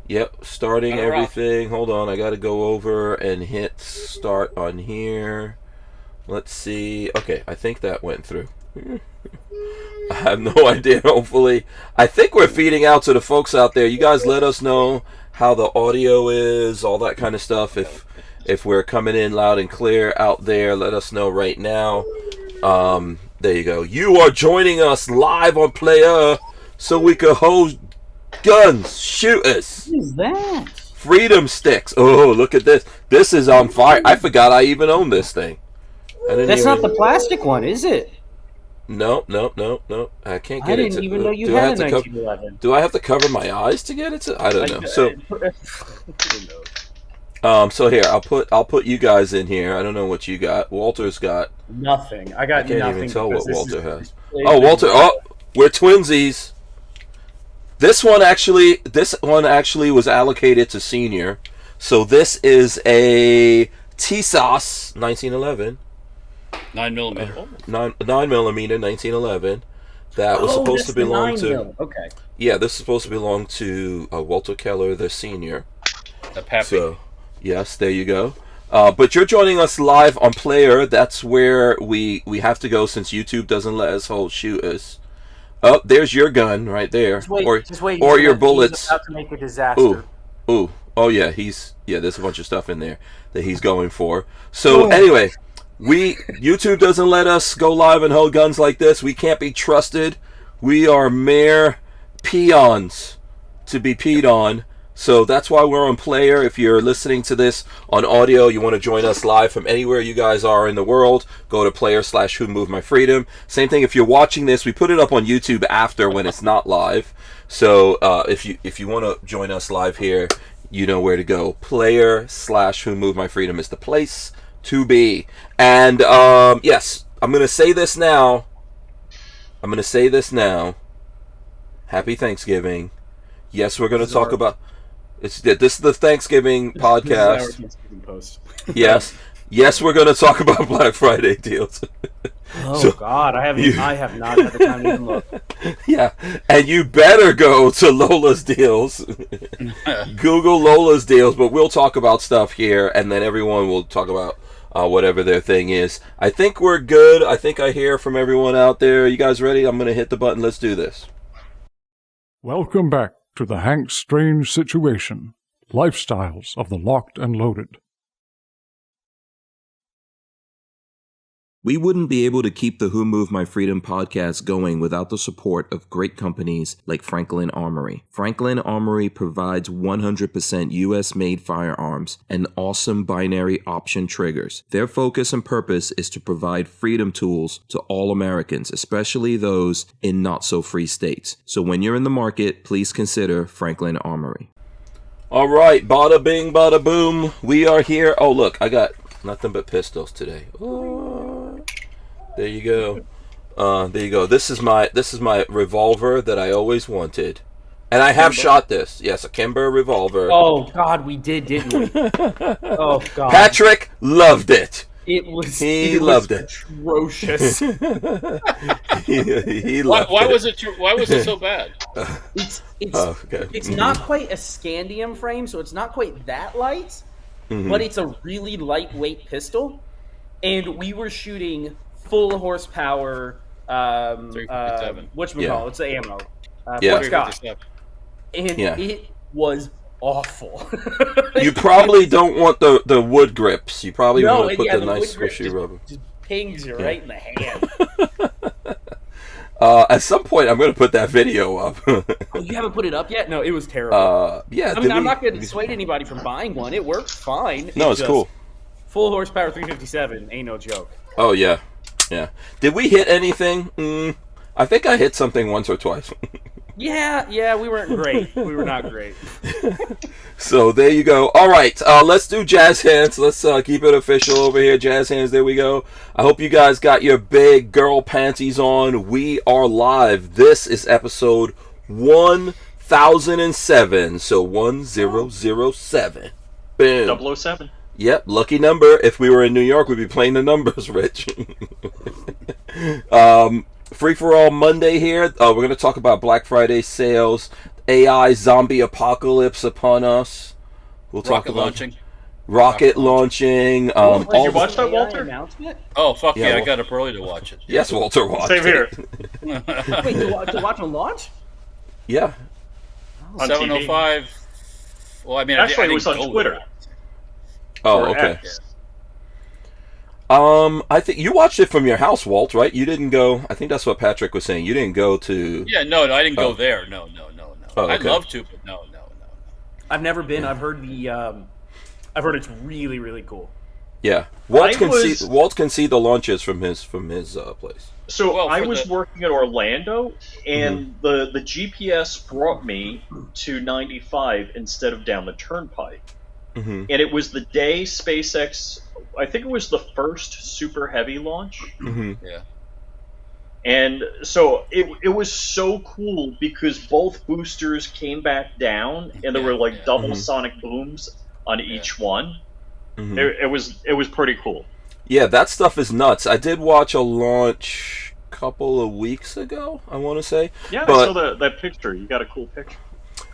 Yep, starting everything. Hold on, I got to go over and hit start on here. Let's see. Okay, I think that went through. I have no idea. Hopefully, I think we're feeding out to the folks out there. You guys let us know how the audio is, all that kind of stuff. If we're coming in loud and clear out there, let us know right now. There you go. You are joining us live on Player, so we can hold guns, shoot us. What is that? Freedom sticks. Oh, look at this. This is on fire. I forgot I even owned this thing. That's not the plastic one, is it? No. I can't get it. I didn't even know you had a 1911. Do I have to cover my eyes to get it to? I don't know. So here, I'll put you guys in here. I don't know what you got. Walter's got nothing. I can't even tell what Walter has. Oh, Walter. Oh, we're twinsies. This one actually was allocated to senior. So this is a TUSC 1911. 9mm. 9mm 1911. That was supposed to belong to. Okay. Yeah, this is supposed to belong to Walter Keller, the senior. The pappy. So, yes, there you go. But you're joining us live on Player. That's where we have to go since YouTube doesn't let us shoot us. Oh, there's your gun right there. Just wait. Or your bullets. He's about to make a disaster. Ooh. Oh yeah, there's a bunch of stuff in there that he's going for. So anyway, YouTube doesn't let us go live and hold guns like this. We can't be trusted. We are mere peons to be peed on. So that's why we're on Player. If you're listening to this on audio, you want to join us live from anywhere you guys are in the world, go to Player/Who Moved My Freedom. Same thing if you're watching this. We put it up on YouTube after when it's not live. So if you want to join us live here, you know where to go. Player/Who Moved My Freedom is the place to be. And yes, I'm going to say this now. Happy Thanksgiving. Yes, we're going to talk about... this is the Thanksgiving podcast. This is our Thanksgiving post. Yes, we're going to talk about Black Friday deals. God, I have not had the time to even look. Yeah, and you better go to Lola's Deals. Google Lola's Deals, but we'll talk about stuff here, and then everyone will talk about whatever their thing is. I think we're good. I think I hear from everyone out there. You guys ready? I'm going to hit the button. Let's do this. Welcome back to the Hank Strange Situation, Lifestyles of the Locked and Loaded. We wouldn't be able to keep the Who Moved My Freedom podcast going without the support of great companies like Franklin Armory. Franklin Armory provides 100% US-made firearms and awesome binary option triggers. Their focus and purpose is to provide freedom tools to all Americans, especially those in not-so-free states. So when you're in the market, please consider Franklin Armory. All right, bada bing, bada boom. We are here. Oh, look, I got nothing but pistols today. There you go. This is my revolver that I always wanted, and I have shot this. Yes, a Kimber revolver. Oh God, we did, didn't we? Oh God, Patrick loved it. He loved it. Atrocious. he loved why it. Why was it so bad? It's not quite a scandium frame, so it's not quite that light, but it's a really lightweight pistol, and we were shooting full horsepower. Whatchamacallit? It's the ammo. Fort Scott. And it was awful. You probably don't want the wood grips. You probably want to put the nice squishy rubber. Just pings you right in the hand. At some point, I'm going to put that video up. Oh, you haven't put it up yet? No, it was terrible. Yeah. I mean, I'm not going to dissuade anybody from buying one. It worked fine. No, it's cool. Full horsepower 357 ain't no joke. Oh, yeah. Yeah. Did we hit anything? I think I hit something once or twice. Yeah, we weren't great. We were not great. So there you go. All right, let's do jazz hands. Let's keep it official over here. Jazz hands, there we go. I hope you guys got your big girl panties on. We are live. This is episode 1007. So 1007. Boom. 007. Yep, lucky number. If we were in New York, we'd be playing the numbers, Rich. Free for all Monday here. We're going to talk about Black Friday sales. AI zombie apocalypse upon us. We'll talk Rocket about launching. rocket launching. Did you watch that, Walter? Announcement? Oh, fuck Yeah, yeah, well- I got up early to watch it. Yes, Walter watched Same here. it. Wait, to watch a launch? Yeah. On 7:05. Well, I mean, Actually, I it was didn't on go Twitter. there. Oh, Or okay. X. I think you watched it from your house, Walt, right? You didn't go. I think that's what Patrick was saying. You didn't go to. Yeah, no, I didn't go Oh. there. No. Oh, I'd okay. love to, but no. I've never been. I've heard it's really, really cool. Yeah, Walt I can was- see. Walt can see the launches from his place. So Well, I for was the- working in Orlando, and the GPS brought me to 95 instead of down the turnpike. Mm-hmm. And it was the day SpaceX, I think it was the first Super Heavy launch. Mm-hmm. Yeah. And so it was so cool because both boosters came back down, and there Yeah, were like yeah. double Mhm. sonic booms on each one. Mm-hmm. It was pretty cool. Yeah, that stuff is nuts. I did watch a launch a couple of weeks ago, I want to say. Yeah, But- I saw that picture. You got a cool picture.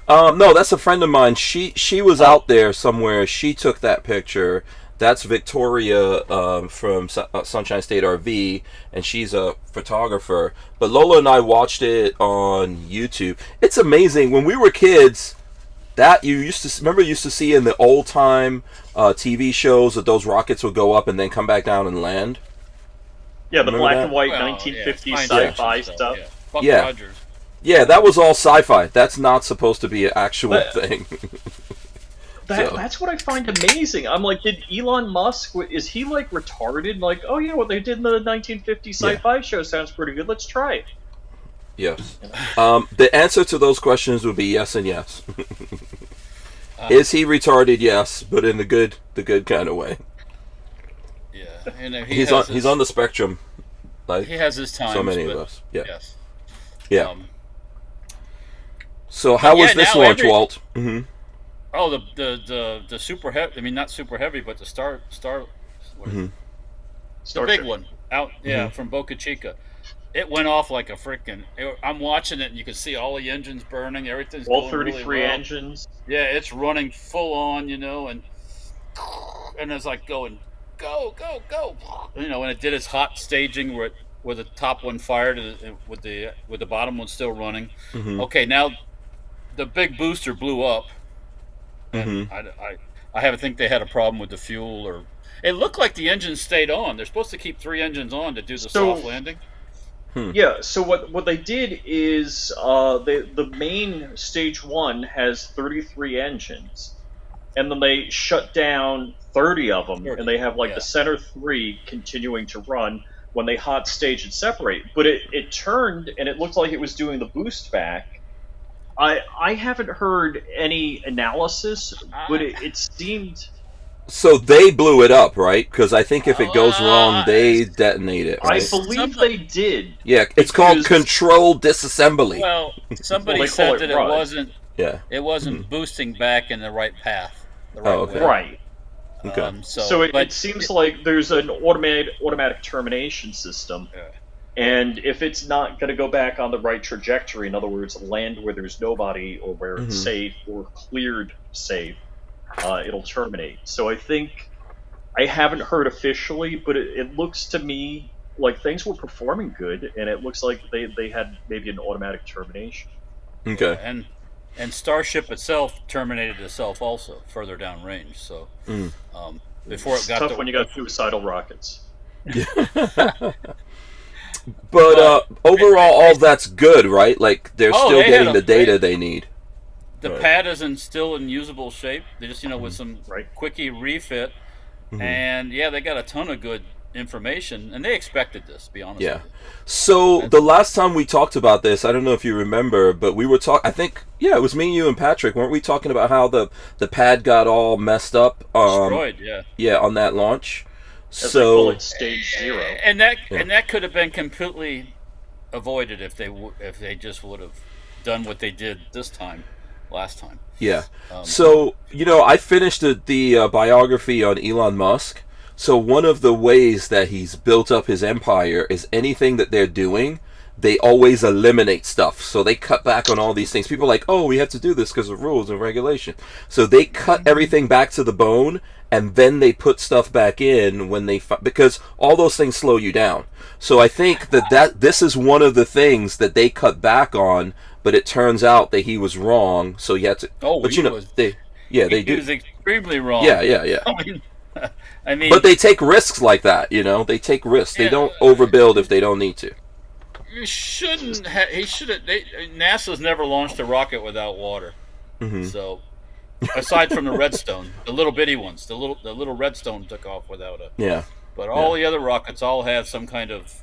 No, that's a friend of mine. She was out there somewhere. She took that picture. That's Victoria from Sunshine State RV, and she's a photographer. But Lola and I watched it on YouTube. It's amazing. When we were kids, that you used to see in the old time TV shows that those rockets would go up and then come back down and land. Yeah, the Remember black that? and white Well, 1950s yeah, sci-fi science stuff. Yeah. Fuck Yeah. Rogers. Yeah, that was all sci-fi. That's not supposed to be an actual But- thing. So- That's what I find amazing. I'm like, did Elon Musk, is he like retarded? Like, oh yeah, what they did in the 1950 sci-fi show sounds pretty good. Let's try it. Yes. The answer to those questions would be yes and yes. Is he retarded? Yes, but in the good kind of way. Yeah, and He's on the spectrum, like He has his times. so many but, of us. Yeah, Yes. yeah. So how but was yeah, this now launch, every- Walt? Mm-hmm. Oh, the super heavy. I mean, not super heavy, but the star. What is it? The Starship. big one out. Yeah, from Boca Chica. It went off like a freaking. I'm watching it, and you can see all the engines burning. Everything's All going 33 really well. engines. Yeah, it's running full on, and it's like going, go, and it did its hot staging where the top one fired and with the bottom one still running. Mm-hmm. Okay, now the big booster blew up, and Mm-hmm. I haven't think they had a problem with the fuel, or it looked like the engines stayed on. They're supposed to keep 3 engines on to do the So- soft landing. Yeah, so what they did is the main stage 1 has 33 engines, and then they shut down 30 of them, 30, and they have like yeah. the center 3 continuing to run when they hot stage and separate. But it turned, and it looked like it was doing the boost back. I haven't heard any analysis, but it seemed... So they blew it up, right? Because I think if it goes wrong, they detonate it. I Right? believe they did. Yeah, it's called because- controlled disassembly. Well, somebody Well, they call said it that run. Yeah. it wasn't boosting back in the right path. The right okay. way. Right. Okay. So it seems like there's an automatic termination system, Yeah. and if it's not going to go back on the right trajectory, in other words, land where there's nobody or where it's safe or cleared safe, it'll terminate. So I think I haven't heard officially, but it looks to me like things were performing good, and it looks like they had maybe an automatic termination. Okay. And Starship itself terminated itself also further down range. So before It's it got tough to when you got suicidal rockets. But overall, all that's good, right? Like they're Oh, still they had getting a- the data they need. the Right. pad is still in usable shape. They just with some Right. quickie refit, and they got a ton of good information, and they expected this. To be honest. Yeah. With you. So the last time we talked about this, I don't know if you remember, but we were talking. I think it was me, you, and Patrick. Weren't we talking about how the pad got all messed up? Destroyed. Yeah. Yeah, on that launch. As they call So it, stage 0. And that could have been completely avoided if they just would have done what they did last time. yeah. So I finished the biography on Elon Musk. So one of the ways that he's built up his empire is anything that they're doing, they always eliminate stuff. So they cut back on all these things. People are like, oh, we have to do this because of rules and regulation. So they cut everything back to the bone, and then they put stuff back in when they because all those things slow you down. So I think that this is one of the things that they cut back on, but it turns out that he was wrong. So you had to. Oh, but you know, they do. He was extremely wrong. Yeah. I mean, but they take risks like that. You know, they take risks. They don't overbuild if they don't need to. You shouldn't. He should have. NASA's never launched a rocket without water. Mm-hmm. So, aside from the Redstone, the little bitty ones, the little Redstone took off without it. Yeah. But all the other rockets all had some kind of.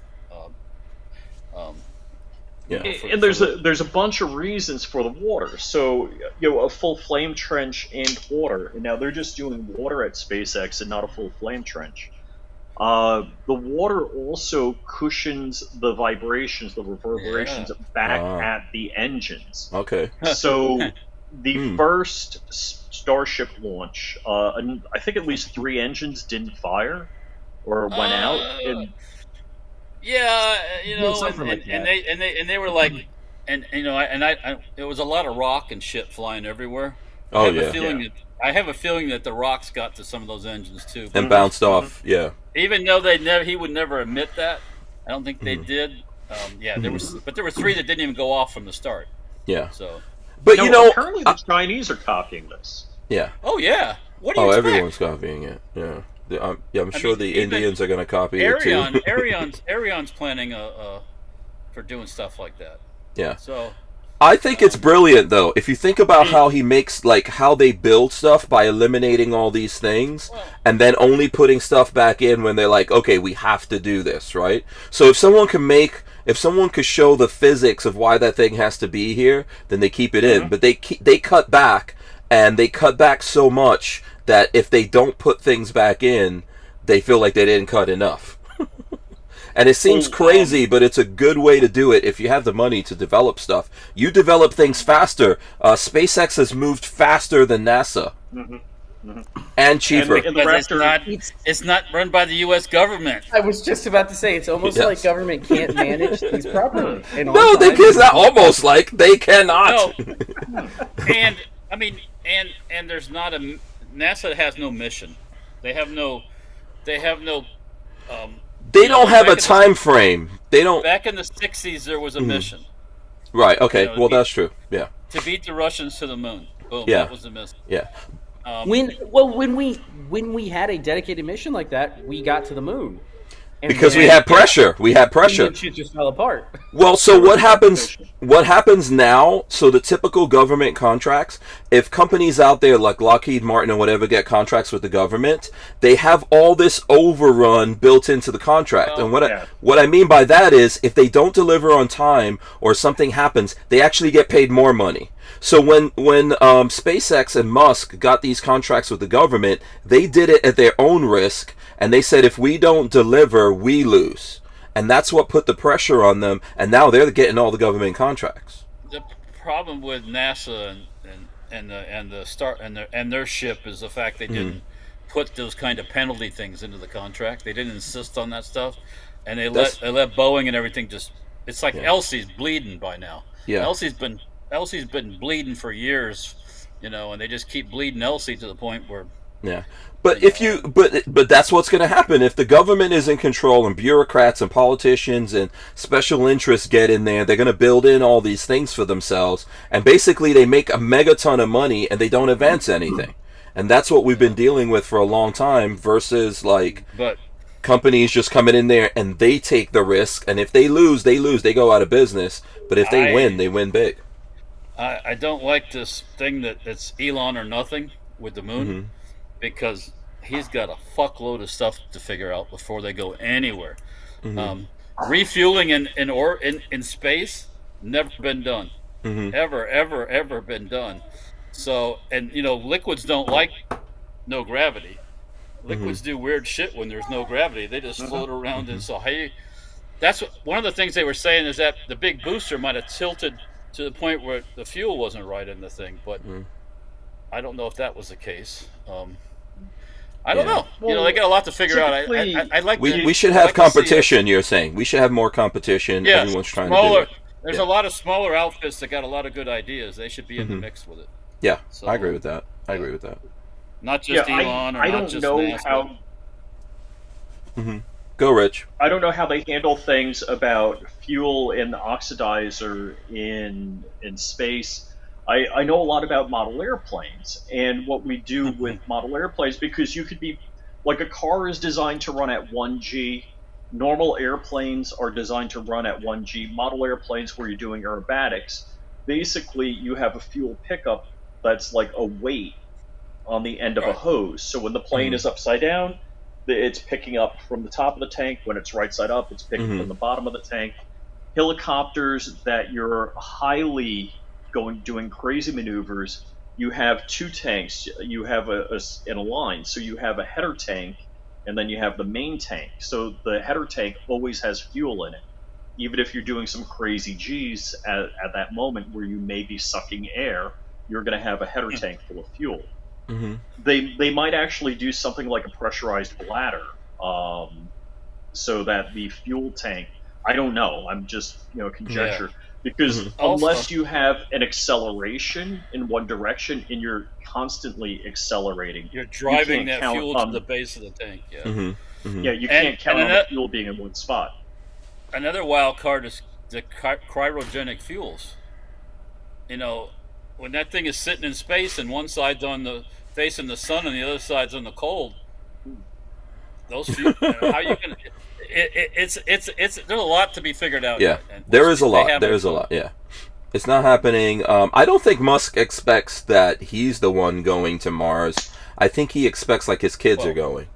And there's a bunch of reasons for the water. So a full flame trench and water. And now they're just doing water at SpaceX and not a full flame trench. The water also cushions the vibrations, the reverberations back at the engines. Okay. So the first Starship launch, I think at least 3 engines didn't fire or went out. And yeah, you know, like and they were like, and you know, I it was a lot of rock and shit flying everywhere. Oh, I have a feeling that the rocks got to some of those engines too, and bounced off. Yeah. Even though he would never admit that. I don't think they did. There were 3 that didn't even go off from the start. Yeah. So, but apparently the Chinese are copying this. Yeah. Oh yeah. What do you expect? Everyone's copying it. Yeah. I'm sure the Indians are going to copy it too. Arion's planning for doing stuff like that. Yeah. So I think it's brilliant though. If you think about how he makes how they build stuff by eliminating all these things and then only putting stuff back in when they're like, okay, we have to do this, right? So if someone could show the physics of why that thing has to be here, then they keep it in. But they cut back, and they cut back so much that if they don't put things back in, they feel like they didn't cut enough. And it seems crazy, but it's a good way to do it if you have the money to develop stuff. You develop things faster. SpaceX has moved faster than NASA. And cheaper. And it's not run by the U.S. government. I was just about to say, it's almost like government can't manage things properly. No, it's not almost like they cannot. No. And, I mean, and there's not a... NASA has no mission. They have no they don't have a time frame. They don't. Back in the 60s, there was a mission. Right. Okay. That's true. Yeah. To beat the Russians to the moon. Boom. Yeah. That was the mission. Yeah. When we had a dedicated mission like that, we got to the moon. Because we had pressure. And shit just fell apart. Well, so what happens now, so the typical government contracts, if companies out there like Lockheed Martin or whatever get contracts with the government, they have all this overrun built into the contract. And what I mean by that is if they don't deliver on time or something happens, they actually get paid more money. So when SpaceX and Musk got these contracts with the government, they did it at their own risk. And they said, if we don't deliver, we lose. And that's what put the pressure on them. And now they're getting all the government contracts. The problem with NASA and their ship is the fact they didn't put those kind of penalty things into the contract. They didn't insist on that stuff, and they let Boeing and everything just. It's like Elsie's bleeding by now. Yeah. Elsie's been bleeding for years, and they just keep bleeding Elsie to the point where. Yeah. But but that's what's going to happen if the government is in control and bureaucrats and politicians and special interests get in there. They're going to build in all these things for themselves, and basically they make a megaton of money and they don't advance anything. And that's what we've been dealing with for a long time versus companies just coming in there and they take the risk, and if they lose, they go out of business. But if they win, they win big. I don't like this thing that it's Elon or nothing with the moon. Because he's got a fuckload of stuff to figure out before they go anywhere. Refueling in space, never been done. Ever been done. So, and liquids don't like no gravity. Liquids do weird shit when there's no gravity. They just float around. And so that's one of the things they were saying is that the big booster might have tilted to the point where the fuel wasn't right in the thing. But I don't know if that was the case. I don't know. Well, they got a lot to figure out. I like. We should have competition. You're saying we should have more competition. Yeah, everyone's trying smaller. to do it. There's a lot of smaller outfits that got a lot of good ideas. They should be in the mix with it. Yeah, So, I agree with that. I agree with that. Not just Elon or I not don't just know NASA. how. Go, Rich. I don't know how they handle things about fuel and oxidizer in space. I know a lot about model airplanes and what we do with model airplanes, because you could be like, a car is designed to run at 1G. Normal airplanes are designed to run at 1G. Model airplanes where you're doing aerobatics, basically you have a fuel pickup that's like a weight on the end of a hose. So when the plane is upside down, it's picking up from the top of the tank. When it's right side up, it's picking from the bottom of the tank. Helicopters that you're highly doing crazy maneuvers, you have two tanks. You have in a line. So you have a header tank, and then you have the main tank. So the header tank always has fuel in it. Even if you're doing some crazy G's at that moment where you may be sucking air, you're going to have a header tank full of fuel. They might actually do something like a pressurized bladder, so that the fuel tank, I don't know, I'm just conjecture, because unless you have an acceleration in one direction and you're constantly accelerating, you're driving that fuel to the base of the tank. Yeah, you can't count on the fuel being in one spot. Another wild card is the cryogenic fuels. When that thing is sitting in space and one side's facing the sun and the other side's on the cold, those fuels, how you can? It's there's a lot to be figured out. Yeah, there is a lot. There is a lot. Yeah, it's not happening. I don't think Musk expects that he's the one going to Mars. I think he expects like his kids are going.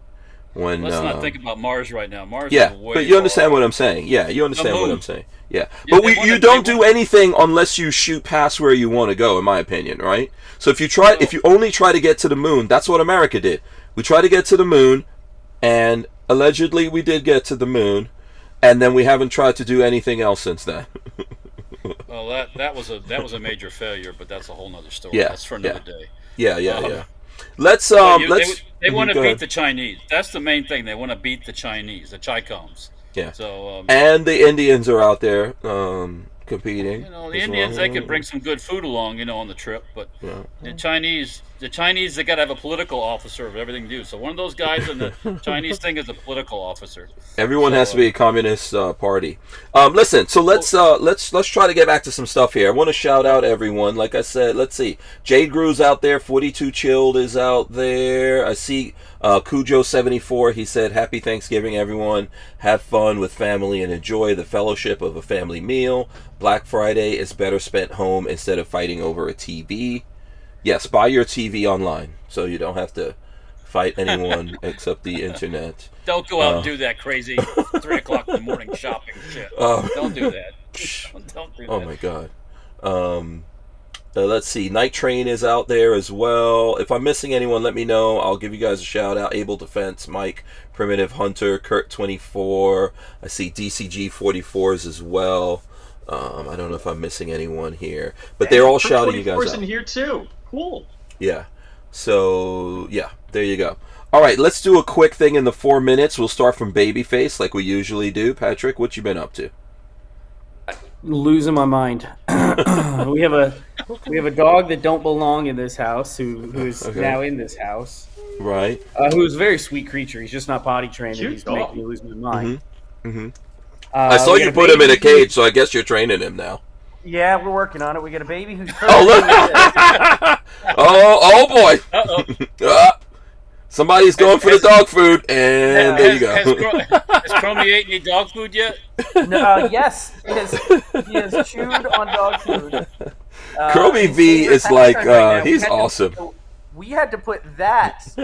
Let's not think about Mars right now. Mars. Yeah, is way but you understand what I'm saying. Yeah, you understand what I'm saying. Yeah, but you don't do anything unless you shoot past where you want to go, in my opinion, right? So if you only try to get to the moon, that's what America did. We tried to get to the moon, and allegedly we did get to the moon, and then we haven't tried to do anything else since then. Well, that was a major failure, but that's a whole nother story. Yeah, that's for another day. Yeah. Let's they want to beat the Chinese. That's the main thing. They want to beat the Chinese, the Chi-Coms. Yeah. So and the Indians are out there competing. The Indians, they could bring some good food along, on the trip, but the Chinese, they got to have a political officer of everything to do. So one of those guys in the Chinese thing is a political officer. Everyone has to be a communist party. Listen, so let's try to get back to some stuff here. I want to shout out everyone. Like I said, let's see. Jade Grew's out there. 42 Chilled is out there. I see Cujo74. He said, "Happy Thanksgiving, everyone. Have fun with family and enjoy the fellowship of a family meal. Black Friday is better spent home instead of fighting over a TV." Yes, buy your TV online so you don't have to fight anyone except the internet. Don't go out and do that crazy 3 o'clock in the morning shopping shit. Don't do that. Don't do that. Oh my god. Let's see. Night Train is out there as well. If I'm missing anyone, let me know. I'll give you guys a shout out. Able Defense, Mike, Primitive Hunter, Kurt24. I see DCG 44s as well. I don't know if I'm missing anyone here, but they're all shouting you guys out. in here too. Cool. Yeah. So yeah, there you go. All right, let's do a quick thing in the 4 minutes. We'll start from Babyface like we usually do. Patrick, what you been up to? Losing my mind. we have a dog that don't belong in this house who's now in this house. Right. Who's a very sweet creature. He's just not potty trained, and he's making me lose my mind. I saw you put him in a cage, so I guess you're training him now. Yeah, we're working on it. We got a baby who's oh boy. Uh-oh. Somebody's going for the dog food, and there you go. Has Crummy ate any dog food yet? No, yes, he has chewed on dog food. Crummy V is like, he's awesome. We had to put that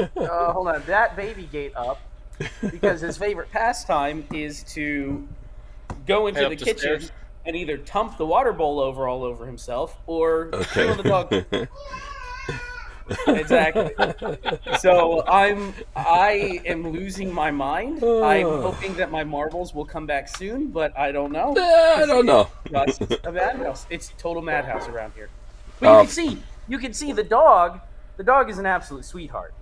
baby gate up because his favorite pastime is to go into the kitchen stairs and either tump the water bowl all over himself or chew on the dog food. Exactly. So I am losing my mind. I'm hoping that my marbles will come back soon, but I don't know. I don't know. It's a madhouse. It's total madhouse around here. But you can see the dog. The dog is an absolute sweetheart.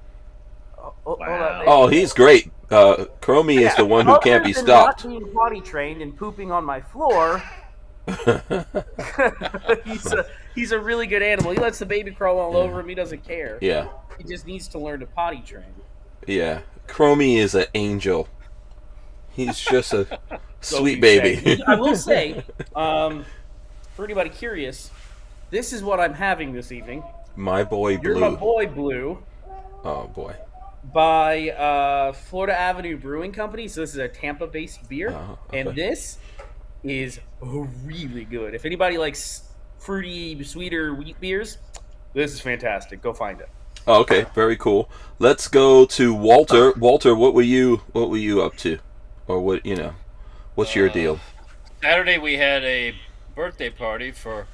Wow. Oh, he's great. Chromie is the one who can't be stopped. Not being potty trained and pooping on my floor. He's a really good animal. He lets the baby crawl all over him. He doesn't care. Yeah. He just needs to learn to potty train. Yeah. Chromie is an angel. He's just a sweet baby. I will say, for anybody curious, this is what I'm having this evening. My boy Blue. You're my boy Blue. Oh boy. By Florida Avenue Brewing Company. So this is a Tampa-based beer, okay. and this is really good. If anybody likes fruity, sweeter wheat beers, this is fantastic. Go find it. Oh, okay, very cool. Let's go to Walter. Walter, what were you up to, or what's your deal? Saturday we had a birthday party for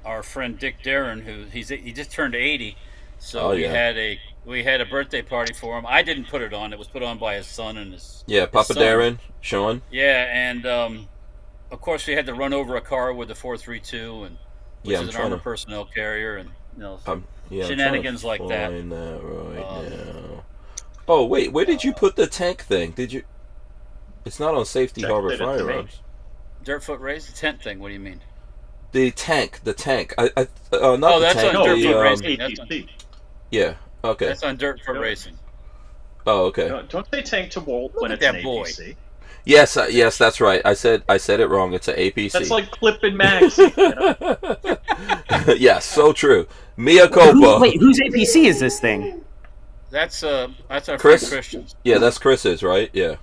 our friend Dick Darren, who he just turned 80. So we had a birthday party for him. I didn't put it on. It was put on by his son and his Papa son. Darren, Sean. Yeah, and of course we had to run over a car with the 432, which is an armored personnel carrier, and shenanigans like that. Now. Oh wait, where did you put the tank thing? Did you? It's not on Safety Harbor Firearms. Dirtfoot Race, the tent thing. What do you mean? The tank. That's tank. on Dirtfoot Racing. Yeah. Okay. That's on Dirtfoot Racing. Oh, okay. No, don't say tank to Walt when it's an APC. Yes, yes, that's right. I said it wrong. It's an APC. That's like clipping mags. Yes, so true. Mea culpa. Wait, whose APC is this thing? That's our Chris? friend Christian's. Yeah, that's Chris's, right? Yeah.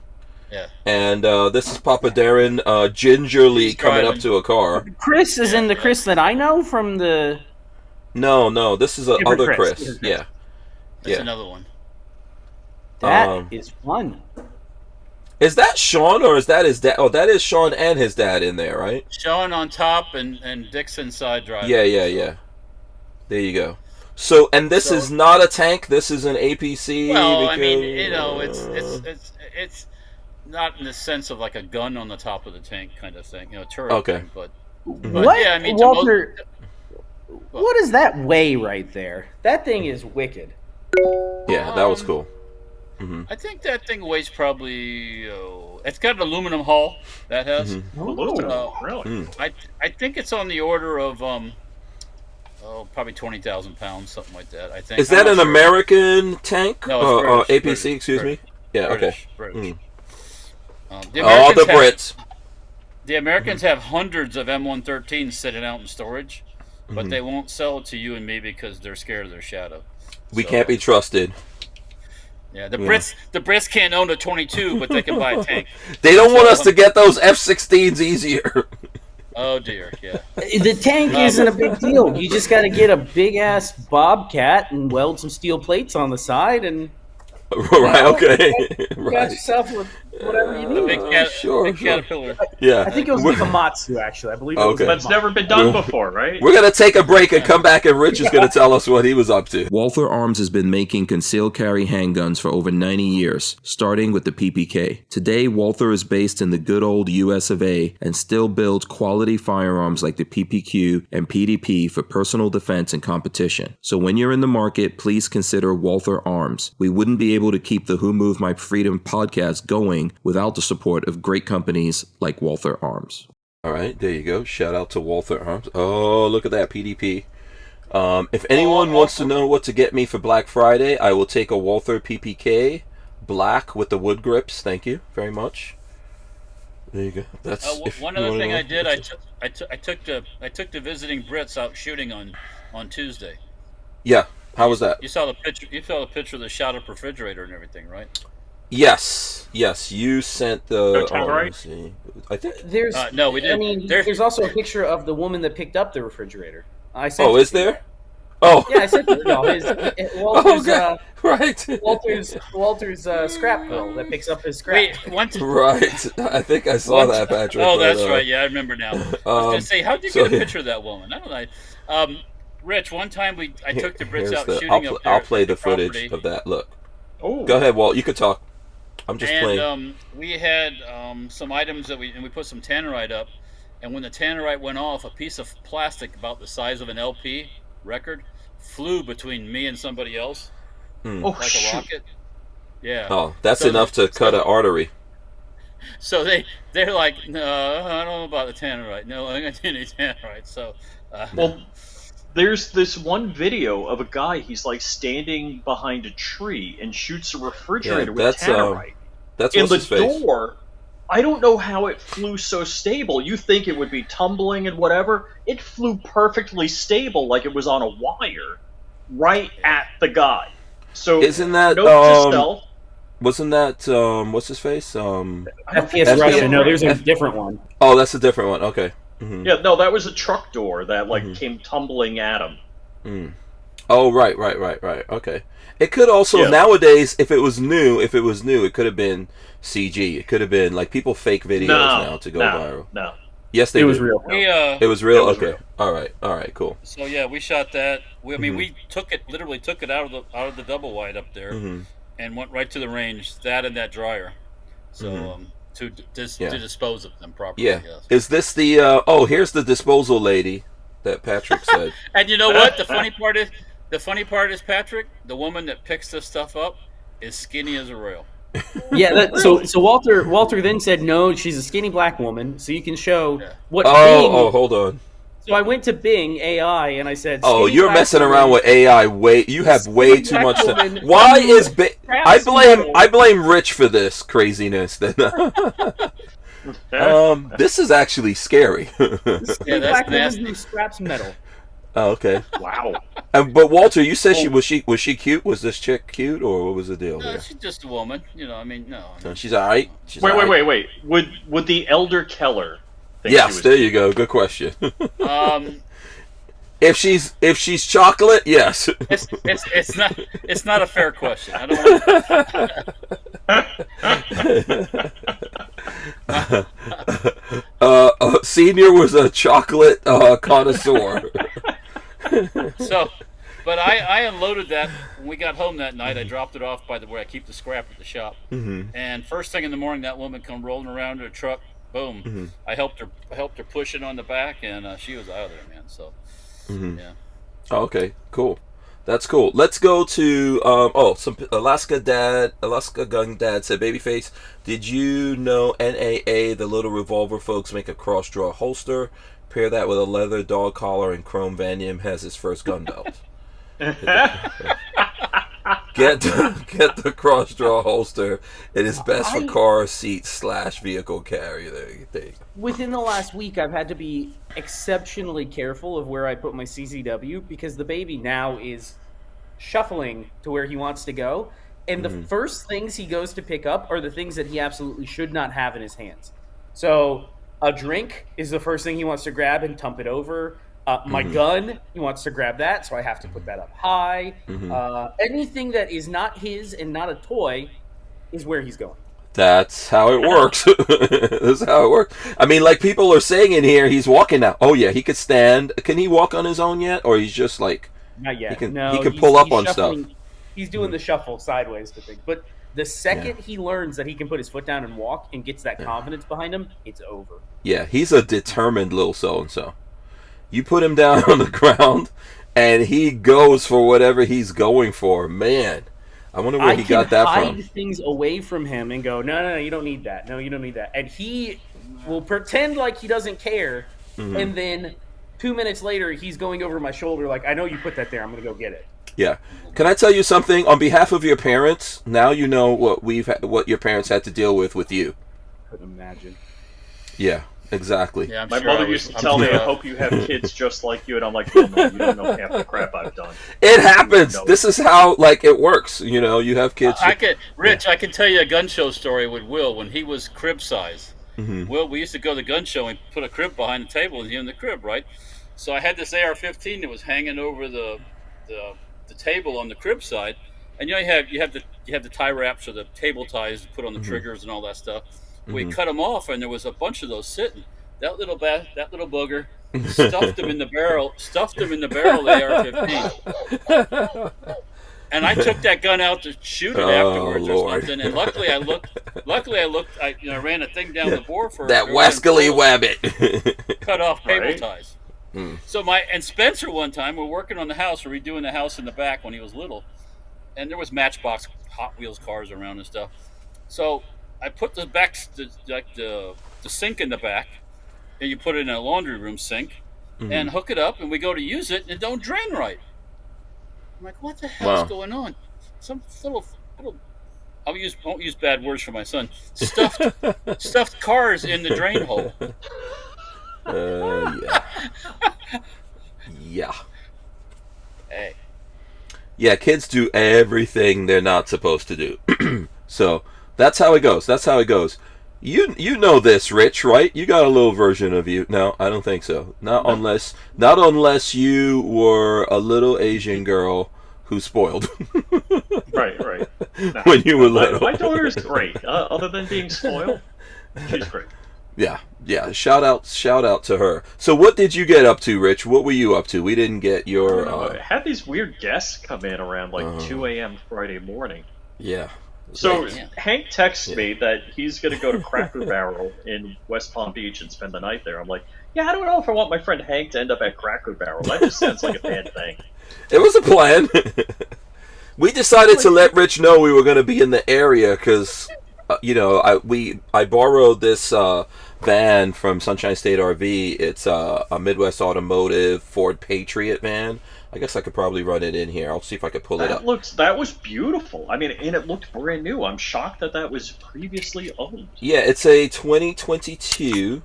Yeah. And this is Papa Darren gingerly coming up to a car. Chris is in the Chris that I know from the... No, this is other Chris. Yeah. That's another one. That is fun. Is that Sean or is that his dad? Oh, that is Sean and his dad in there, right? Sean on top and Dick's inside driving. Yeah. There you go. So, and this is not a tank. This is an APC. Well, I mean, it's not in the sense of like a gun on the top of the tank kind of thing, turret thing. But what? Yeah, I mean, Walter, what does that weigh right there? That thing is wicked. Yeah, that was cool. Mm-hmm. I think that thing weighs probably. It's got an aluminum hull. That has. Mm-hmm. Really? I think it's on the order of probably 20,000 pounds, something like that. I think. Is that an American tank? No, it's APC. British, excuse me. Yeah. British, okay. British. The Brits. The Americans have hundreds of M113s sitting out in storage, but they won't sell it to you and me because they're scared of their shadow. We can't be trusted. Yeah, the Brits can't own a 22, but they can buy a tank. They don't want us to get those F-16s easier. Oh dear, yeah. The tank isn't a big deal. You just got to get a big ass Bobcat and weld some steel plates on the side, and right. Okay. You got yourself with whatever you need. Big Caterpillar. Yeah. I think it was the Komatsu, actually. I believe it was But it's never been done before, right? We're going to take a break and come back, and Rich is going to tell us what he was up to. Walther Arms has been making concealed carry handguns for over 90 years, starting with the PPK. Today, Walther is based in the good old US of A and still builds quality firearms like the PPQ and PDP for personal defense and competition. So when you're in the market, please consider Walther Arms. We wouldn't be able to keep the Who Moved My Freedom podcast going without the support of great companies like Walther Arms. All right, there you go. Shout out to Walther Arms. Oh, look at that PDP. If anyone wants to know what to get me for Black Friday, I will take a Walther PPK black with the wood grips. Thank you very much. There you go. That's one other thing I did. I took the visiting Brits out shooting on Tuesday. Yeah. How was that? You saw the picture. You saw the picture of the shot up refrigerator and everything, right? Yes. You sent the. I think there's. No, we didn't. I mean, there's also a picture of the woman that picked up the refrigerator. I sent. Oh, is there? Oh. Yeah, I sent it. Walter's, right. Walter's scrap girl that picks up his scrap. Wait, right. I think I saw that, Patrick. Oh, that's right. Yeah, I remember now. I was going to say, how did you get a picture of that woman? I don't know. Rich, one time I took the Brits out shooting up there. I'll play the footage property. of that. Look. Oh. Go ahead, Walt. You could talk. I'm just playing. We had some items that we put some tannerite up, and when the tannerite went off, a piece of plastic about the size of an LP record flew between me and somebody else, like a rocket. Yeah. Oh, that's enough to cut an artery. So they're like, no, I don't know about the tannerite. No, I got any tannerite. So, well, there's this one video of a guy. He's like standing behind a tree and shoots a refrigerator with tannerite. That's in the his face. door. I don't know how it flew so stable. You think it would be tumbling and whatever. It flew perfectly stable, like it was on a wire, right at the guy. So isn't that note to self. Wasn't that what's his face? FPS Russia. No, there's a different one. Oh, that's a different one. Okay. Mm-hmm. Yeah, no, that was a truck door that came tumbling at him. Mm. Oh, right. Okay. It could also nowadays, if it was new, it could have been CG. It could have been like people fake videos now to go viral. No. Yes, they it did. was real. It was real. Okay. All right. Cool. So yeah, we shot that. We literally took it out of the double wide up there, and went right to the range. That and that dryer. So to dispose of them properly. Yeah. Yes. Is this the? Here's the disposal lady that Patrick said. And you know what? The funny part is, Patrick, the woman that picks this stuff up, is skinny as a rail. Yeah. So Walter then said, no, she's a skinny black woman. So you can show what. Oh, hold on. So I went to Bing AI and I said, "Oh, you're messing around with AI. You have way too much stuff. Why is Bing? I blame Rich for this craziness. Then, this is actually scary. Yeah, that's nasty. Who scraps metal. Oh, okay. Wow. But Walter, you said was she cute? Was this chick cute, or what was the deal? No, she's just a woman. No. She's all right. Wait. Would the elder Keller? Yes, there you go. Good question. If she's chocolate, yes. It's not a fair question. I don't want. Senior was a chocolate connoisseur. So, but I unloaded that when we got home that night. I dropped it off by where I keep the scrap at the shop. And first thing in the morning, that woman come rolling around her truck. Boom! I helped her push it on the back, and she was out of there, man. So, yeah. Oh, okay, cool. That's cool. Let's go to some Alaska Gun Dad said, "Babyface, did you know NAA, the little revolver folks, make a cross draw holster? Pair that with a leather dog collar, and Chrome Vanium has his first gun belt." Get the cross draw holster. It is best for car seat / vehicle carry. Thing. Within the last week, I've had to be exceptionally careful of where I put my CCW because the baby now is shuffling to where he wants to go, and the first things he goes to pick up are the things that he absolutely should not have in his hands. So a drink is the first thing he wants to grab and dump it over. My gun, he wants to grab that, so I have to put that up high. Anything that is not his and not a toy is where he's going. That's how it works. That's how it works. I mean, like people are saying in here, he's walking now. Oh yeah, he could stand. Can he walk on his own yet, or he's just like not yet? He can pull up on shuffling, stuff. He's doing the shuffle sideways to things, but the second he learns that he can put his foot down and walk and gets that confidence behind him, it's over. Yeah, he's a determined little so-and-so. You put him down on the ground, and he goes for whatever he's going for. Man, I wonder where he got that from. I can hide things away from him and go, no, you don't need that. No, you don't need that. And he will pretend like he doesn't care, and then 2 minutes later, he's going over my shoulder like, I know you put that there. I'm going to go get it. Yeah. Can I tell you something? On behalf of your parents, now you know what your parents had to deal with you. Couldn't imagine. Yeah. Exactly. Yeah, my mother used to tell me, I hope you have kids just like you. And I'm like, no, you don't know half the crap I've done. It happens. This is how, it works. You know, you have kids. I can tell you a gun show story with Will when he was crib size. Will, we used to go to the gun show and put a crib behind the table and he in the crib, right? So I had this AR-15 that was hanging over the table on the crib side. And you have the tie wraps or the table ties to put on the triggers and all that stuff. We cut them off, and there was a bunch of those sitting. That little booger stuffed them in the barrel of the AR-15. And I took that gun out to shoot it afterwards or something. And luckily I looked. I ran a thing down the bore for that wascally wabbit. Cut off cable ties. So Spencer one time we're working on the house, we're redoing the house in the back when he was little, and there was matchbox Hot Wheels cars around and stuff. So I put the sink in the back, and you put it in a laundry room sink, and hook it up, and we go to use it, and it don't drain right. I'm like, what the hell's going on? Some little won't use bad words for my son. Stuffed cars in the drain hole. Yeah. Yeah. Hey. Yeah, kids do everything they're not supposed to do. So that's how it goes. That's how it goes. You know this, Rich, right? You got a little version of you. No, I don't think so. Not unless you were a little Asian girl who spoiled. Right. Nah, when you were little. My daughter's great. Other than being spoiled, she's great. Yeah. Shout out to her. So what did you get up to, Rich? What were you up to? We didn't get your. I had these weird guests come in around like 2 a.m. Friday morning. Yeah. So Hank texts me that he's going to go to Cracker Barrel in West Palm Beach and spend the night there. I'm like, yeah, I don't know if I want my friend Hank to end up at Cracker Barrel. That just sounds like a bad thing. It was a plan. We decided to let Rich know we were going to be in the area because, I borrowed this van from Sunshine State RV. It's a Midwest Automotive Ford Patriot van. I guess I could probably run it in here. I'll see if I could pull it up. That was beautiful. I mean, and it looked brand new. I'm shocked that was previously owned. Yeah, it's a 2022.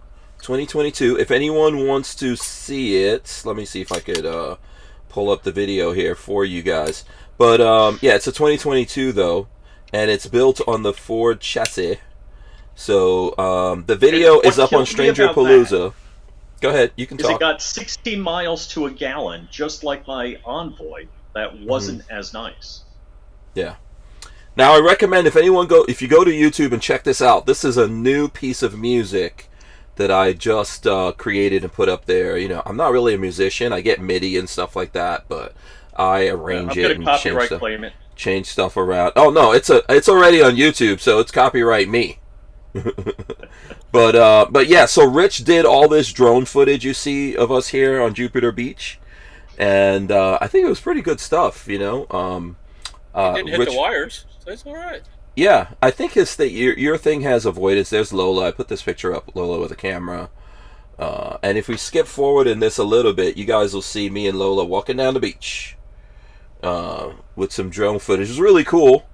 If anyone wants to see it, let me see if I could pull up the video here for you guys. But yeah, it's a 2022 though, and it's built on the Ford chassis. So the video is up on Stranger Palooza. Go ahead, you can talk. It got 16 miles to a gallon, just like my Envoy. That wasn't as nice. Yeah. Now I recommend if you go to YouTube and check this out. This is a new piece of music that I just created and put up there. I'm not really a musician. I get MIDI and stuff like that, but I arrange it and change stuff around. Oh no, it's already on YouTube, so it's copyright me. But yeah, so Rich did all this drone footage you see of us here on Jupiter Beach, and I think it was pretty good stuff. It didn't hit the wires, so it's all right. Yeah, I think your thing has avoidance. There's Lola. I put this picture up, Lola with a camera. And if we skip forward in this a little bit, you guys will see me and Lola walking down the beach with some drone footage. It's really cool.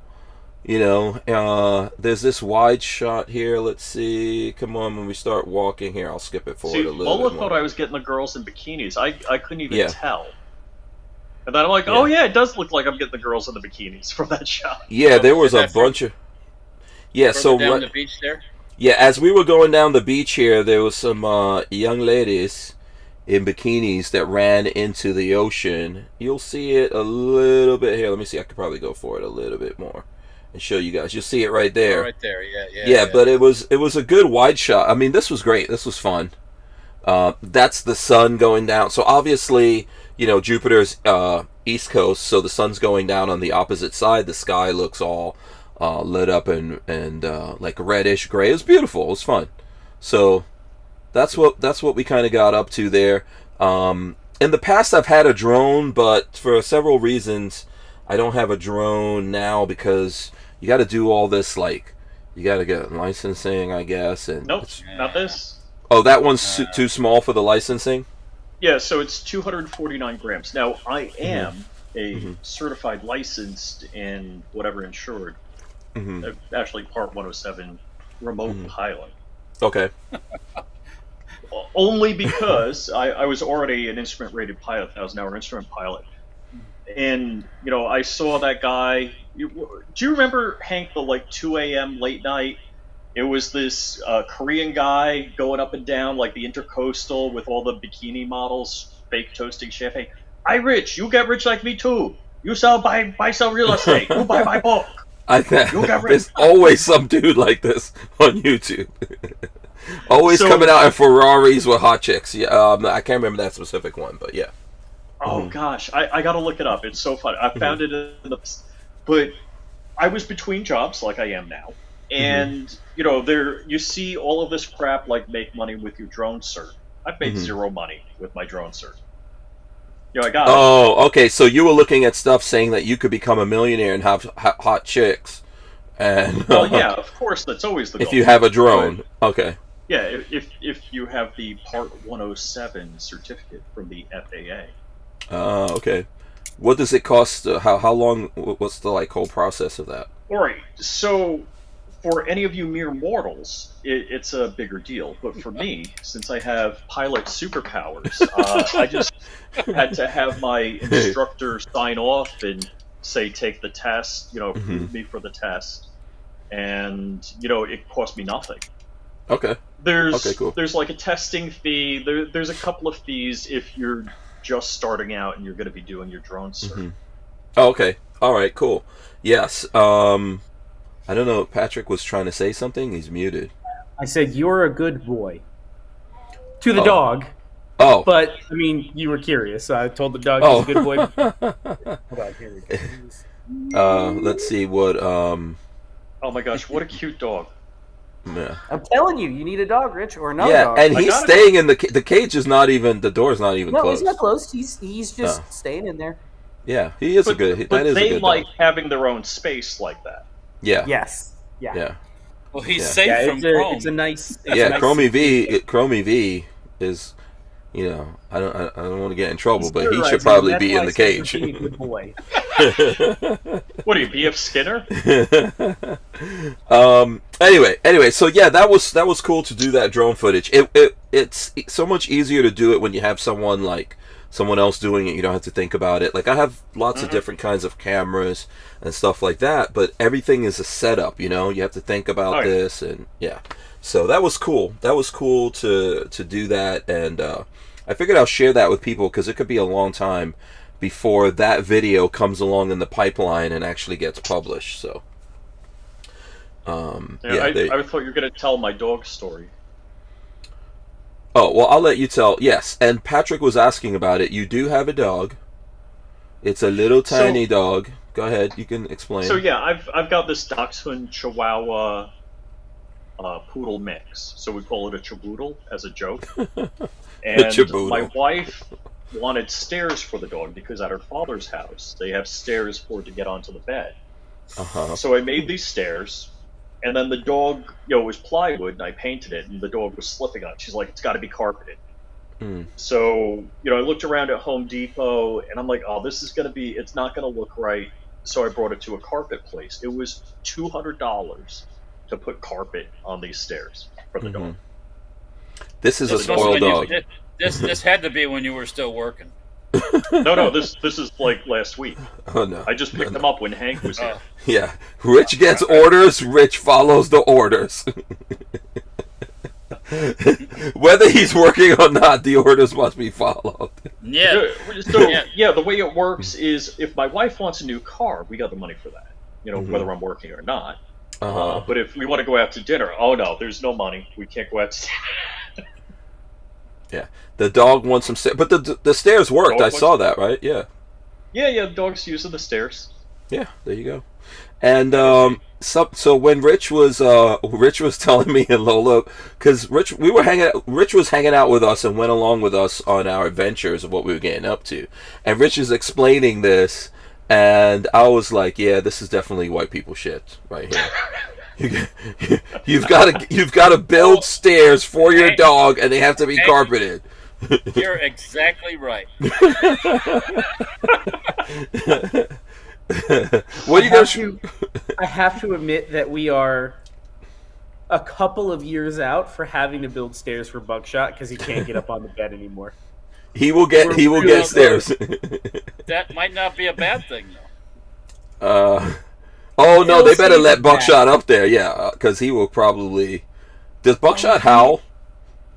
There's this wide shot here. Let's see. Come on, when we start walking here, I'll skip it forward a little Lola bit thought more. I was getting the girls in bikinis. I couldn't even tell. And then I'm like, oh yeah, it does look like I'm getting the girls in the bikinis from that shot. Yeah, there was a bunch of... Yeah, so... down the beach there? Yeah, as we were going down the beach here, there was some young ladies in bikinis that ran into the ocean. You'll see it a little bit here. Let me see. I could probably go for it a little bit more and show you guys. You'll see it right there. Oh, right there, yeah. Yeah, but it was a good wide shot. I mean, this was great. This was fun. That's the sun going down. So obviously, Jupiter's east coast, so the sun's going down on the opposite side. The sky looks all lit up and like reddish gray. It was beautiful. It was fun. So that's what we kind of got up to there. In the past, I've had a drone, but for several reasons, I don't have a drone now because you got to do all this, like, you got to get licensing, I guess. And nope, not this. Oh, that one's too small for the licensing? Yeah, so it's 249 grams. Now, I am a certified licensed and whatever insured, actually Part 107 remote pilot. Okay. Only because I was already an instrument-rated pilot, 1,000-hour instrument pilot. And, I saw that guy. Do you remember, Hank, the 2 a.m. late night? It was this Korean guy going up and down like the Intercoastal with all the bikini models, fake toasting champagne. "Hi, Rich, you get rich like me too. You buy sell real estate. You buy my book. You get rich." There's always some dude like this on YouTube. Always coming out in Ferraris with hot chicks. Yeah, I can't remember that specific one, but yeah. Oh gosh, I gotta look it up. It's so fun. I found it in the, but I was between jobs like I am now, and you see all of this crap like make money with your drone cert. I've made zero money with my drone cert. I got. Oh, okay. So you were looking at stuff saying that you could become a millionaire and have hot chicks, and well, yeah, of course, that's always the goal. if you have a drone, okay. Yeah, if you have the Part 107 certificate from the FAA. Okay. What does it cost? How long? What's the whole process of that? All right. So, for any of you mere mortals, it's a bigger deal. But for me, since I have pilot superpowers, I just had to have my instructor sign off and say, take the test, approve me for the test. And, it cost me nothing. Okay. Cool. There's like a testing fee. There's a couple of fees if you're just starting out and you're going to be doing your drone cert. Oh, okay. All right, cool. Yes. I don't know. Patrick was trying to say something. He's muted. I said, you're a good boy. To the dog. Oh. But, I mean, you were curious. So I told the dog he's a good boy. Hold on, here we go. Let's see what... Oh my gosh, what a cute dog. Yeah. I'm telling you, you need a dog, Rich, or another dog. Yeah, and he's staying in the cage is not even... The door's not even closed. No, he's not closed. He's just staying in there. Yeah, he is a good... But they like having their own space like that. Yeah. Yes. Yeah. Well, he's safe from Chrome. It's a nice... Chromie V is... I don't want to get in trouble, but he should probably be in the cage. Good boy. What are you, B.F. Skinner? Anyway, so yeah, that was cool to do that drone footage. It's so much easier to do it when you have someone else doing it. You don't have to think about it. Like I have lots of different kinds of cameras and stuff like that, but everything is a setup. You have to think about this, and yeah. So that was cool. That was cool to do that, and I figured I'll share that with people because it could be a long time before that video comes along in the pipeline and actually gets published. So, I thought you were going to tell my dog story. Oh, well, I'll let you tell. Yes, and Patrick was asking about it. You do have a dog. It's a little tiny dog. Go ahead, you can explain. So yeah, I've got this Dachshund Chihuahua poodle mix. So we call it a chiboodle as a joke. And my wife wanted stairs for the dog because at her father's house they have stairs for it to get onto the bed. So I made these stairs, and then the dog, was plywood, and I painted it, and the dog was slipping on it. She's like, it's got to be carpeted. So, I looked around at Home Depot, and I'm like, oh, it's not going to look right. So I brought it to a carpet place. It was $200 to put carpet on these stairs for the dog. This is a spoiled dog. This had to be when you were still working. No, this is like last week. Oh no! I just picked them up when Hank was here. Yeah, Rich gets orders. Rich follows the orders. Whether he's working or not, the orders must be followed. Yeah. So the way it works is if my wife wants a new car, we got the money for that. Whether I'm working or not. But if we want to go out to dinner, oh no, there's no money. We can't go out to dinner. Yeah, the dog wants some stairs, but the stairs worked. I saw that, right? Yeah. Yeah. The dog's using the stairs. Yeah, there you go. And so when Rich was telling me and Lola, because Rich was hanging out with us and went along with us on our adventures of what we were getting up to, and Rich is explaining this, and I was like, yeah, this is definitely white people shit right here. You've got to build stairs for your dog, and they have to be carpeted. You're exactly right. I have to admit that we are a couple of years out for having to build stairs for Buckshot because he can't get up on the bed anymore. He will get stairs. That might not be a bad thing, though. Oh no, they better let Buckshot up there, yeah, because he will probably. Does Buckshot howl?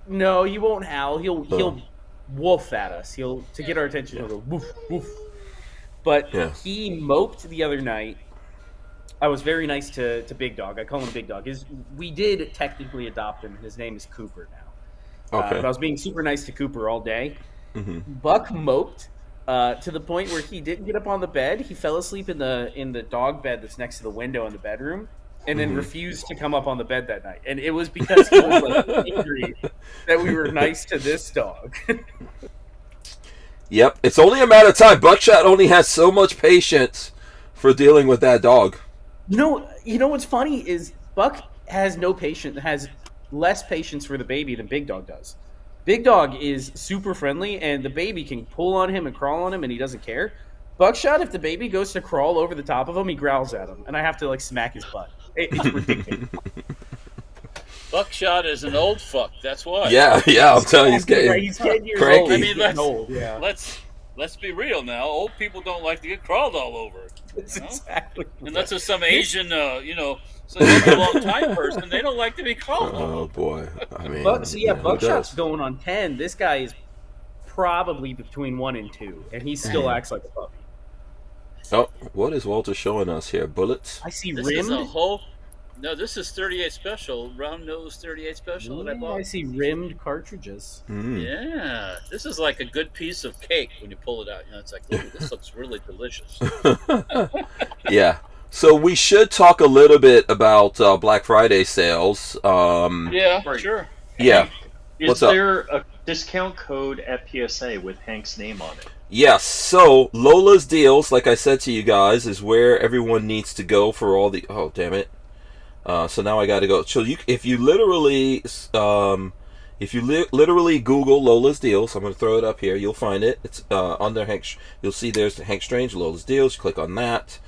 No, he won't howl. He'll woof at us. To get our attention. He'll go woof woof. But he moped the other night. I was very nice to Big Dog. I call him Big Dog. We did technically adopt him. His name is Cooper now. Okay. But I was being super nice to Cooper all day. Mm-hmm. Buck moped to the point where he didn't get up on the bed. He fell asleep in the dog bed that's next to the window in the bedroom, and then refused to come up on the bed that night. And it was because he was angry that we were nice to this dog. Yep, it's only a matter of time. Buckshot only has so much patience for dealing with that dog. You know what's funny is Buck has less patience for the baby than Big Dog does. Big Dog is super friendly, and the baby can pull on him and crawl on him, and he doesn't care. Buckshot, if the baby goes to crawl over the top of him, he growls at him, and I have to like smack his butt. It's ridiculous. Buckshot is an old fuck. That's why. Yeah, I'm telling you, he's getting He's 10 years cranky. old. I mean, Old. Yeah. let's be real now. Old people don't like to get crawled all over. That's exactly. Unless it's some Asian, some long time person, they don't like to be crawled all Oh over. boy, I mean, Buckshot's going on 10. This guy is probably between 1 and 2, and he still acts like a puppy. Oh, what is Walter showing us here? Bullets? I see This rimmed. is a whole. No, this is 38 special, round nose 38 special that I bought. I see rimmed cartridges. Yeah, this is like a good piece of cake when you pull it out. It's like, ooh, this looks really delicious. Yeah. So we should talk a little bit about Black Friday sales. Yeah, Right. sure. Yeah. Is What's up? there a discount code at PSA with Hank's name on it? Yes. So Lola's Deals, like I said to you guys, is where everyone needs to go for all the. Oh, damn it. So now I got to go. So if you literally Google Lola's Deals, I'm going to throw it up here. You'll find it. It's under Hank. You'll see there's Hank Strange Lola's Deals. Click on that,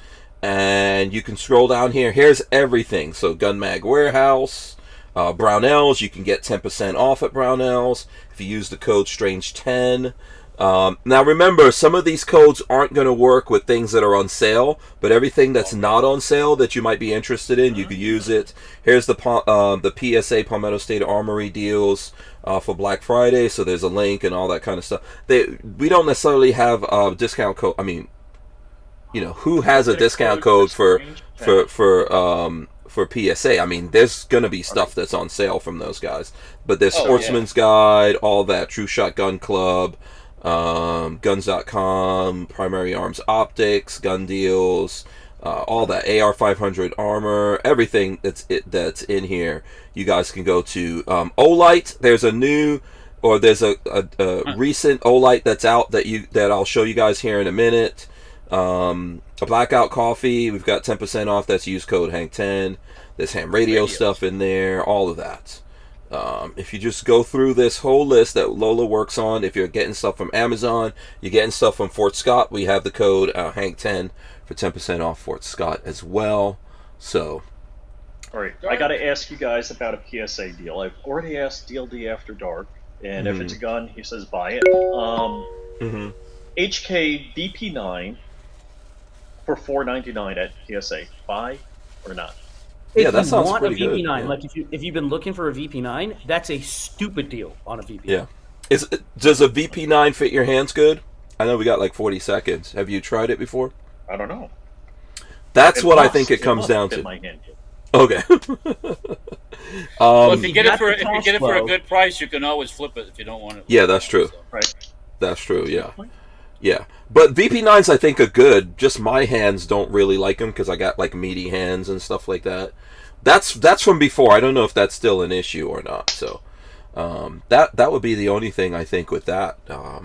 and you can scroll down here. Here's everything. So Gun Mag Warehouse, Barnauls. You can get 10% off at Barnauls if you use the code Strange10. Now remember, some of these codes aren't going to work with things that are on sale, but everything that's not on sale that you might be interested in, you could use it. Here's the PSA Palmetto State Armory deals for Black Friday, so there's a link and all that kind of stuff. We don't necessarily have a discount code. I mean, who has a discount code for PSA? I mean, there's going to be stuff that's on sale from those guys, but there's Sportsman's Guide, all that, True Shot Gun Club, guns.com, Primary Arms Optics, Gun Deals, all that, AR-500 armor, everything that's in here. You guys can go to Olight. There's a recent Olight that's out that I'll show you guys here in a minute. A Blackout Coffee, we've got 10% off. That's use code Hank10. There's ham radio stuff in there, all of that. If you just go through this whole list that Lola works on, if you're getting stuff from Amazon, you're getting stuff from Fort Scott, we have the code Hank10 for 10% off Fort Scott as well. So, all right, I got to ask you guys about a PSA deal. I've already asked DLD After Dark, and if it's a gun, he says buy it. HK BP9 for $4.99 at PSA. Buy or not? Yeah, that sounds want pretty a VP9, good. Yeah. like if you've been looking for a VP9, that's a stupid deal on a VP9. Yeah. Does a VP9 fit your hands good? I know we got like 40 seconds. Have you tried it before? I don't know. That's what I think it comes down to. My hand. Okay. Well, if you get it for a good price, you can always flip it if you don't want it. Yeah, that's true. Right. That's true. Yeah. Yeah, but VP9s I think are good. Just my hands don't really like them because I got like meaty hands and stuff like that. That's from before. I don't know if that's still an issue or not. So that would be the only thing I think with that. I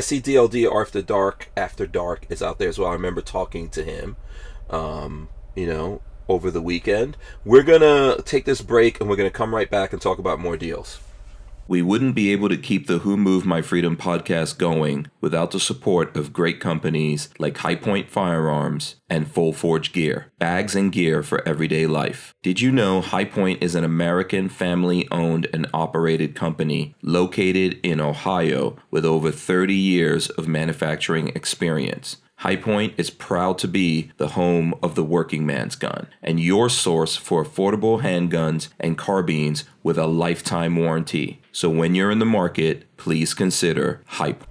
see DLD After Dark is out there as well. I remember talking to him, over the weekend. We're gonna take this break and we're gonna come right back and talk about more deals. We wouldn't be able to keep the Who Moved My Freedom podcast going without the support of great companies like High Point Firearms and Full Forge Gear, bags and gear for everyday life. Did you know High Point is an American family-owned and operated company located in Ohio with over 30 years of manufacturing experience? High Point is proud to be the home of the working man's gun and your source for affordable handguns and carbines with a lifetime warranty. So when you're in the market, please consider High Point.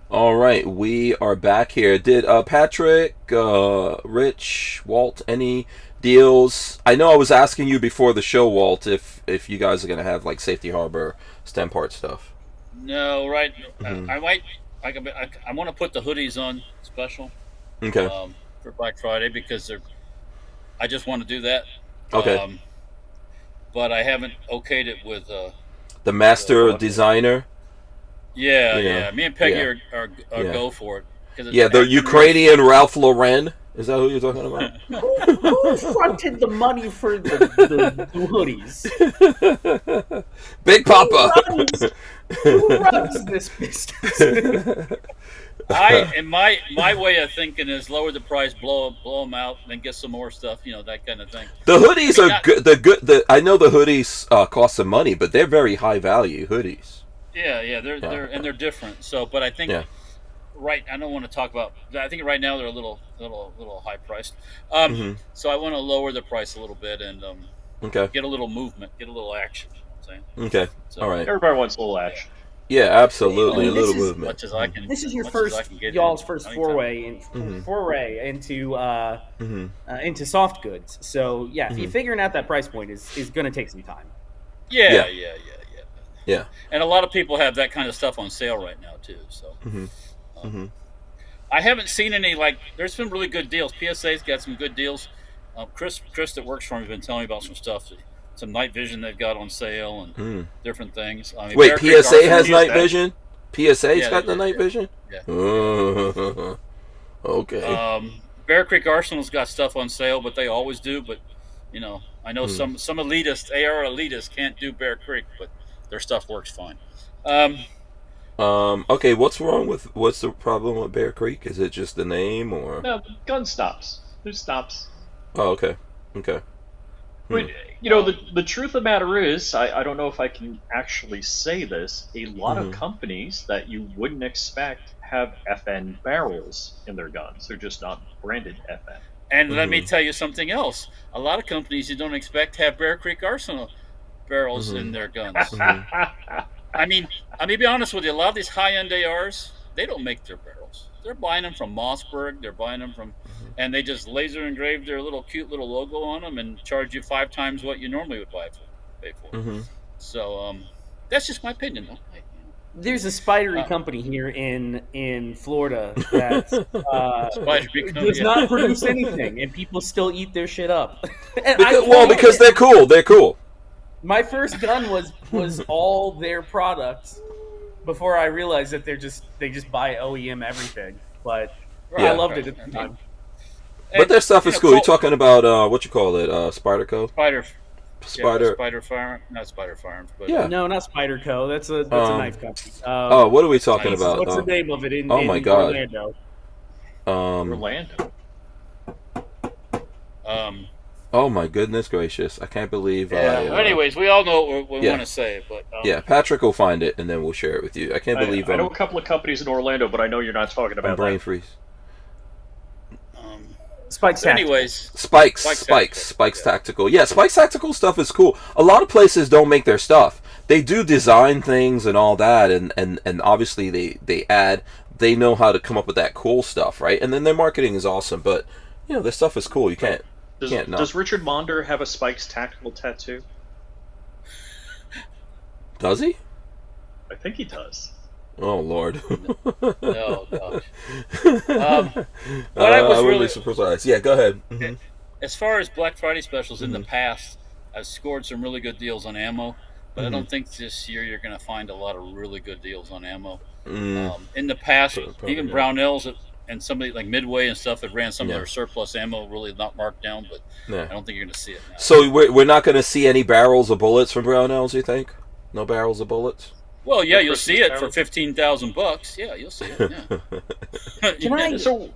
All right, we are back here. Did Patrick, Rich, Walt, any deals? I know I was asking you before the show, Walt, if you guys are going to have like Safety Harbor stem part stuff. No, right. I might. I want to put the hoodies on special. Okay. For Black Friday because I just want to do that. Okay. But I haven't okayed it with the master designer. Yeah, You know? yeah. Me and Peggy Yeah. are Yeah. go for it. Yeah, the Ukrainian Ralph Lauren. Is that who you're talking about? Who fronted the money for the hoodies? Big Papa. Who runs this business? My way of thinking is lower the price, blow them out, then get some more stuff. That kind of thing. The hoodies are good. I know the hoodies cost some money, but they're very high value hoodies. Yeah, they're different. So, but I think right. I don't want to talk about. I think right now they're a little high priced. So I want to lower the price a little bit and get a little movement, get a little action. You know what I'm saying? Okay. So, all right. Everybody wants a little action. Yeah, absolutely. I mean, a little this is- movement. Much as I can. This is your much as I first, can get y'all's in first anytime. foray into soft goods. So yeah, if you're figuring out that price point is going to take some time. Yeah. Yeah. And a lot of people have that kind of stuff on sale right now too. So I haven't seen any there's been really good deals. PSA's got some good deals. Chris that works for me has been telling me about some stuff. Some night vision they've got on sale and different things. I mean, Wait, Bear Creek PSA has Arsenal- night vision? PSA's got the night yeah. vision? Yeah. Okay. Bear Creek Arsenal's got stuff on sale, but they always do. But I know some elitists, AR elitists, can't do Bear Creek, but their stuff works fine. Okay, what's the problem with Bear Creek? Is it just the name or? No, gun stops. There's stops. Oh, okay. But, the truth of the matter is, I don't know if I can actually say this, a lot of companies that you wouldn't expect have FN barrels in their guns. They're just not branded FN. And let me tell you something else. A lot of companies you don't expect have Bear Creek Arsenal barrels in their guns. I mean, be honest with you. A lot of these high-end ARs, they don't make their barrels. They're buying them from Mossberg. They're buying them from, and they just laser engrave their cute little logo on them and charge you 5 times what you normally would pay for. So that's just my opinion, though. There's a spidery company here in Florida that does not produce anything, and people still eat their shit up. Because they're cool. They're cool. My first gun was all their products before I realized that they just buy OEM everything. But I loved it at the time. But their stuff is cool. You're talking about what you call it, Spyderco? Spider Farm, not Spider Farms, but no, not Spyderco. That's a knife company. What are we talking about? What's the name of it in my God. Orlando? Orlando. Oh my goodness gracious! I can't believe. Anyways, we all know what we want to say, but Patrick will find it and then we'll share it with you. I can't believe. I know a couple of companies in Orlando, but I know you're not talking about brain that. freeze. Spike's Tactical. Anyways, Spike's Tactical. Yeah, Spike's Tactical stuff is cool. A lot of places don't make their stuff. They do design things and all that, and obviously they know how to come up with that cool stuff, right? And then their marketing is awesome, but their stuff is cool. You can't. Does Richard Monder have a Spike's Tactical tattoo? Does he? I think he does. Oh Lord. No, gosh. I was really surprised. Yeah, go ahead. As far as Black Friday specials in the past, I've scored some really good deals on ammo, but I don't think this year you're going to find a lot of really good deals on ammo. In the past, even Brownells and somebody like Midway and stuff that ran some of their surplus ammo really not marked down, but I don't think you're going to see it now. So we're not going to see any barrels of bullets from Brownells, you think? No barrels of bullets? Well, yeah, you'll see it for $15,000. Yeah, you'll see it. Yeah. So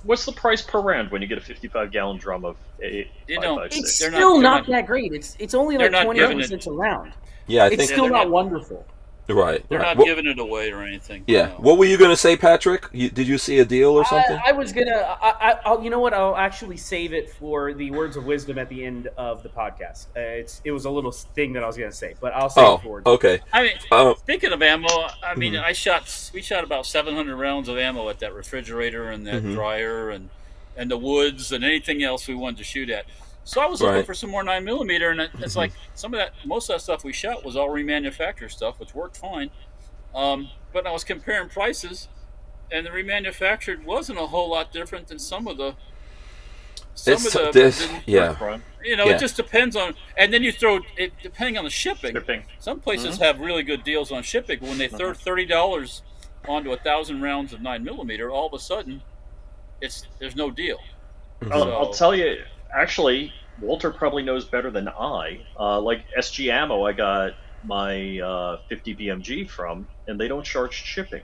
what's the price per round when you get a 55-gallon drum of a 5.56? It's still not that great. It's only like 20 cents a round. Yeah, it's still not wonderful. Right. They're not giving it away or anything. Yeah. What were you going to say, Patrick? Did you see a deal or something? I was going to... you know what? I'll actually save it for the words of wisdom at the end of the podcast. It was a little thing that I was going to say, but I'll save it for it. Okay. I mean, speaking of ammo, I mean, we shot about 700 rounds of ammo at that refrigerator and that dryer and the woods and anything else we wanted to shoot at. So I was looking for some more 9mm, and it's like most of that stuff we shot was all remanufactured stuff, which worked fine. But I was comparing prices, and the remanufactured wasn't a whole lot different than some of the some It's of the this, yeah. You know, it just depends on, and then you throw it depending on the shipping. Some places have really good deals on shipping. When they throw $30 onto 1,000 rounds of 9mm, all of a sudden, there's no deal. I'll tell you, actually, Walter probably knows better than I. Like SG Ammo, I got my 50 BMG from, and they don't charge shipping.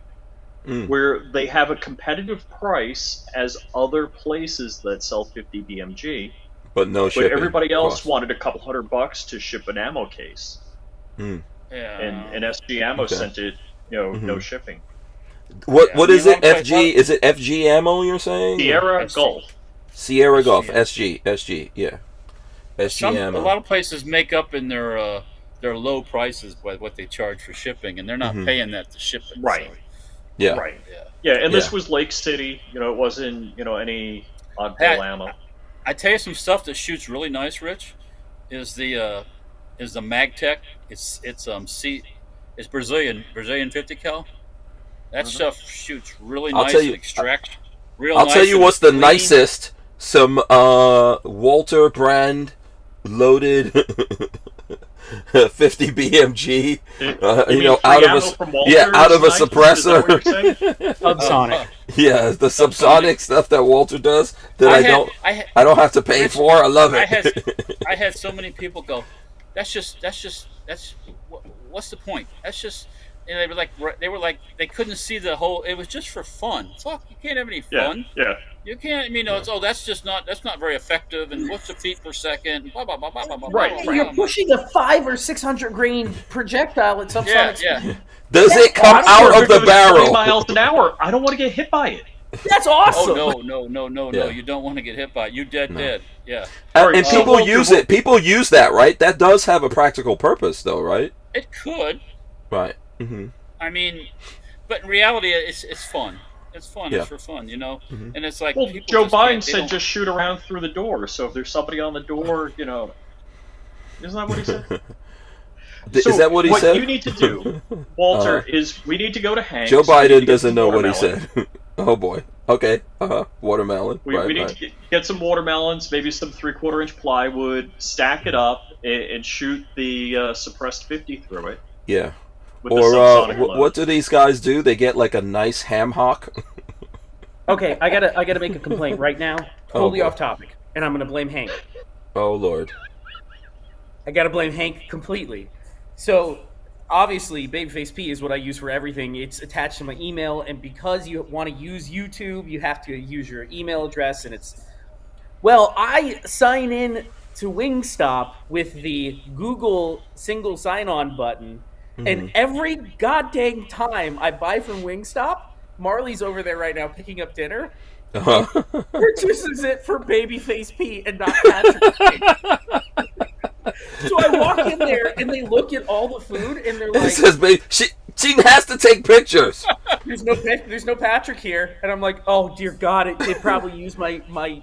Where they have a competitive price as other places that sell 50 BMG. But no shipping. But everybody else wanted a couple $100 to ship an ammo case. Yeah. And SG Ammo sent it, no shipping. What is it? FG? Is it FG Ammo? You're saying? Sierra Gulf. Sierra Gulf. SG. Yeah. SG Ammo. A lot of places make up in their low prices by what they charge for shipping, and they're not paying that to ship it. Right. So. Yeah. Right. Yeah. And this was Lake City. It wasn't any oddball ammo. I tell you some stuff that shoots really nice, Rich. Is the MagTech. It's Brazilian 50 cal. That stuff shoots really nice and extracts real nice. I'll tell you what's the nicest. Some Walther brand loaded 50 BMG. out of a suppressor. Subsonic. Yeah, the subsonic stuff that Walther does that I don't have to pay for. I love it. I had so many people go, that's what's the point? That's just, and they were like they couldn't see the whole. It was just for fun. Fuck, you can't have any fun. Yeah. You can't. That's not very effective. And what's the feet per second? Blah blah blah blah blah. Right. You're pushing a 500 or 600 grain projectile at subsonic speed. Does it come out of the barrel? 20 miles an hour. I don't want to get hit by it. That's awesome. Oh no! You don't want to get hit by it. You dead. Yeah. And people use it. People use that, right? That does have a practical purpose, though, right? It could. Right. I mean, but in reality, it's fun. It's fun. Yeah. It's for fun, And it's like, well, Joe Biden said just shoot around through the door. So if there's somebody on the door, isn't that what he said? Is that what he said? What you need to do, Walter, is we need to go to Hank. Joe Biden doesn't know what he said. Oh boy. Okay. Watermelon. We need to get some watermelons, maybe some 3/4-inch plywood, stack it up, and shoot the suppressed 50 through it. Yeah. Or what do these guys do? They get like a nice ham hock. Okay, I gotta make a complaint right now. Totally off topic, and I'm gonna blame Hank. Oh Lord. I gotta blame Hank completely. So obviously, BabyFace P is what I use for everything. It's attached to my email, and because you want to use YouTube, you have to use your email address, and I sign in to Wingstop with the Google single sign-on button. And every goddamn time I buy from Wingstop, Marley's over there right now picking up dinner. Purchases it for BabyFace P and not Patrick. So I walk in there and they look at all the food and they're like, "It says, baby, she has to take pictures." There's no Patrick here, and I'm like, "Oh dear God!" It probably used my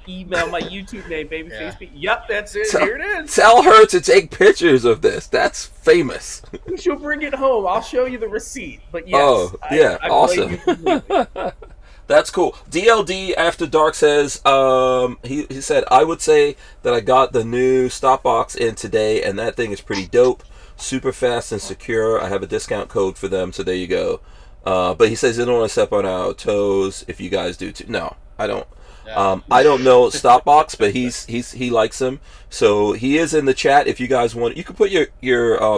email, my YouTube name, BabyFace P. Yep, that's it. Here it is. Tell her to take pictures of this. That's famous. She'll bring it home. I'll show you the receipt. But yes, I awesome. That's cool. DLD After Dark says, he said, "I would say that I got the new stop box in today, and that thing is pretty dope. Super fast and secure. I have a discount code for them, so there you go." But he says, "I don't want to step on our toes if you guys do too." No, I don't. I don't know Stopbox, but he likes him, so he is in the chat. If you guys want, you can put your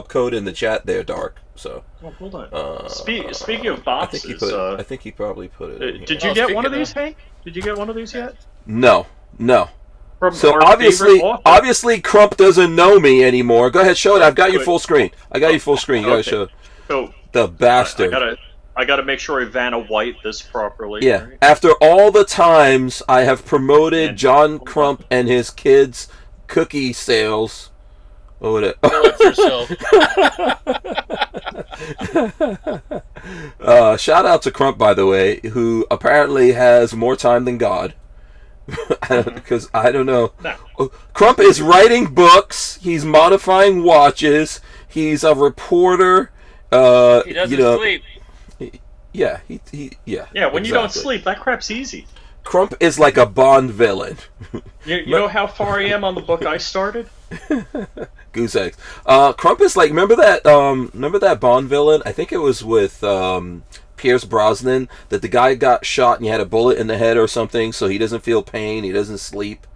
code in the chat there, Dark. So. Well, hold on. Speaking of boxes, I think he probably put it. Did you get one of these, Hank? Did you get one of these yet? No. So obviously, Crump doesn't know me anymore. Go ahead, show it. I've got you full screen. You gotta show it. So the bastard. I gotta make sure I Vanna White this properly. Yeah. Right? After all the times I have promoted John Crump and his kids' cookie sales. Shout out to Crump, by the way, who apparently has more time than God. Because I don't know. No. Crump is writing books. He's modifying watches. He's a reporter. He doesn't sleep. Yeah, Yeah, when you don't sleep, that crap's easy. Crump is like a Bond villain. You know how far I am on the book I started? Goose eggs. Crump is like, remember that Bond villain? I think it was with Pierce Brosnan, that the guy got shot and he had a bullet in the head or something, so he doesn't feel pain, he doesn't sleep.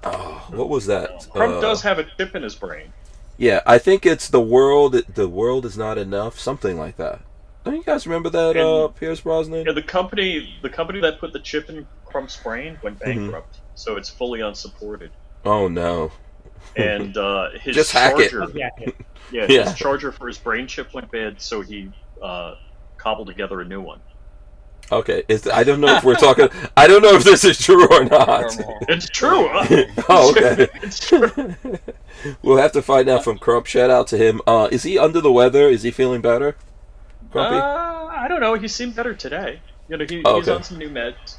Oh, what was that? Crump does have a chip in his brain. Yeah, I think it's the world is not enough, something like that. Don't you guys remember that, Pierce Brosnan? Yeah, the company that put the chip in Crump's brain went bankrupt, so it's fully unsupported. Oh no! And his just hack charger, it. His charger for his brain chip went bad, so he cobbled together a new one. Okay, I don't know if we're talking. I don't know if this is true or not. It's true. Oh, okay. It's true. We'll have to find out from Crump. Shout out to him. Is he under the weather? Is he feeling better? Crumpy? I don't know. He seemed better today. He's on some new meds.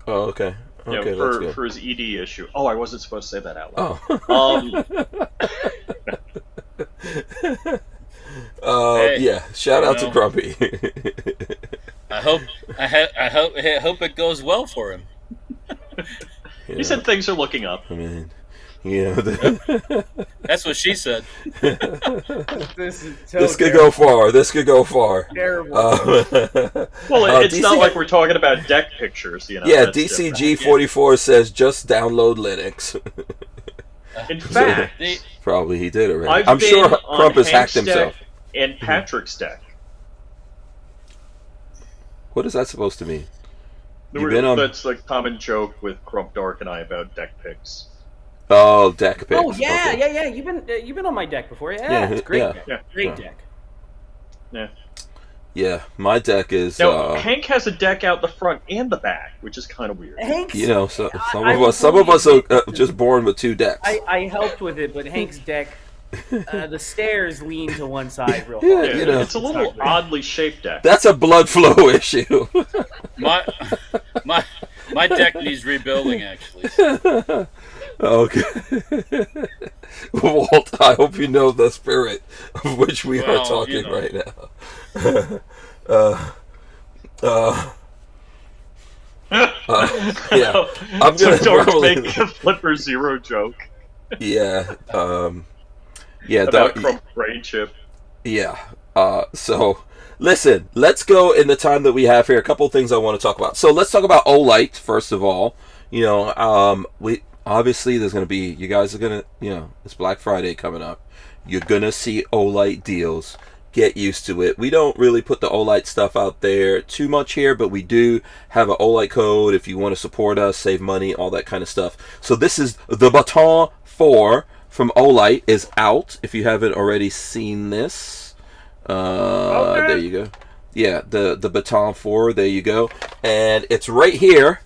Oh, okay. Okay, that's good. For his ED issue. Oh, I wasn't supposed to say that out loud. Oh. Yeah. Shout out to Crumpy. I hope it goes well for him. He said things are looking up. I mean, yeah. That's what she said. This could go far. This could go far. Terrible. Well, it's not like we're talking about deck pictures, you know. Yeah, DCG44 says just download Linux. In fact, probably he did already. I'm sure Crump has Hank's hacked himself. Deck and Patrick's deck. What is that supposed to mean? That's the common joke with Crump Dark and I about deck picks. Oh, deck picks. Oh yeah, okay. yeah. You've been on my deck before. Yeah, it's great. Yeah. Great deck. Yeah. Yeah, my deck is. Now, Hank has a deck out the front and the back, which is kind of weird. Hank's, some of us are just born with two decks. I helped with it, but Hank's deck, the stairs lean to one side real Yeah, hard. It's a little oddly shaped deck. That's a blood flow issue. My deck needs rebuilding, actually. Okay. Walt, I hope you know the spirit of which we are talking right now. Yeah. I'm so gonna don't make a Flipper Zero joke. Yeah. About Crump brain chip. Yeah. So, listen, let's go in the time that we have here. A couple things I want to talk about. So let's talk about Olight, first of all. We obviously there's going to be, you guys are going to, it's Black Friday coming up. You're going to see Olight deals. Get used to it. We don't really put the Olight stuff out there too much here, but we do have an Olight code if you want to support us, save money, all that kind of stuff. So this is the Baton 4 from Olight is out. If you haven't already seen this, there you go. Yeah, the Baton 4, there you go. And it's right here.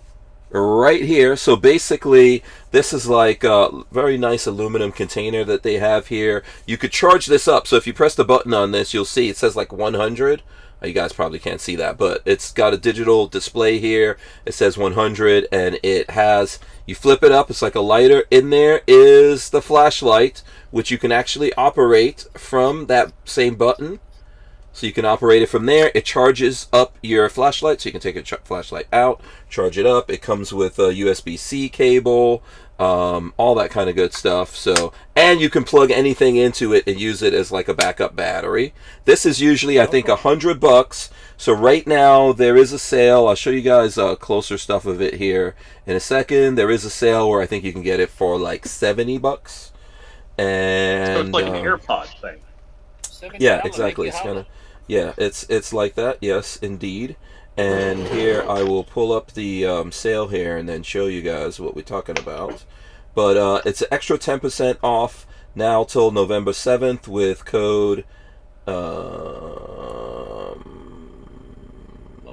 So basically, this is like a very nice aluminum container that they have here. You could charge this up. So if you press the button on this, you'll see it says like 100. You guys probably can't see that, but it's got a digital display here. It says 100, and it has, you flip it up, it's like a lighter. In there is the flashlight, which you can actually operate from that same button. So you can operate it from there. It charges up your flashlight, so you can take your flashlight out, charge it up. It comes with a USB-C cable, all that kind of good stuff. So, and you can plug anything into it and use it as like a backup battery. This is usually, I think, $100. So right now there is a sale. I'll show you guys closer stuff of it here in a second. There is a sale where I think you can get it for like $70. And so it's like an AirPod thing. Yeah, exactly. It's kind of, yeah, it's like that. Yes, indeed. And here I will pull up the sale here and then show you guys what we're talking about. But it's an extra 10% off now till November 7th with code. Love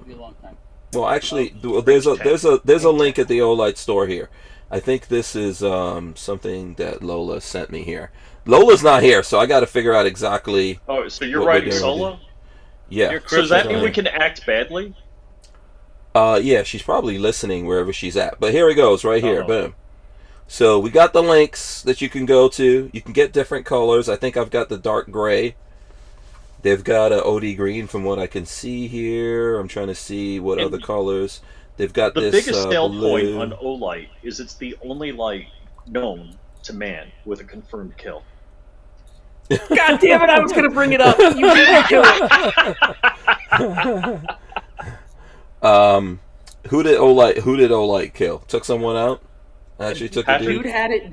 you a long time. Well, actually, there's a link at the Olight store here. I think this is something that Lola sent me here. Lola's not here, so I got to figure out exactly. Oh, so you're writing solo? Yeah. So does that mean we can act badly? Yeah, she's probably listening wherever she's at. But here it goes, right here. Boom. So we got the links that you can go to. You can get different colors. I think I've got the dark gray. They've got a OD green from what I can see here. I'm trying to see what other colors. They've got the this biggest sale blue... point on Olight is it's the only light known to man with a confirmed kill. God damn it! I was gonna bring it up. You didn't do it. Who did Olight kill? Took someone out? Actually took a dude.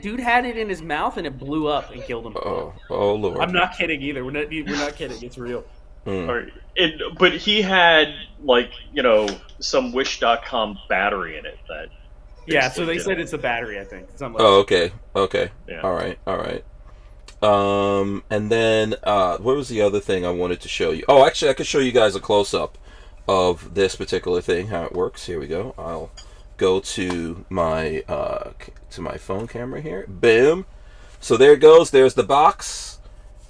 Dude had it in his mouth and it blew up and killed him. Oh Lord! I'm not kidding either. We're not kidding. It's real. Right. But he had some Wish.com battery in it that. Yeah, so they said it's a battery. I think. Okay. Yeah. All right. And then what was the other thing I wanted to show you? Oh, actually, I could show you guys a close up of this particular thing, how it works. Here we go. I'll go to my phone camera here. Boom. So there it goes. There's the box.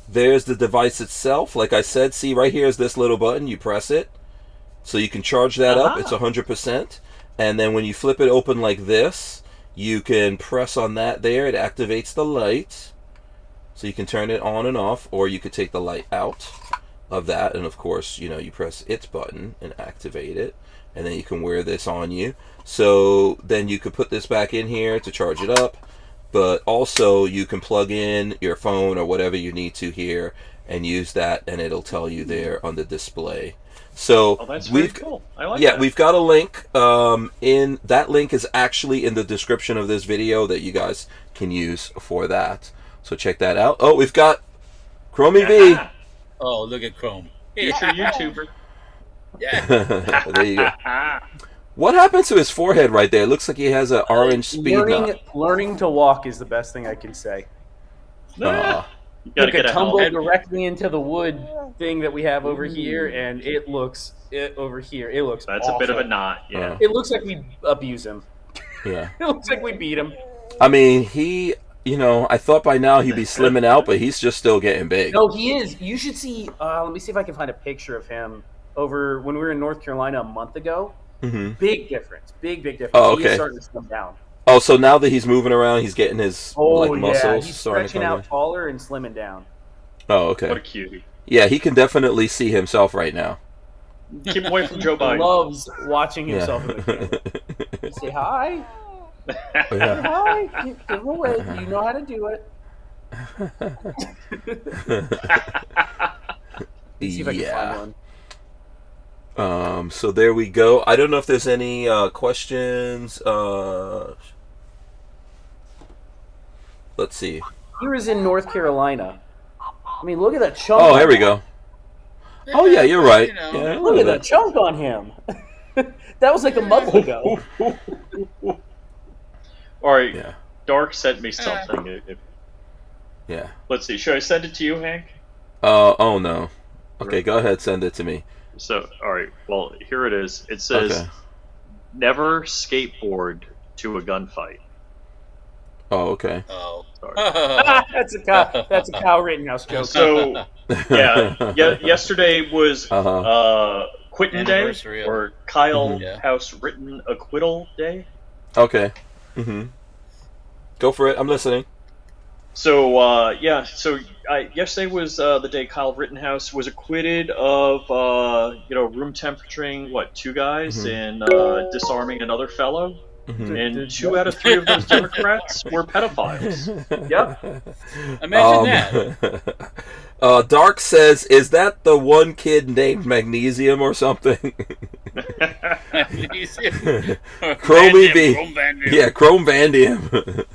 There's the device itself. Like I said, see right here is this little button. You press it, so you can charge that up. It's 100%. And then when you flip it open like this, you can press on that there. It activates the light. So you can turn it on and off, or you could take the light out of that. And of course, you press its button and activate it. And then you can wear this on you. So then you could put this back in here to charge it up. But also you can plug in your phone or whatever you need to here and use that, and it'll tell you there on the display. So that's very cool. I like that. We've got a link. That link is actually in the description of this video that you guys can use for that. So check that out. Oh, we've got Chromie V. Oh, look at Chrome. Future YouTuber. Yeah. There you go. What happened to his forehead right there? It looks like he has an orange speed knot. Learning to walk is the best thing I can say. You gotta get a tumble directly into the wood thing that we have over here, and it looks That's awful. a bit of a knot, yeah. It looks like we abuse him. Yeah. It looks like we beat him. I mean, I thought by now he'd be slimming out, but he's just still getting big. No, he is. You should see. Let me see if I can find a picture of him over when we were in North Carolina a month ago. Mm-hmm. Big difference. Big difference. Oh, okay. He's starting to slim down. Oh, so now that he's moving around, he's getting his muscles he's starting to stretching come out in. taller and slimming down. Oh, okay. What a cutie. Yeah, he can definitely see himself right now. Keep him away from Joe Biden. He loves watching himself in the camera. You say hi. Yeah. Say hi. Give him away. You know how to do it. See if I can find one. So there we go. I don't know if there's any questions. Let's see. He was in North Carolina. I mean, look at that chunk. Oh, here we go. Oh yeah, you're right. Yeah, look at that chunk on him. That was like a month ago. All right. Yeah. Dark sent me something. Yeah. Let's see. Should I send it to you, Hank? Oh no. Okay, go ahead. Send it to me. So, all right. Well, here it is. It says, "Never skateboard to a gunfight." Oh, okay. Oh. That's a Kyle Rittenhouse joke. So, yesterday was Quitting Day, or Kyle House Written Acquittal Day. Okay. Go for it. I'm listening. So, yesterday was the day Kyle Rittenhouse was acquitted of, room temperaturing, 2 guys and disarming another fellow. And 2 out of 3 of those Democrats were pedophiles. Yep. Imagine that. Dark says, is that the one kid named Magnesium or something? Magnesium. Chromie V. Chrome Vandium. Yeah, Chrome Vandium.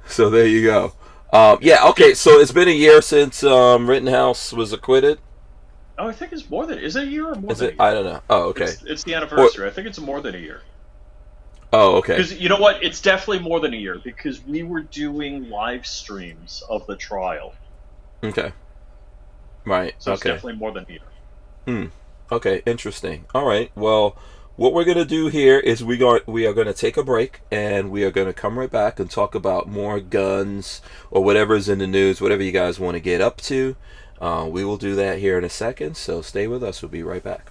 So there you go. Okay, so it's been a year since Rittenhouse was acquitted. Oh, I think it's more than... Is it a year or more than a year? I don't know. Oh, okay. It's the anniversary. I think it's more than a year. Oh, okay. Because you know what? It's definitely more than a year because we were doing live streams of the trial. Okay. Right. So it's definitely more than a year. Okay, interesting. All right. Well, what we're going to do here is we are going to take a break and we are going to come right back and talk about more guns or whatever's in the news, whatever you guys want to get up to. We will do that here in a second, so stay with us. We'll be right back.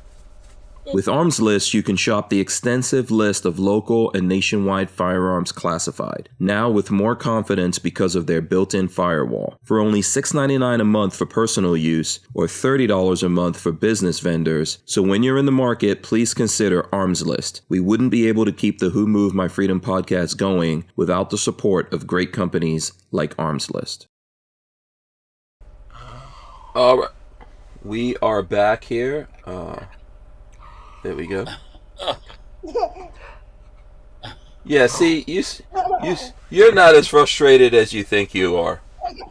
With Armslist, you can shop the extensive list of local and nationwide firearms classified, now with more confidence because of their built-in firewall. For only $6.99 a month for personal use, or $30 a month for business vendors, so when you're in the market, please consider Armslist. We wouldn't be able to keep the Who Moved My Freedom podcast going without the support of great companies like Armslist. All right. We are back here. There we go. Yeah, see, you're not as frustrated as you think you are.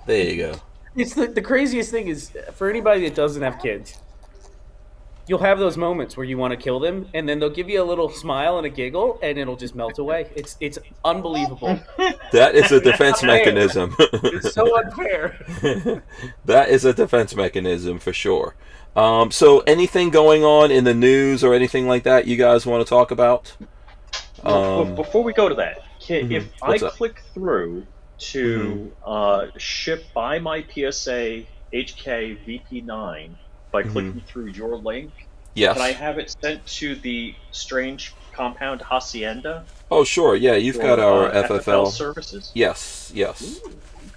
There you go. It's the craziest thing is, for anybody that doesn't have kids, you'll have those moments where you want to kill them, and then they'll give you a little smile and a giggle, and it'll just melt away. It's unbelievable. That is a defense mechanism. It's so unfair. That is a defense mechanism for sure. So anything going on in the news or anything like that you guys want to talk about? Before we go to that, if What's I up? click through to ship by my PSA HK VP9 by clicking through your link, Yes. can I have it sent to the Strange Compound Hacienda? Oh, sure. Yeah, you've got our FFL FFL. services? Yes. Ooh,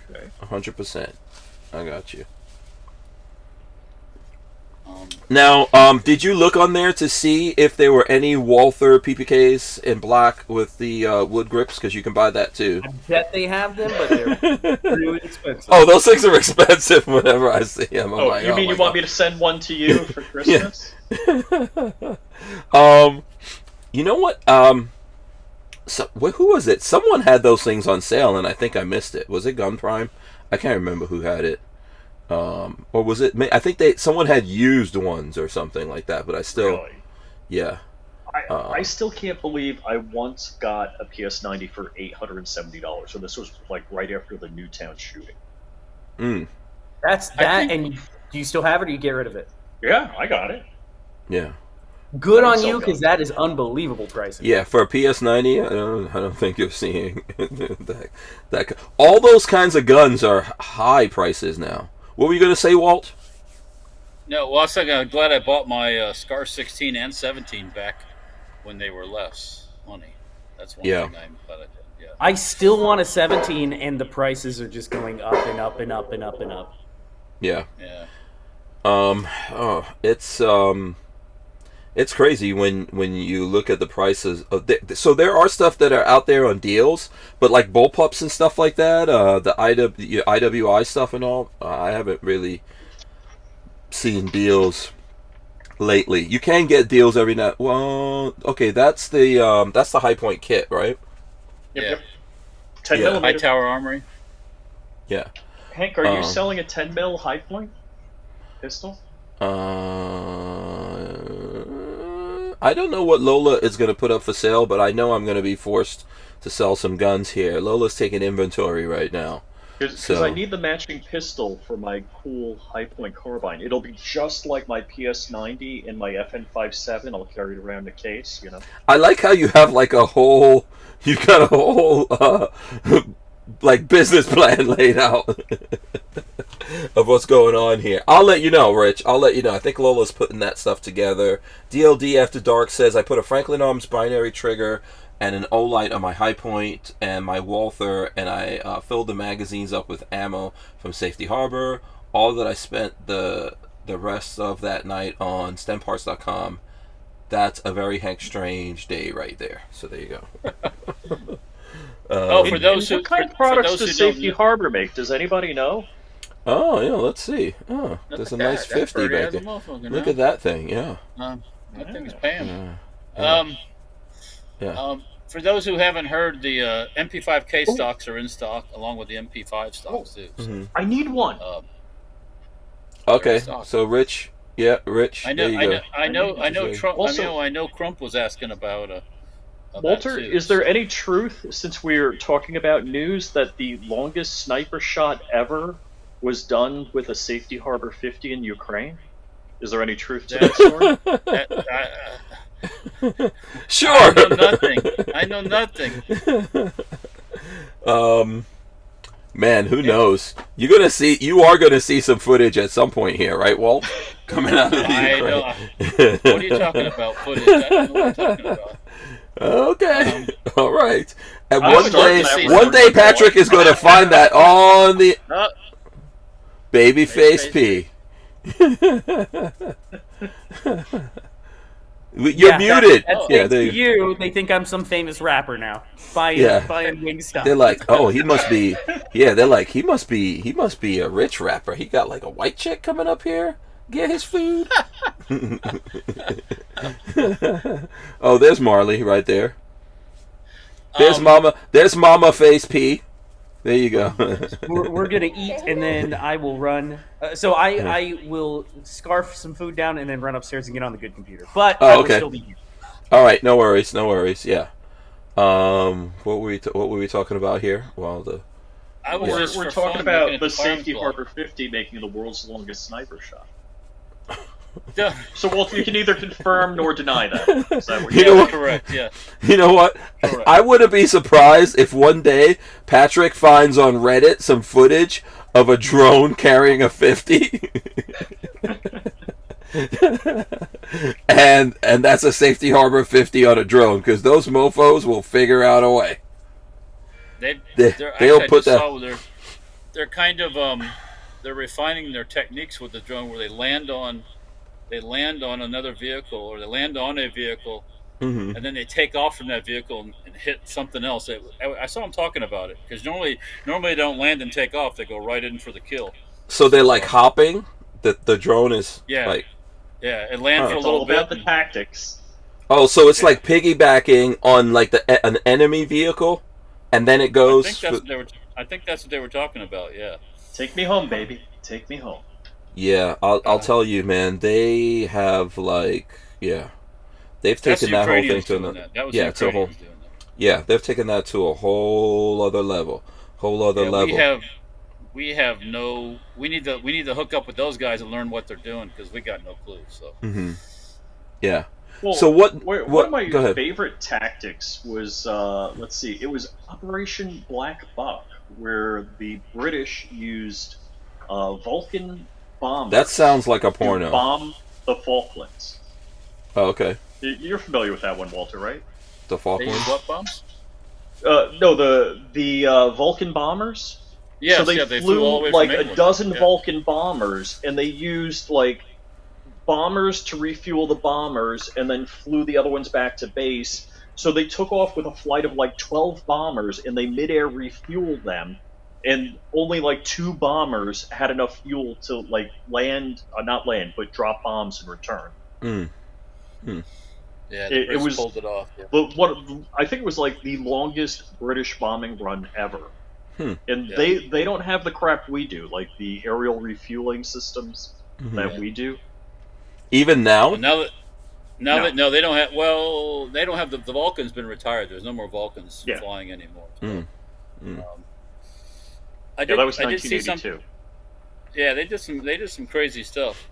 okay. 100%. I got you. Now, did you look on there to see if there were any Walther PPKs in black with the wood grips? Because you can buy that too. I bet they have them, but they're really expensive. Oh, those things are expensive whenever I see them. Oh, you mean you want me to send one to you for Christmas? You know what? So, who was it? Someone had those things on sale, and I think I missed it. Was it Gun Prime? I can't remember who had it. Or was it? I think someone had used ones or something like that. But I still, Really? yeah. I still can't believe I once got a PS90 for $870. So this was like right after the Newtown shooting. That's that, and do you still have it, or you get rid of it? Yeah, I got it. Yeah. Good on so you, good. because that is unbelievable pricing. Yeah, for a PS90, I don't think you're seeing that. All those kinds of guns are high prices now. What were you going to say, Walt? No, well, I was thinking, I'm glad I bought my Scar 16 and 17 back when they were less money. That's one thing I'm glad I did. Yeah. I still want a 17, and the prices are just going up and up and up and up and up. Yeah. Yeah. It's crazy when you look at the prices of so there are stuff that are out there on deals, but like bullpups and stuff like that, the IWI stuff and all, I haven't really seen deals lately. You can get deals every now. Well, okay, that's the High Point kit, right? Yep. 10 Yeah. millimeter. High Tower Armory. Yeah. Hank, are you selling a 10 mil high point pistol? I don't know what Lola is going to put up for sale, but I know I'm going to be forced to sell some guns here. Lola's taking inventory right now. Because I need the matching pistol for my cool high point carbine. It'll be just like my PS90 and my FN57. I'll carry it around in a case, you know. I like how you have like you've got a whole like business plan laid out of what's going on here. I'll let you know, Rich. I'll let you know. I think Lola's putting that stuff together. DLD After Dark says, I put a Franklin Arms binary trigger and an Olight on my High Point and my Walther, and I filled the magazines up with ammo from Safety Harbor. All that I spent the rest of that night on stemparts.com. That's a very Hank Strange day right there. So there you go. For those who what kind of for products those who does don't Safety know- Harbor make? Does anybody know? Oh, yeah, let's see. Oh, there's a nice 50 back there. Look at that thing, yeah. That thing's paying. Yeah. For those who haven't heard, the MP5K stocks are in stock, along with the MP5 stocks too. So, I need one. Okay, stock. so Rich, Rich, I know, there you go. I know, Trump. Also- I know, Crump was asking about. Walter, that too. is there any truth, since we're talking about news, that the longest sniper shot ever was done with a Safety Harbor 50 in Ukraine? Is there any truth to that story? Sure. I know nothing. Man, who knows? You are gonna see some footage at some point here, right, Walt? Coming out of the Ukraine. What are you talking about? Footage? I don't know what you're talking about. Okay, all right. And I one would love to see day, some Patrick is going to find that on the BabyFace P. You're muted. That's you. They think I'm some famous rapper now. Buying Wingstop. They're like, oh, he must be. Yeah, they're like, he must be a rich rapper. He got like a white chick coming up here. Get his food. Oh, there's Marley right there. There's Mama. There's Mama Face P. There you go. we're gonna eat, and then I will run. So I will scarf some food down, and then run upstairs and get on the good computer. But I will still be here. All right, no worries. Yeah. What were we talking about here? Well, we're talking about the Safety Harbor 50 making the world's longest sniper shot. So, Walter, you can neither confirm nor deny that. Is that what you're correct? Yeah. You know what? Correct. I wouldn't be surprised if one day Patrick finds on Reddit some footage of a drone carrying a 50. and that's a Safety Harbor 50 on a drone, because those mofos will figure out a way. They'll put that. They're kind of they're refining their techniques with the drone, where they land on another vehicle, or they land on a vehicle, and then they take off from that vehicle and hit something else. I saw them talking about it, because normally they don't land and take off; they go right in for the kill. So they're like hopping. The drone is like it lands for a little bit. About the tactics. Oh, so it's like piggybacking on like an enemy vehicle, and then it goes. I think that's what they were talking about. Yeah. Take me home, baby. Take me home. Yeah, I'll tell you, man. They have they've taken that whole thing to another. They've taken that to a whole other level. We need to hook up with those guys and learn what they're doing, because we got no clue. So. Yeah. Well, so one of my favorite tactics was it was Operation Black Buck, where the British used Vulcan bombers. That sounds like a porno. To bomb the Falklands. Oh, okay. You're familiar with that one, Walter, right? The Falklands. What bombs? No, the Vulcan bombers. Yes, so they flew all the way like from a England. dozen Vulcan bombers, and they used bombers to refuel the bombers, and then flew the other ones back to base. So they took off with a flight of 12 bombers, and they midair refueled them. And only 2 bombers had enough fuel to not land, but drop bombs in return. Yeah, it was pulled it off. Yeah. But I think it was the longest British bombing run ever. And they don't have the crap we do, like the aerial refueling systems that we do. Even now? Well, no, they don't have. Well, they don't have the Vulcan's been retired. There's no more Vulcans flying anymore. So. That was 1982. They did some crazy stuff.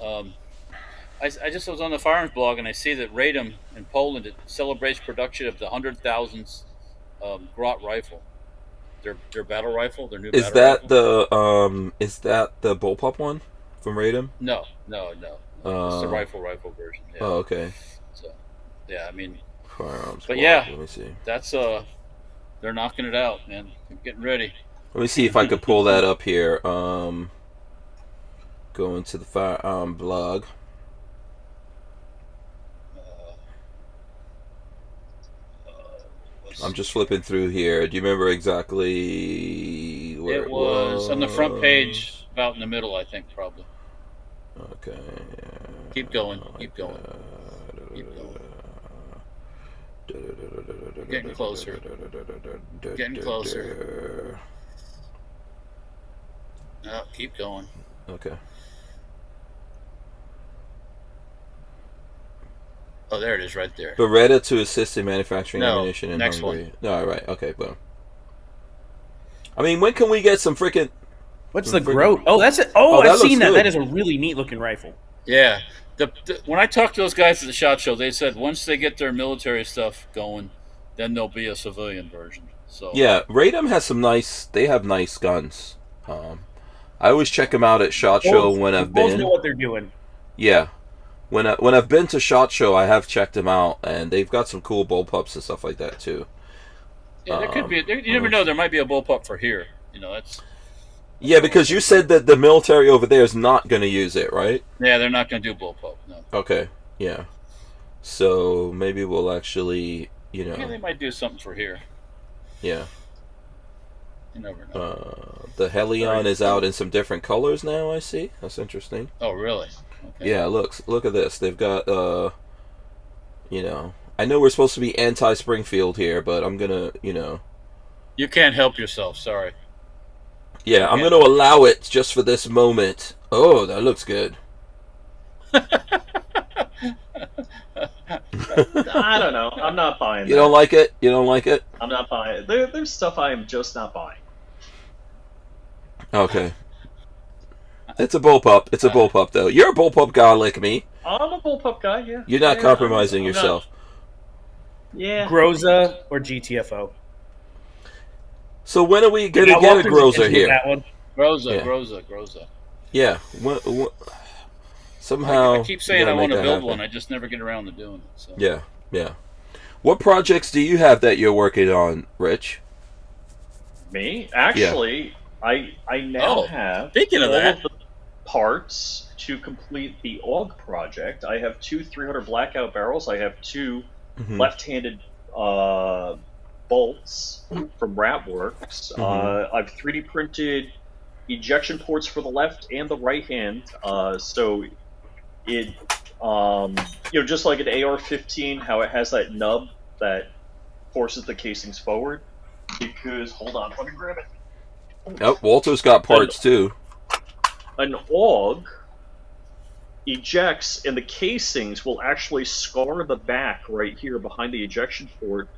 I just was on the Firearms blog, and I see that Radom in Poland, it celebrates production of the 100,000th Grot rifle. Their battle rifle, their new. Is that the bullpup one from Radom? No. It's the rifle version. Yeah. Oh, okay. So, yeah, I mean, Firearms. But blog. yeah, let me see. That's they're knocking it out, man. They're getting ready. Let me see if I could pull that up here. Go into the Firearm blog. I'm just flipping through here. Do you remember exactly where it was? On the front page, about in the middle, I think, probably. Okay. Keep going. Keep going. Getting closer. Getting closer. No, keep going. Okay. Oh, there it is, right there. Beretta to assist in manufacturing No, ammunition in next Hungary. one. No, all right. Okay, boom. I mean, when can we get some freaking... What's the Groat? Oh, that's it. Oh, that I've seen looks that. good. That is a really neat looking rifle. Yeah. When I talked to those guys at the SHOT Show, they said once they get their military stuff going, then there'll be a civilian version. So yeah, Radom has some nice. They have nice guns. I always check them out at SHOT Show when I've Bulls been. know what they're doing. Yeah, when I've been to SHOT Show, I have checked them out, and they've got some cool bullpups and stuff like that too. yeah, there could be. You never know. There might be a bullpup for here. That's. Yeah, because you said that the military over there is not going to use it, right? Yeah, they're not going to do bullpup. No. Okay. Yeah. So maybe we'll actually, Yeah, they might do something for here. Yeah. You never know. The Helion is out in some different colors now, I see. That's interesting. Oh, really? Okay. Yeah, look at this. They've got, I know we're supposed to be anti-Springfield here, but I'm going to, You can't help yourself, sorry. Yeah, I'm going to allow it just for this moment. Oh, that looks good. I don't know. I'm not buying You don't like it? You don't like it? I'm not buying it. There's stuff I am just not buying. Okay. It's a bullpup. It's a bullpup, though. You're a bullpup guy like me. I'm a bullpup guy, yeah. You're not Yeah, compromising I'm yourself. Yeah. Groza or GTFO. So when are we going to get a Groza here? Groza. Yeah. Somehow. I keep saying I want to build one. I just never get around to doing it. So. Yeah. What projects do you have that you're working on, Rich? Me? Actually, I now have speaking of that, of the parts to complete the AUG project. I have 2 300 blackout barrels. I have 2 left-handed bolts from Ratworks. I've 3D printed ejection ports for the left and the right hand. So it, just like an AR-15, how it has that nub that forces the casings forward. Because, hold on, let me grab it. Oh, Walter's got parts too. An AUG ejects, and the casings will actually scar the back right here behind the ejection port.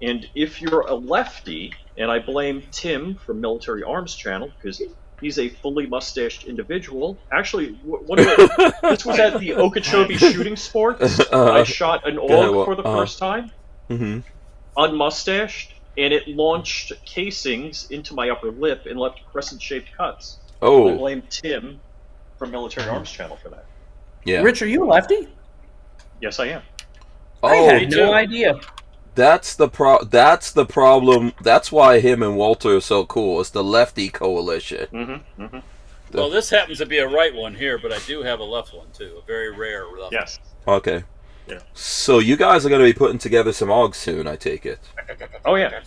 And if you're a lefty, and I blame Tim from Military Arms Channel because he's a fully mustached individual. Actually, this was at the Okeechobee Shooting Sports. I shot an AUG for the first time, unmustached, and it launched casings into my upper lip and left crescent-shaped cuts. Oh. I blame Tim from Military Arms Channel for that. Yeah. Rich, are you a lefty? Yes, I am. I had no idea. That's the problem. That's why him and Walter are so cool. It's the lefty coalition. Well, this happens to be a right one here, but I do have a left one too. A very rare left. Yes. Okay. Yeah. So you guys are going to be putting together some AUGs soon, I take it. Oh yeah.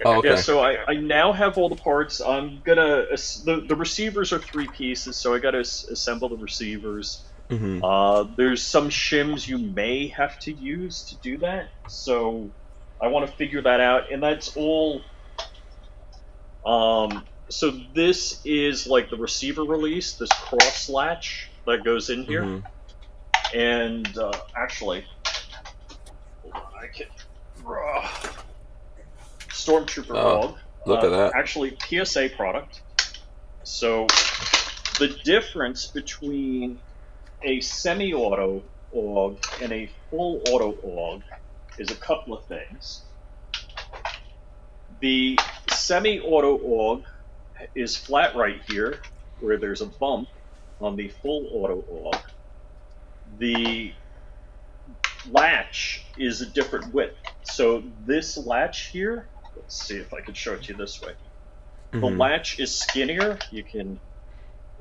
Oh, okay. Yeah, so I now have all the parts. I'm gonna the receivers are 3 pieces, so I got to assemble the receivers. There's some shims you may have to use to do that, so I want to figure that out, and that's all. So this is like the receiver release, this cross latch that goes in here, and actually, hold on, I can. Stormtrooper AUG. Look at that. Actually, PSA product. So the difference between a semi-auto AUG and a full auto AUG is a couple of things. The semi-auto AUG is flat right here, where there's a bump on the full auto AUG. The latch is a different width. So this latch here, let's see if I can show it to you this way. The latch is skinnier.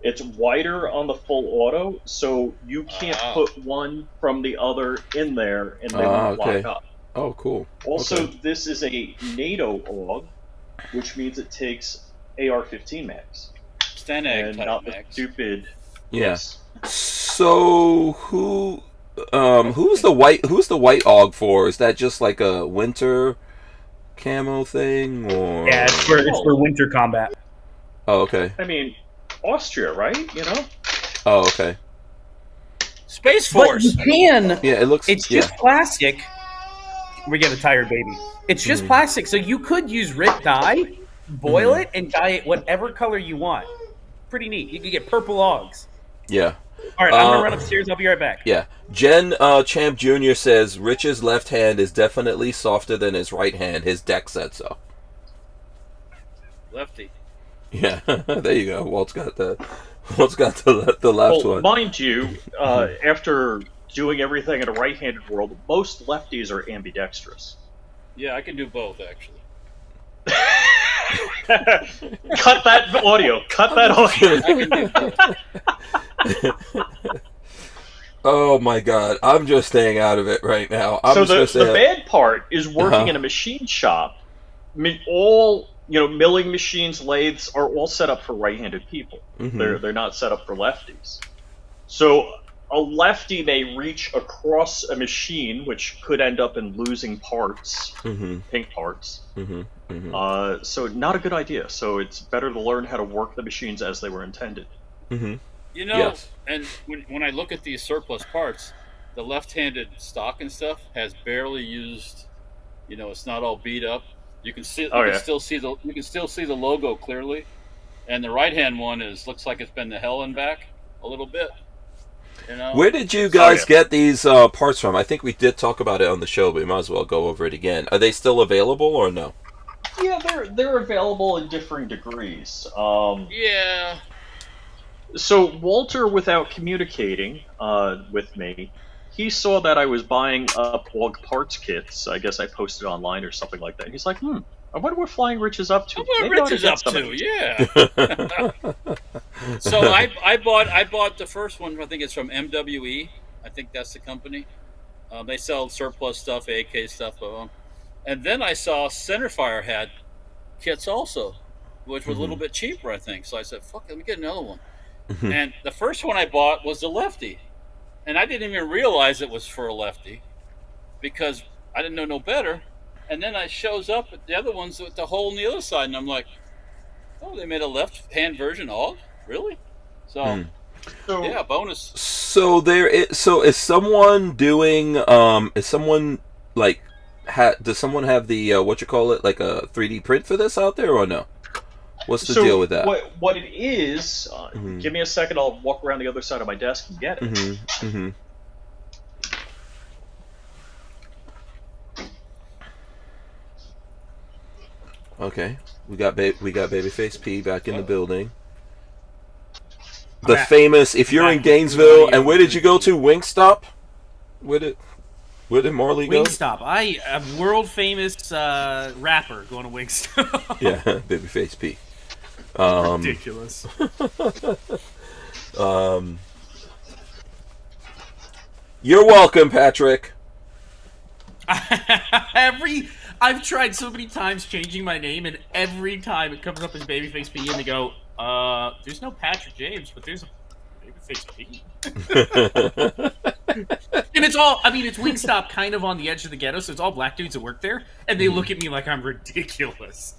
It's wider on the full auto, so you can't put one from the other in there and they won't lock up. Oh, cool. Also, this is a NATO AUG, which means it takes AR-15 mags. Stanag type not mags. the stupid. Yes. So who's the white AUG for? Is that just like a winter camo thing, or? Yeah, it's for winter combat. Oh, okay. I mean, Austria, right? Oh, okay. Space But Force. you can. Yeah, it looks. It's just plastic. We get a tired baby. It's just plastic, so you could use RIT dye, boil it, and dye it whatever color you want. Pretty neat. You could get purple AUGs. Yeah. All right, I'm gonna run upstairs. I'll be right back. Yeah. Jen Champ Jr. says Rich's left hand is definitely softer than his right hand. His deck said so. lefty. Yeah, there you go. Walt's got the left one. Mind you, after doing everything in a right-handed world, most lefties are ambidextrous. Yeah, I can do both, actually. Cut that audio. Cut that audio. I can do both. Oh my God, I'm just staying out of it right now. So the bad part is working in a machine shop. All milling machines, lathes are all set up for right-handed people. Mm-hmm. They're not set up for lefties. So a lefty may reach across a machine, which could end up in losing parts, pink parts. So not a good idea. So it's better to learn how to work the machines as they were intended. Yes. And when I look at these surplus parts, the left-handed stock and stuff has barely used. It's not all beat up. You can see. You can still see the logo clearly, and the right-hand one looks like it's been to hell and back a little bit. Where did you guys get these parts from? I think we did talk about it on the show, but we might as well go over it again. Are they still available or no? Yeah, they're available in differing degrees. Yeah. So Walter, without communicating with me, he saw that I was buying up OG parts kits. I guess I posted online or something like that. He's like, I wonder what FlyingRich is up to. What Rich is up to, yeah. So I bought the first one. I think it's from MWE. I think that's the company. They sell surplus stuff, AK stuff. And then I saw Centerfire had kits also, which was a little bit cheaper, I think. So I said, fuck, let me get another one. And the first one I bought was the lefty. And I didn't even realize it was for a lefty because I didn't know no better. And then I shows up at the other ones with the hole on the other side, and I'm like, oh, they made a left-hand version. Oh, really? So yeah, bonus. So is someone doing? Is someone like? Does someone have the like a 3D print for this out there or no? What's the deal with that? What it is? Give me a second. I'll walk around the other side of my desk and get it. Okay, we got BabyFace P back in the building. The famous. If you're in Gainesville, and where did you go to? Wingstop. Where did Marley go? Wingstop. I am world famous rapper going to Wingstop. Yeah, BabyFace P. Ridiculous. You're welcome, Patrick. I've tried so many times changing my name, and every time it comes up as BabyFace P, and they go, there's no Patrick James, but there's a BabyFace P. And it's Wingstop kind of on the edge of the ghetto, so it's all black dudes that work there, and they look at me like I'm ridiculous.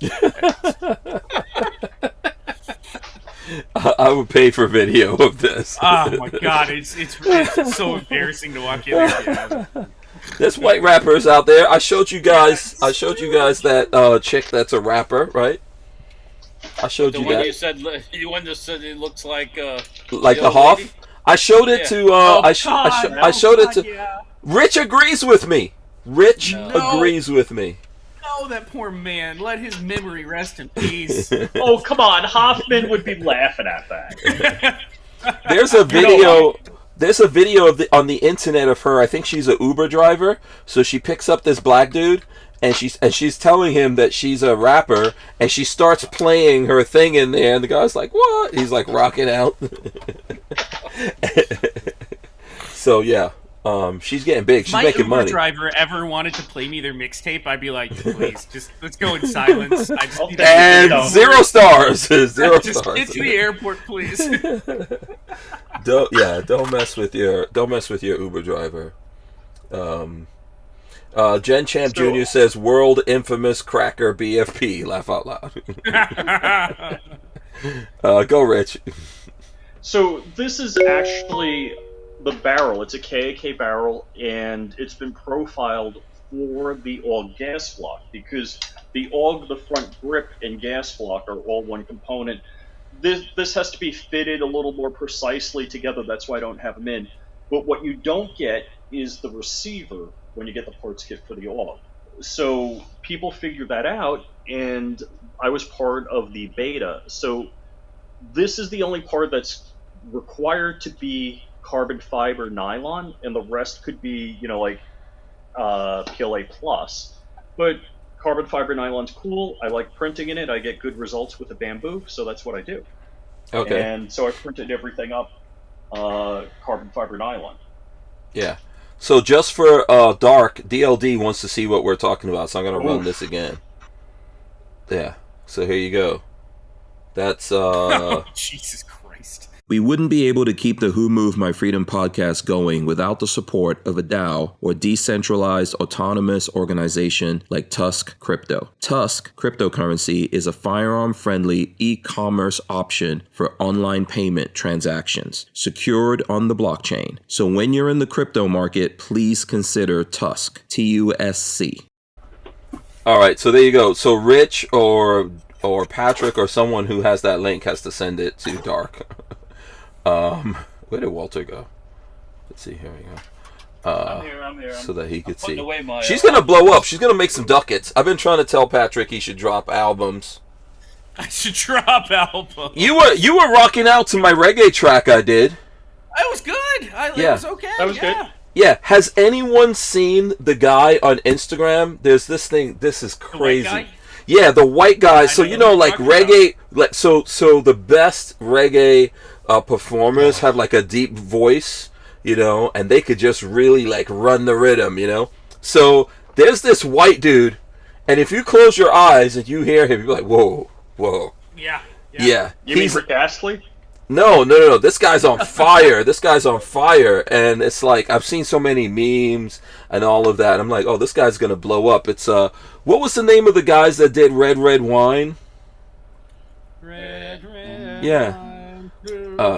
I would pay for video of this. Oh my god, it's so embarrassing to walk in there. There's white rappers out there. I showed you guys that chick that's a rapper, right? I showed you that. The one that said it looks like the Hoff. lady? I showed it to I showed it to yeah. Rich agrees with me. Rich agrees with me. No, that poor man. Let his memory rest in peace. Oh, come on. Hoffman would be laughing at that. There's a video. There's a video on the internet of her. I think she's an Uber driver. So she picks up this black dude, and she's telling him that she's a rapper, and she starts playing her thing in there, and the guy's like, "What?" He's like rocking out. So yeah, she's getting big. She's making money. If my Uber driver ever wanted to play me their mixtape, I'd be like, "Please, just let's go in silence." I just need and 0 stars. 0 stars. Just get to the airport, please. Don't mess with your Uber driver. Jen Champ Jr. says world infamous cracker BFP. Laugh out loud. Go Rich. So this is actually the barrel. It's a KAK barrel, and it's been profiled for the AUG gas block because the AUG, the front grip, and gas block are all one component. This has to be fitted a little more precisely together. That's why I don't have them in. But what you don't get is the receiver when you get the parts kit for the AUG. So people figure that out, and I was part of the beta, so this is the only part that's required to be carbon fiber nylon, and the rest could be, like PLA plus. But carbon fiber nylon's cool. I like printing in it. I get good results with the bamboo, so that's what I do. Okay. And so I printed everything up carbon fiber nylon. Yeah. So just for Dark, DLD wants to see what we're talking about, so I'm going to run this again. Yeah. So here you go. That's Oh, Jesus Christ. We wouldn't be able to keep the Who Moved My Freedom podcast going without the support of a DAO, or decentralized autonomous organization like TUSC Crypto. TUSC cryptocurrency is a firearm-friendly e-commerce option for online payment transactions, secured on the blockchain. So when you're in the crypto market, please consider TUSC, TUSC. all right. So there you go. So Rich or Patrick or someone who has that link has to send it to Dark. Where did Walter go? Let's see. Here we go. I'm here. So that he could see. Away my, She's gonna blow up. She's gonna make some ducats. I've been trying to tell Patrick he should drop albums. I should drop album. You were rocking out to my reggae track I did. It was good. It Yeah. was okay. That was good. Yeah. Has anyone seen the guy on Instagram? There's this thing. This is crazy. guy? Yeah, the white guy. So know what like you're talking reggae. Like so the best reggae performers have like a deep voice, and they could just really like run the rhythm, So there's this white dude, and if you close your eyes and you hear him, you're like, whoa. Yeah. Yeah. You mean Rick Astley? No. This guy's on fire. And it's like I've seen so many memes and all of that. I'm like, oh, this guy's gonna blow up. It's what was the name of the guys that did Red Wine? Red. Yeah.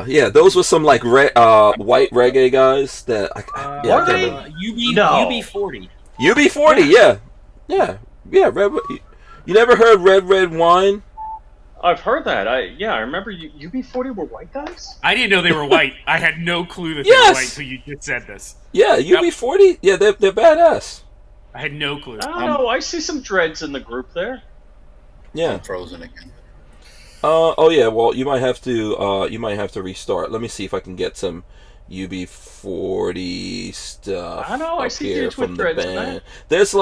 Yeah, those were some like white reggae guys that Were they? UB40. UB40, yeah. Red. You never heard Red Wine? I've heard that. I remember UB40 were white guys? I didn't know they were white. I had no clue that they Yes! were white until you just said this. Yeah, UB40. Yeah, they're badass. I had no clue. I don't know. I see some dreads in the group there. Yeah. I'm frozen again. Oh yeah. Well, you might have to restart. Let me see if I can get some UB40 stuff. I know. I see here dudes from with the dreads in band. that. There's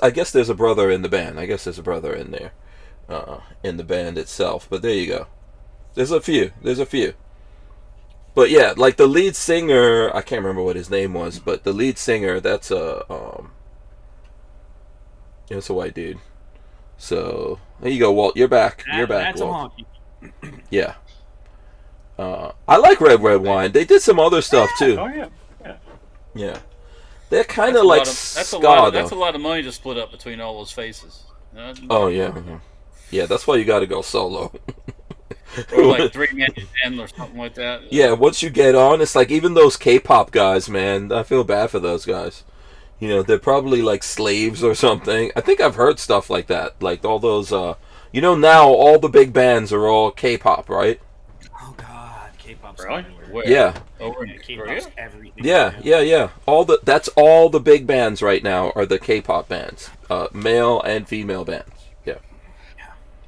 I guess there's a brother in the band. I guess there's a brother in there, in the band itself. But there you go. There's a few. But yeah, like the lead singer, I can't remember what his name was, but the lead singer, that's it's a white dude. So there you go, Walt. You're back. You're back, That's Walt. a honky. Yeah. I like Red Wine. They did some other stuff too. Oh yeah. Yeah. They're kind of like that's ska, a lot of money to split up between all those faces. Oh yeah. Yeah, that's why you got to go solo. Or like 3-man band or something like that. Yeah, once you get on, it's like even those K-pop guys, man. I feel bad for those guys. They're probably like slaves or something. I think I've heard stuff like that. Like all those, now all the big bands are all K-pop, right? Oh God, K-pop's Really? everywhere. Where? Yeah. Over in Korea? K-pop's everything. Yeah. That's all the big bands right now are the K-pop bands, male and female bands. Yeah.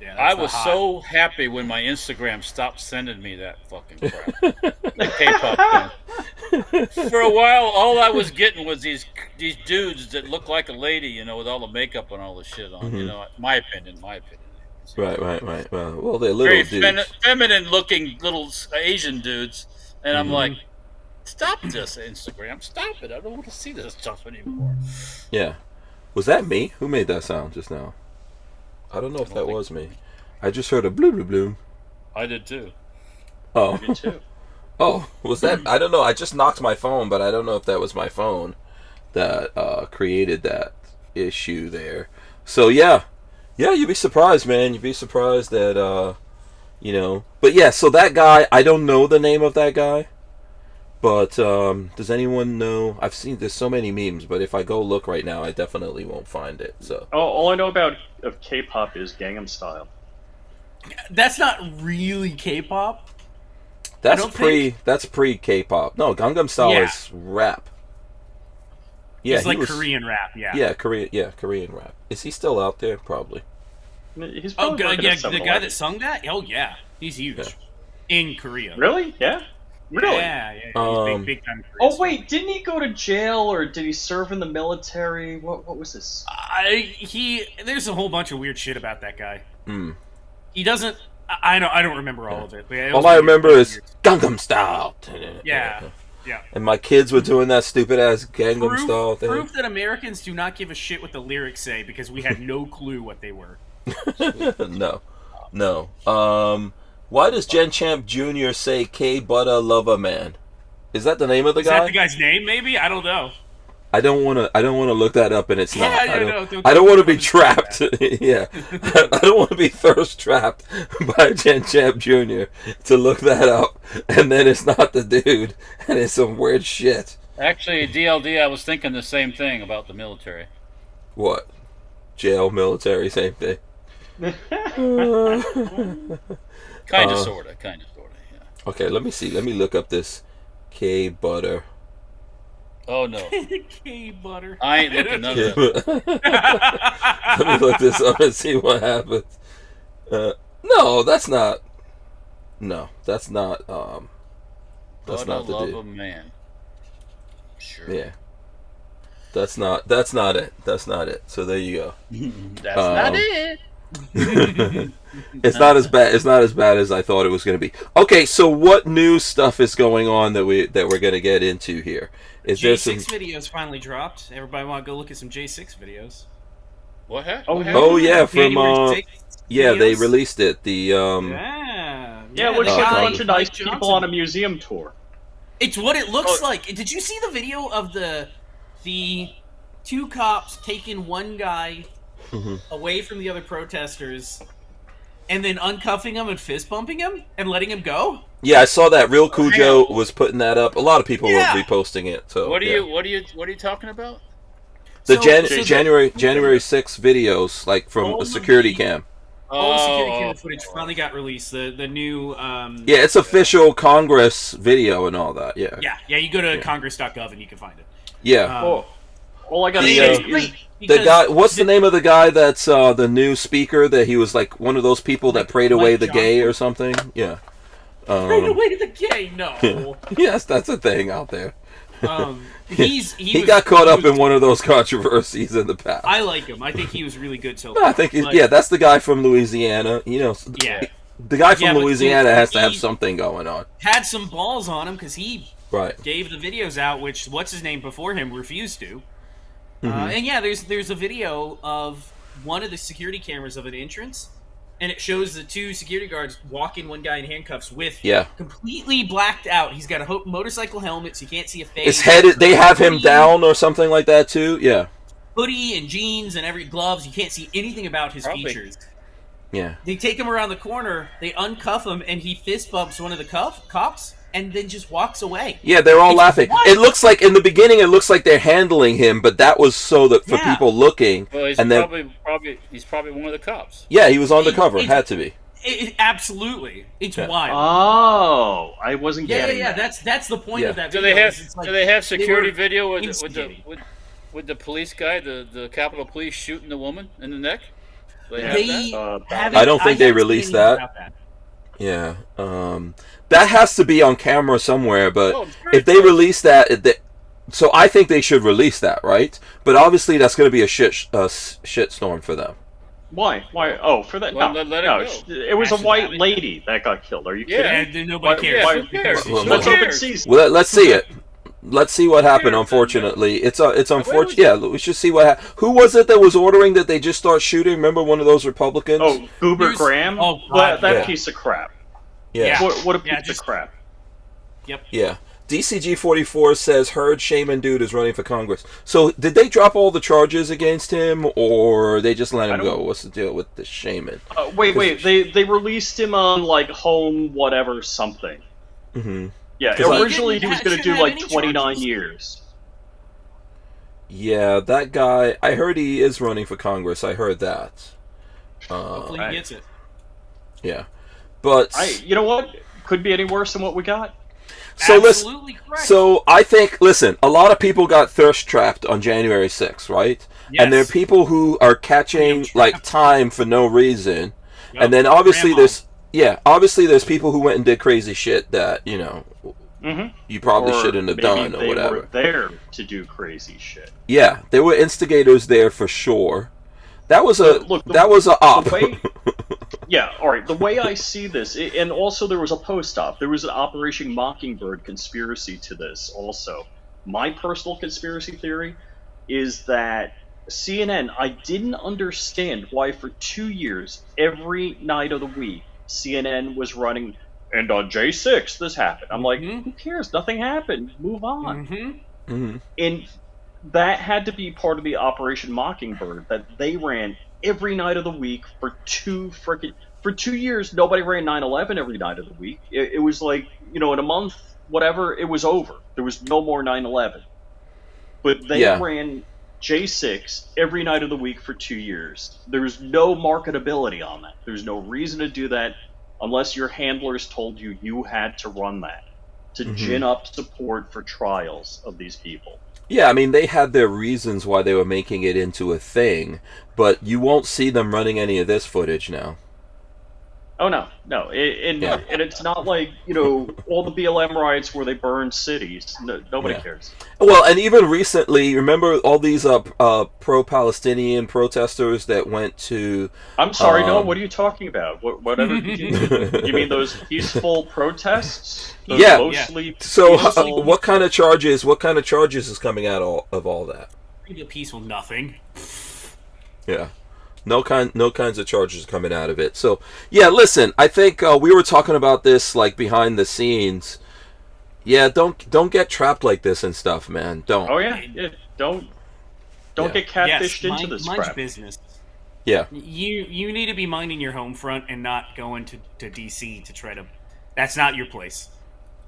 Yeah, I was so happy when my Instagram stopped sending me that fucking crap. The K-pop band. For a while, all I was getting was these dudes that look like a lady, with all the makeup and all the shit on. My opinion. Right. Well, they're little Very dudes. feminine-looking little Asian dudes, and I'm like, stop this, Instagram, stop it! I don't want to see this stuff anymore. Yeah. Was that me? Who made that sound just now? I don't know if that was me. I just heard a blue blue blue. I did too. Oh. Me too. Oh, was that? I don't know. I just knocked my phone, but I don't know if that was my phone that created that issue there. So yeah, you'd be surprised, man. You'd be surprised that But yeah, so that guy, I don't know the name of that guy, but does anyone know? I've seen there's so many memes, but if I go look right now, I definitely won't find it. So All I know about of K-pop is Gangnam Style. That's not really K-pop. that's pre K-pop. No, Gangnam Style is rap. Yeah, it's like Korean rap. Yeah. Korean rap. Is he still out there? Probably. He's Oh, probably working yeah, at the 7-Eleven. guy that sung that? Oh, yeah. He's huge. Yeah. In Korea. Really? Yeah. Really? Yeah. He's big time Korea. Oh wait, didn't he go to jail or did he serve in the military? What was this? There's a whole bunch of weird shit about that guy. Mm. He doesn't. I don't remember all of it. But yeah, it All was I weird. remember is Gangnam Style. Yeah. And my kids were doing that stupid ass Gangnam Style thing. Proof that Americans do not give a shit what the lyrics say because we had no clue what they were. No. Why does Jen Champ Jr. say K Butter Lover Man? Is that the name of the guy? Is that the guy's name? Maybe I don't know. I don't want to look that up, and it's not. Don't I don't want to be trapped. Yeah, I don't want to be thirst trapped by Jen Champ Jr. to look that up, and then it's not the dude, and it's some weird shit. Actually, DLD, I was thinking the same thing about the military. What? Jail, military, same thing. Kind of, sorta, yeah. Okay, let me see. Let me look up this K Butter. Oh no, K butter. I ain't looking none of that. Let me look this up and see what happens. No, that's not. No, that's not. That's not the love dude. of man. Sure. Yeah. That's not it. That's not it. So there you go. That's not it. It's not as bad. It's not as bad as I thought it was going to be. Okay, so what new stuff is going on that we're going to get into here? Is there some J6 videos finally dropped? Everybody want to go look at some J6 videos? What happened? Oh yeah, from January 6th yeah, they videos? released it. The Yeah, it looks the like a guy, bunch of nice Mike people Johnson. on a museum tour. It's what it looks like. Did you see the video of the two cops taking one guy away from the other protesters and then uncuffing him and fist bumping him and letting him go? Yeah, I saw that. Real Cujo was putting that up. A lot of people Yeah. were reposting it. So What are yeah. you talking about? The So- January 6th videos, like from All a of security the- cam. All the security camera footage finally got released. The new Yeah, it's official Congress video and all that. Yeah. yeah. You go to congress.gov and you can find it. Yeah. All I gotta The, say It's is great. The because guy, what's the name of the guy that's the new speaker? That he was like one of those people that prayed away the gay or something. Yeah. Right away to the gay. No. Yes, that's a thing out there. He got caught up in one of those controversies in the past. I like him. I think he was really good so No, far. I think But- yeah, that's the guy from Louisiana. You know, Yeah. the guy from Yeah, but Louisiana has to have he- something going on, had some balls on him because he right? gave the videos out, which what's his name before him refused to. Mm-hmm. And yeah, there's a video of one of the security cameras of an entrance, and it shows the two security guards walking one guy in handcuffs with completely blacked out. He's got a motorcycle helmet, so you can't see a face. His head. They have him down or something like that too. Yeah. Hoodie and jeans and every gloves. You can't see anything about his Probably. features. Yeah. They take him around the corner, they uncuff him, and he fist bumps one of the cops, and then just walks away. Yeah, they're all It's laughing. what? It looks like in the beginning, it looks like they're handling him, but that was so that for Yeah. people looking. Well, he's and then probably one of the cops. yeah, he was on the cover. It- Had to be. Absolutely, it's Yeah. wild. Oh, I wasn't getting Yeah. that. That's the point of that Do video. they have is it's like do they have security were video instigating. with the police guy, the Capitol Police shooting the woman in the neck? They have They that? haven't- I don't think they haven't seen released anything that. about that. Yeah. That has to be on camera somewhere, but Oh, it's very if they release that, so I think they should release that, right? But obviously, that's going to be a shitstorm for them. Why? Oh, for that? Well, no, let it no. go. It was a Actually, white have it. lady that got killed. Are you Yeah. kidding? And then nobody cares. Why- Who cares? Well, Let's Who open cares? season. Well, let's see it. Let's see what happened. cares? Unfortunately, it's unfortunate. Yeah, we should see what happened. Who was it that was ordering that they just start shooting? Remember one of those Republicans? Oh, Goober Here's- Graham? oh, God, that yeah. piece of crap. yeah. What a Yeah, piece just- of crap. Yep. Yeah. DCG44 says Herd Shaman Dude is running for Congress. So did they drop all the charges against him, or they just let him go? What's the deal with the shaman? Wait. They released him on like home whatever something. Mm-hmm. Yeah, 'Cause I- originally he was going to do shouldn't have like any 29 charges. years. Yeah, that guy. I heard he is running for Congress. I heard that. Hopefully he gets it. Yeah, but You know what? Could be any worse than what we got. so listen. Absolutely correct. So I think, listen, a lot of people got thirst trapped on January 6th, right? and there are people who are catching like time for no reason, and then obviously there's people who went and did crazy shit that you probably shouldn't have done or whatever. They were there to do crazy shit. Yeah, there were instigators there for sure. That was a op. Yeah, all right. The way I see this, and also there was a post-op. There was an Operation Mockingbird conspiracy to this also. My personal conspiracy theory is that CNN, I didn't understand why for 2 years, every night of the week, CNN was running, and on J6, this happened. I'm like, who cares? Nothing happened. Move on. And that had to be part of the Operation Mockingbird, that they ran every night of the week for 2 years. Nobody ran 9/11 every night of the week. It was like, in a month, whatever, it was over. There was no more 9/11. But they ran J6 every night of the week for 2 years. There was no marketability on that. There's no reason to do that unless your handlers told you had to run that to gin up support for trials of these people. Yeah, I mean, they had their reasons why they were making it into a thing, but you won't see them running any of this footage now. Oh, no. And it's not like, all the BLM riots where they burned cities. Nobody cares. Well, and even recently, remember all these pro-Palestinian protesters that went to... I'm sorry, no, what are you talking about? Whatever you mean those peaceful protests? Those mostly So what kind of charges is coming out of all that? Pretty peaceful nothing. Yeah. No kinds of charges coming out of it. So, yeah, listen, I think we were talking about this, like, behind the scenes. Yeah, don't get trapped like this and stuff, man. Don't. Oh, yeah. Don't get catfished into this crap. Business. Yeah. You need to be minding your home front and not going to D.C. to try to... That's not your place.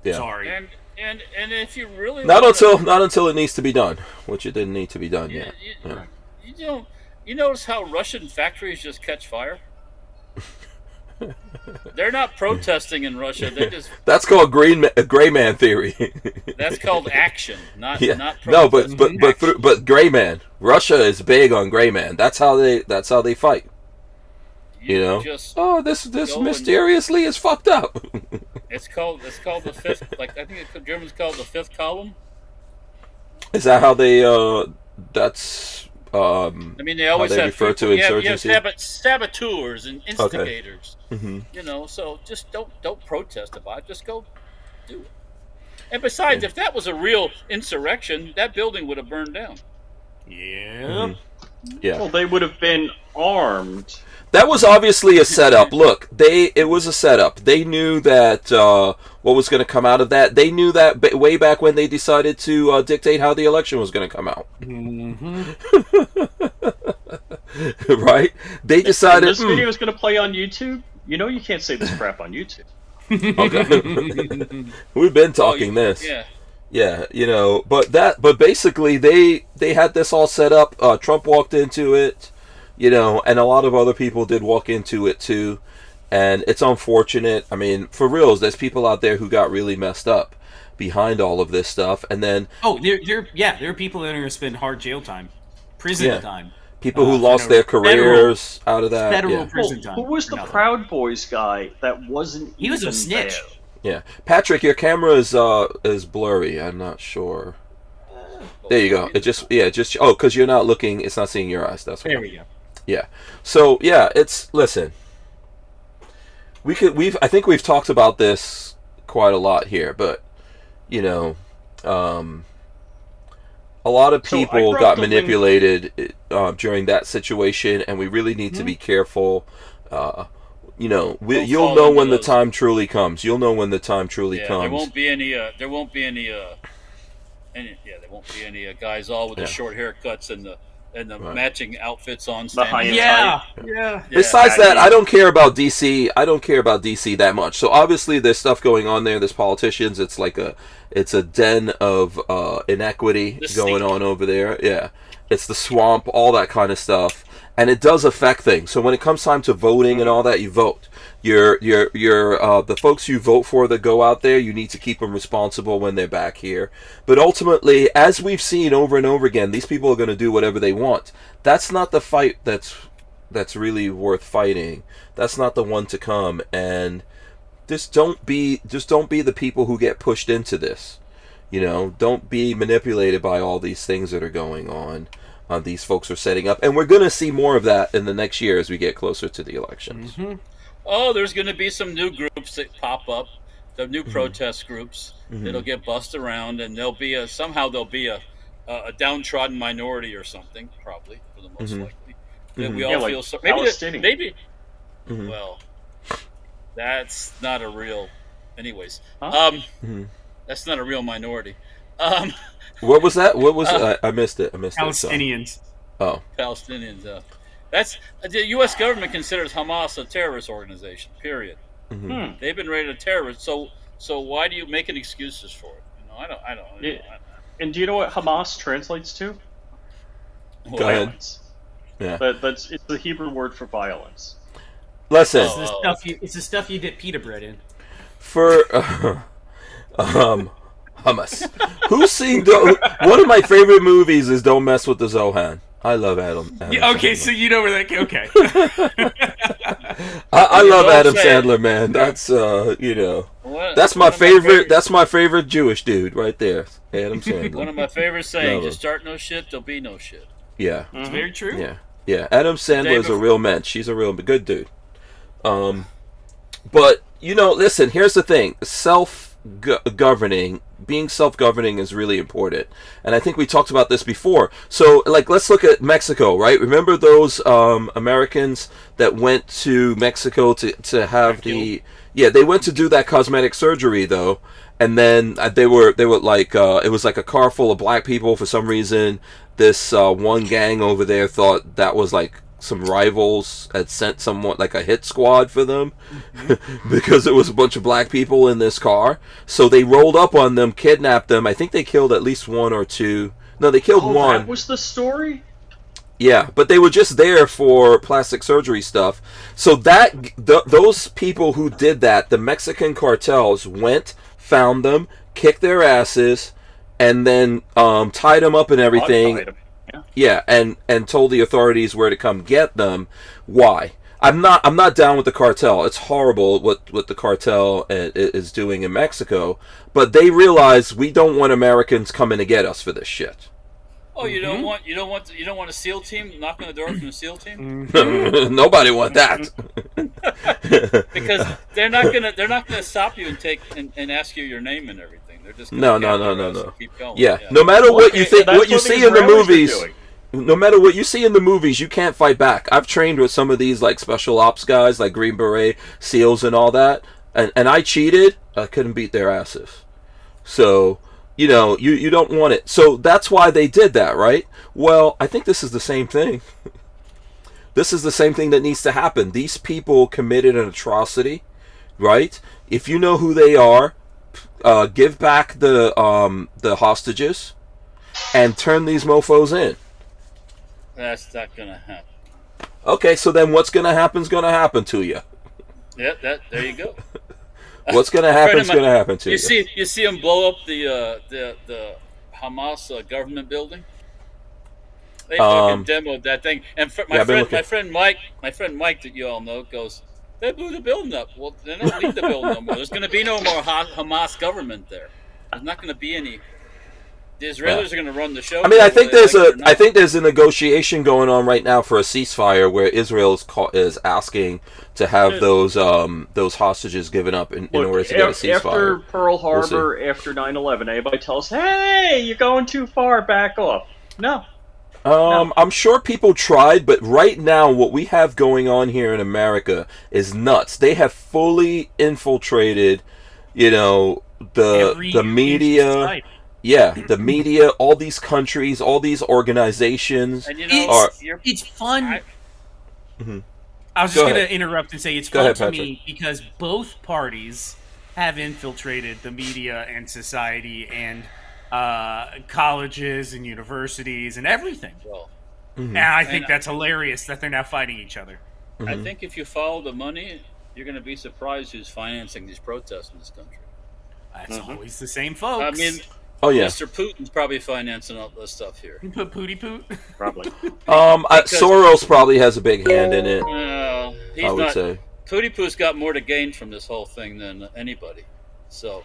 Yeah. Sorry. And if you really... Not until it needs to be done, which it didn't need to be done yet. You notice how Russian factories just catch fire? They're not protesting in Russia. They just... That's called gray man theory. That's called action, not protest. No, but gray man. Russia is big on gray man. That's how they fight. This mysteriously is fucked up. It's called the fifth. Like I think the Germans call it the fifth column. Is that how they? That's. I mean, they always have refer to insurgency. You have saboteurs and instigators. Okay. So just don't protest about it. Just go do it. And besides, if that was a real insurrection, that building would have burned down. Yeah. Yeah. Well, they would have been armed. That was obviously a setup. Look, it was a setup. They knew that what was going to come out of that. They knew that way back when they decided to dictate how the election was going to come out. Right? They decided... This video is going to play on YouTube? You can't say this crap on YouTube. Okay. We've been talking this. Yeah, but basically they had this all set up. Trump walked into it. And a lot of other people did walk into it too, and it's unfortunate. I mean, for reals, there's people out there who got really messed up behind all of this stuff, and then there are people that are going to spend hard jail time, prison time. People who lost their careers out of that. Federal prison time. Who was the Proud Boys guy that wasn't? He was a snitch. There? Yeah, Patrick, your camera is blurry. I'm not sure. There you go. Because you're not looking. It's not seeing your eyes. That's why. There we go. Yeah. So listen. I think we've talked about this quite a lot here, but a lot of people got manipulated during that situation, and we really need to be careful. You'll know when the time truly comes. You'll know when the time truly comes. There won't be any guys all with the short haircuts and the matching outfits on standing. Yeah. Besides that, I don't care about DC. I don't care about DC that much. So obviously, there's stuff going on there. There's politicians. It's like it's a den of inequity going on over there. Yeah, it's the swamp, all that kind of stuff. and it does affect things. So when it comes time to voting and all that, you vote. The folks you vote for that go out there, you need to keep them responsible when they're back here. But ultimately, as we've seen over and over again, these people are going to do whatever they want. That's not the fight that's really worth fighting. That's not the one to come. And just don't be the people who get pushed into this. Don't be manipulated by all these things that are going on. These folks are setting up, and we're going to see more of that in the next year as we get closer to the elections. Mm-hmm. Oh, there's going to be some new groups that pop up, the new protest groups that'll get bussed around, and there'll be a downtrodden minority or something, probably for the most likely. That we all feel like so. Maybe. Well, that's not a real. Anyways, that's not a real minority. What was that? What was it? I missed it. Palestinians. Palestinians. That's the U.S. government considers Hamas a terrorist organization. Period. They've been rated a terrorist. So why do you make excuses for it? I don't. And do you know what Hamas translates to? Go ahead. Violence. Yeah. It's the Hebrew word for violence. Listen. It's the stuff you dip pita bread in. For hummus. Who's seen one of my favorite movies is Don't Mess with the Zohan. I love Adam okay, Sandler. so you know where that... Okay. I love Adam Sandler, man. That's, that's my favorite... That's my favorite Jewish dude right there. Adam Sandler. One of my favorite sayings, you start no shit, there'll be no shit. Yeah. It's very true. Yeah. Adam Sandler is a real mensch. She's a real good dude. But, listen, here's the thing. Being self-governing is really important. And I think we talked about this before. So, let's look at Mexico, right? Remember those Americans that went to Mexico to have they went to do that cosmetic surgery, though. And then they were like, it was like a car full of black people. For some reason, this one gang over there thought that was like some rivals had sent someone like a hit squad for them because it was a bunch of black people in this car. So they rolled up on them, kidnapped them. I think they killed at least one or two. No, they killed one. That was the story? Yeah, but they were just there for plastic surgery stuff. So those people who did that, the Mexican cartels went, found them, kicked their asses, and then tied them up and everything. Yeah, and told the authorities where to come get them. Why? I'm not down with the cartel. It's horrible what the cartel is doing in Mexico. But they realize we don't want Americans coming to get us for this shit. Oh, you don't want a SEAL team knocking on the door from the SEAL team? Nobody want that. Because they're not gonna stop you and ask you your name and everything. They're just no. Keep going. Yeah. No matter what you think, what you see in the movies. No matter what you see in the movies, you can't fight back. I've trained with some of these like special ops guys, like Green Beret, SEALs, and all that, and I cheated. I couldn't beat their asses. So you don't want it. So that's why they did that, right? Well, I think this is the same thing. This is the same thing that needs to happen. These people committed an atrocity, right? If you know who they are, give back the hostages and turn these mofos in. That's not gonna happen. Okay, so then what's gonna happen to you. Yeah, there you go. What's gonna happen is gonna happen to you. You see them blow up the Hamas government building. They fucking demoed that thing, and my friend Mike that you all know goes, they blew the building up. Well, they don't need the building no more. There's going to be no more Hamas government there. There's not going to be any. The Israelis are going to run the show. I mean, I think there's a negotiation going on right now for a ceasefire where Israel is asking to have those hostages given up in order to get a ceasefire. After Pearl Harbor, after 9/11, anybody tell us, "Hey, you're going too far. Back off." No. No. I'm sure people tried, but right now what we have going on here in America is nuts. They have fully infiltrated, the media. Yeah, the media, all these countries, all these organizations. And it's fun. I was just going to interrupt and say it's fun to me because both parties have infiltrated the media and society and colleges and universities and everything. And I think that's hilarious that they're now fighting each other. I think if you follow the money, you're going to be surprised who's financing these protests in this country. That's always the same folks. I mean, Mr. Putin's probably financing all this stuff here. You put Pooty Poot? Probably. Soros probably has a big hand in it. I would say. Pooty Poot's got more to gain from this whole thing than anybody. So.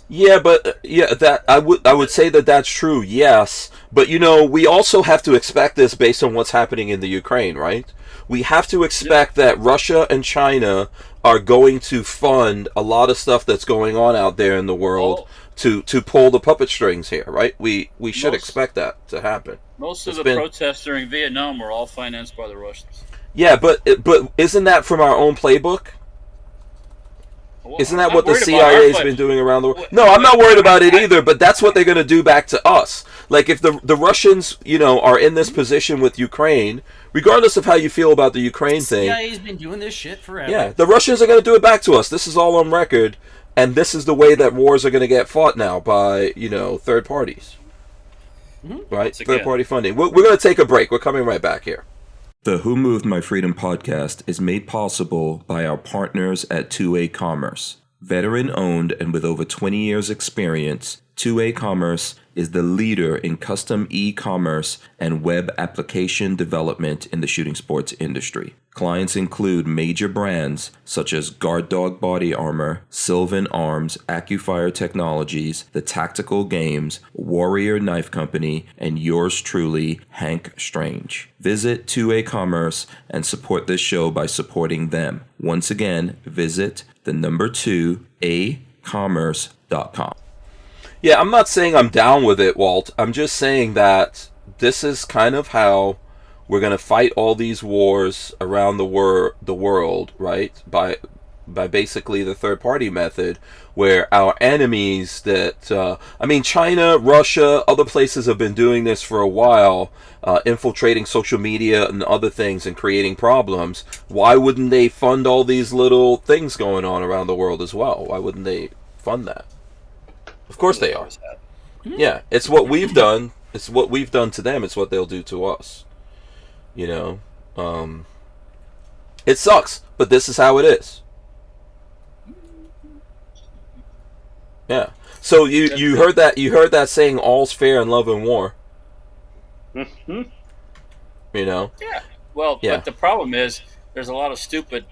Yeah, but that I would say that that's true. Yes, but we also have to expect this based on what's happening in the Ukraine, right? We have to expect that Russia and China are going to fund a lot of stuff that's going on out there in the world to pull the puppet strings here, right? We should expect that to happen. Most of the protests during Vietnam were all financed by the Russians. Yeah, but isn't that from our own playbook? Well, isn't that what the CIA's been doing around the world? No, I'm not worried about it either, but that's what they're going to do back to us. Like, if the Russians, are in this position with Ukraine, regardless of how you feel about the Ukraine thing... The CIA's been doing this shit forever. Yeah, the Russians are going to do it back to us. This is all on record, and this is the way that wars are going to get fought now by, third parties. Right? Third-party funding. We're going to take a break. We're coming right back here. The Who Moved My Freedom podcast is made possible by our partners at 2A Commerce. Veteran-owned and with over 20 years' experience, 2A Commerce is the leader in custom e-commerce and web application development in the shooting sports industry. Clients include major brands such as Guard Dog Body Armor, Sylvan Arms, AccuFire Technologies, The Tactical Games, Warrior Knife Company, and yours truly, Hank Strange. Visit 2A Commerce and support this show by supporting them. Once again, visit the number 2acommerce.com. Yeah, I'm not saying I'm down with it, Walt. I'm just saying that this is kind of how we're going to fight all these wars around the world, right? By basically the third-party method, where our enemies that... China, Russia, other places have been doing this for a while, infiltrating social media and other things and creating problems. Why wouldn't they fund all these little things going on around the world as well? Why wouldn't they fund that? Of course they are. Yeah, it's what we've done. It's what we've done to them. It's what they'll do to us. It sucks, but this is how it is. Yeah. So you heard that saying, all's fair in love and war. Mm-hmm. Yeah. Well, but the problem is there's a lot of stupid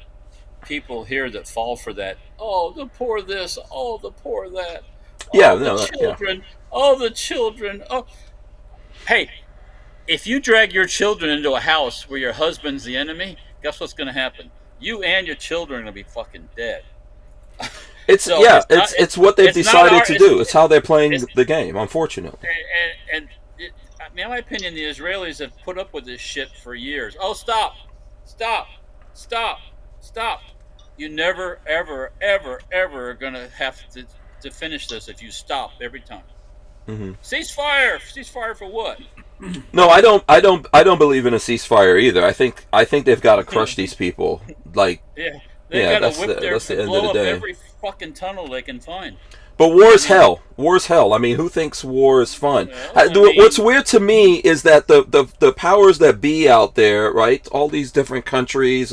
people here that fall for that. Oh, the poor this. Oh, the poor that. Yeah, the children. Oh, the children. Oh, hey, if you drag your children into a house where your husband's the enemy, guess what's going to happen? You and your children are going to be fucking dead. It's what they've decided to do. It's how they're playing the game, unfortunately. And in my opinion, the Israelis have put up with this shit for years. Oh, stop. You never, ever, ever, ever are going to have to finish this if you stop every time. Mm-hmm. Ceasefire for what? No, I don't believe in a ceasefire either. I think they've got to crush these people. Like, they got to whip blow up every fucking tunnel they can find. But war's hell. War's hell. I mean, who thinks war is fun? What's weird to me is that the powers that be out there, right? All these different countries,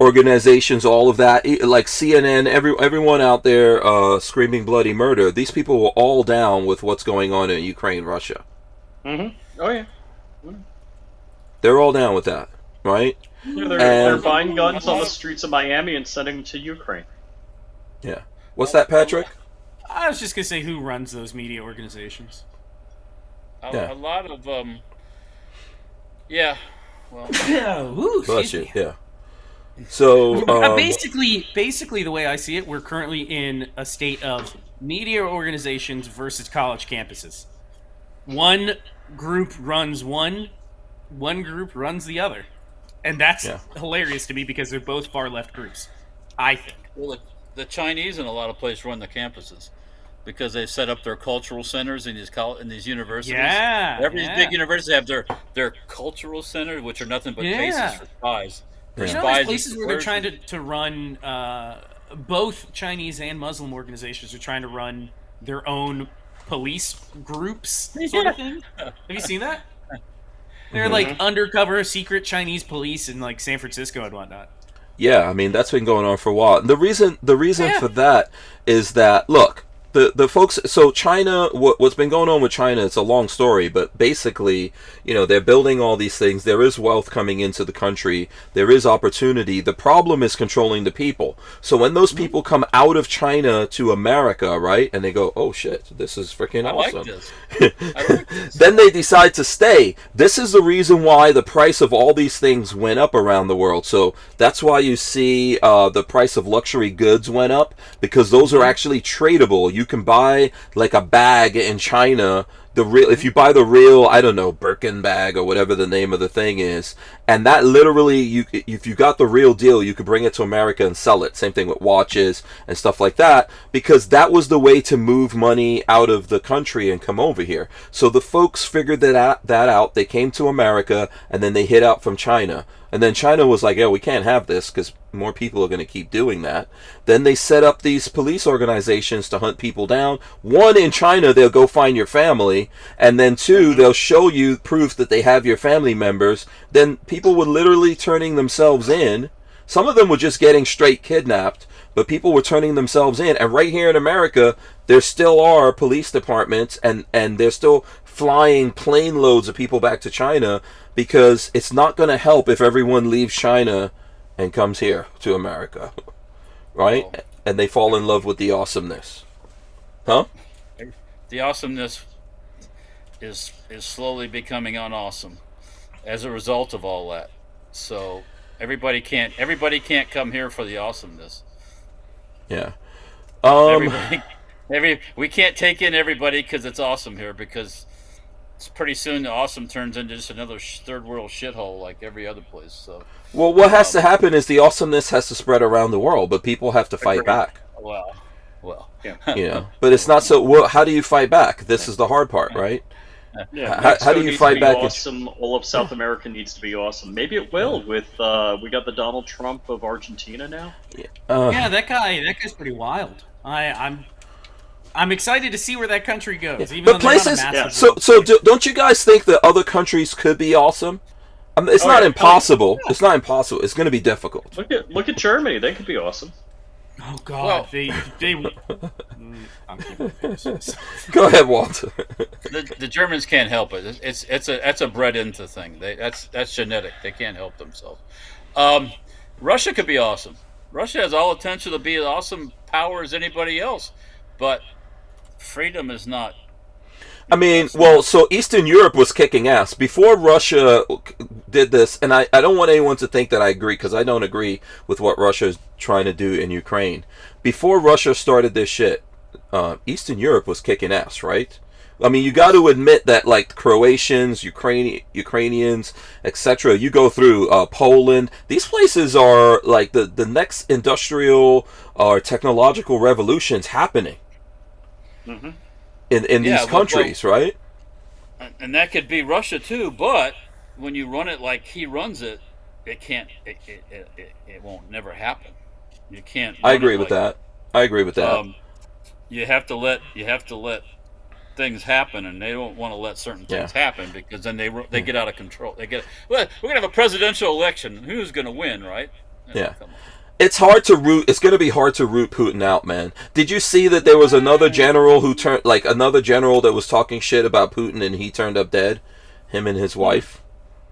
organizations, all of that, like CNN, everyone out there screaming bloody murder. These people were all down with what's going on in Ukraine, Russia. Mm-hmm. Oh yeah. They're all down with that, right? Yeah, they're buying guns on the streets of Miami and sending them to Ukraine. Yeah. What's that, Patrick? I was just gonna say, who runs those media organizations? A lot of yeah. Well. Bless you. Yeah. So basically, the way I see it, we're currently in a state of media organizations versus college campuses. One group runs one group runs the other, and that's hilarious to me because they're both far left groups. I think. Well, the Chinese in a lot of places run the campuses because they've set up their cultural centers in these universities. Yeah, every big university have their cultural centers, which are nothing but bases for spies. There's places where they're trying to run. Both Chinese and Muslim organizations are trying to run their own police groups, sort of thing. Have you seen that? They're like undercover secret Chinese police in like San Francisco and whatnot. Yeah, I mean that's been going on for a while. And the reason for that is that look, the folks. So China, what's been going on with China? It's a long story, but basically, they're building all these things. There is wealth coming into the country. There is opportunity. The problem is controlling the people. So when those people come out of China to America, right, and they go, "Oh shit, this is freaking awesome," I like this. then they decide to stay. This is the reason why the price of all these things went up around the world. So that's why you see the price of luxury goods went up, because those are actually tradable. You can buy like a bag in China, if you buy the real, I don't know, Birkin bag or whatever the name of the thing is, and that literally, if you got the real deal, you could bring it to America and sell it. Same thing with watches and stuff like that, because that was the way to move money out of the country and come over here. So the folks figured that out. They came to America, and then they hid out from China. And then China was like, "Yeah, we can't have this because more people are going to keep doing that." Then they set up these police organizations to hunt people down. One, in China, they'll go find your family. And then two, they'll show you proof that they have your family members. Then people were literally turning themselves in. Some of them were just getting straight kidnapped, but people were turning themselves in. And right here in America, there still are police departments, and they're still flying plane loads of people back to China, because it's not going to help if everyone leaves China and comes here to America, right? Oh. And they fall in love with the awesomeness. Huh? The awesomeness is slowly becoming unawesome as a result of all that. So everybody can't come here for the awesomeness. Yeah. We can't take in everybody because it's awesome here, because pretty soon the awesome turns into just another third world shithole like every other place. So, well, what has to happen is the awesomeness has to spread around the world, but people have to fight back. Well, yeah. But it's not so. Well, how do you fight back? This is the hard part, right? Yeah. How do you fight back? Awesome. All of South America needs to be awesome. Maybe it will. With we got the Donald Trump of Argentina now. Yeah, that guy's pretty wild. I'm excited to see where that country goes. Even but places, don't you guys think that other countries could be awesome? I mean, it's not impossible. Yeah. It's not impossible. It's going to be difficult. Look at Germany. They could be awesome. Oh God, they I'm Go ahead, Walter. The Germans can't help it. It's a bred into thing. That's genetic. They can't help themselves. Russia could be awesome. Russia has all potential to be as awesome power as anybody else, but freedom is not. I mean, well, so Eastern Europe was kicking ass before Russia did this, and I don't want anyone to think that I agree, because I don't agree with what Russia is trying to do in Ukraine. Before Russia started this shit, Eastern Europe was kicking ass, right? I mean, you got to admit that, like, Croatians, Ukrainians, etc. You go through Poland. These places are like the next industrial or technological revolutions happening. Mm-hmm. In these countries, right? And that could be Russia too, but when you run it like he runs it, it can't. It won't never happen. You can't. I agree with that. You have to let things happen, and they don't want to let certain things happen, because then they get out of control. We're gonna have a presidential election. Who's gonna win, right? Yeah. It's hard to root. It's going to be hard to root Putin out, man. Did you see that there was another general that was talking shit about Putin, and he turned up dead? Him and his wife.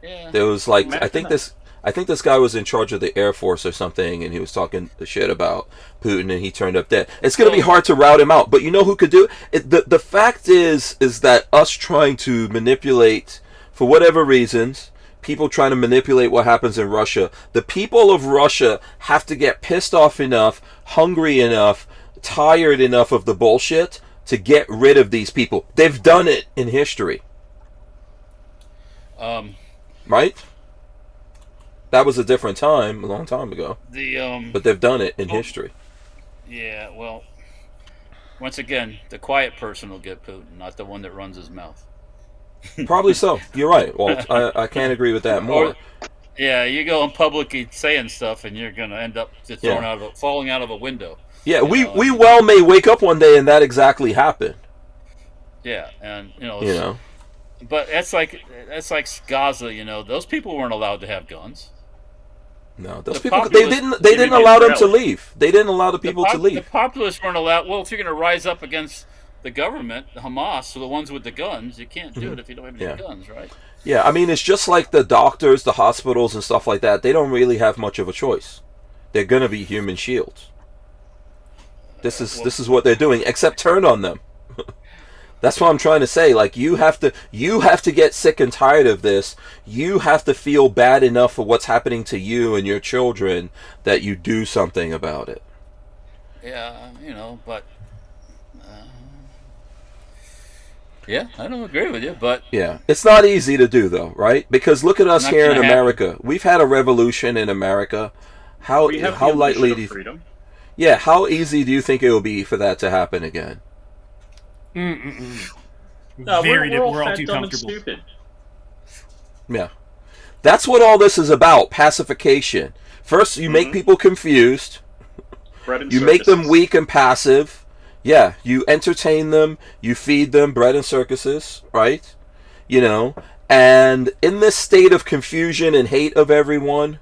Yeah. There was I think this guy was in charge of the Air Force or something, and he was talking shit about Putin, and he turned up dead. It's going to be hard to rout him out, but you know who could do it? The fact is that us trying to manipulate, for whatever reasons, people trying to manipulate what happens in Russia. The people of Russia have to get pissed off enough, hungry enough, tired enough of the bullshit to get rid of these people. They've done it in history. Right? That was a different time, a long time ago. But they've done it in history. Yeah, well, once again, the quiet person will get Putin, not the one that runs his mouth. Probably so. You're right, Walt. I can't agree with that more. Yeah, you go in public saying stuff, and you're gonna end up falling out of a window. Yeah, we well may wake up one day and that exactly happen. Yeah, and But that's like Gaza. You know, those people weren't allowed to have guns. No, those people they didn't allow them to leave. They didn't allow the people to leave. The populace weren't allowed. Well, if you're going to rise up against the government, the Hamas, so the ones with the guns, you can't do it if you don't have any guns, right? Yeah, I mean, it's just like the doctors, the hospitals, and stuff like that. They don't really have much of a choice. They're going to be human shields. This is what they're doing, except turn on them. That's what I'm trying to say. Like, you have to get sick and tired of this. You have to feel bad enough for what's happening to you and your children that you do something about it. Yeah, you know, but yeah, I don't agree with you, but yeah, it's not easy to do though, right? Because look at us here in America. We've had a revolution in America. How lightly do you freedom? Yeah, how easy do you think it will be for that to happen again? No, we're all fat, dumb, and stupid. Yeah. That's what all this is about, pacification. First, you make people confused. You make them weak and passive. Yeah, you entertain them, you feed them bread and circuses, right? You know, and in this state of confusion and hate of everyone,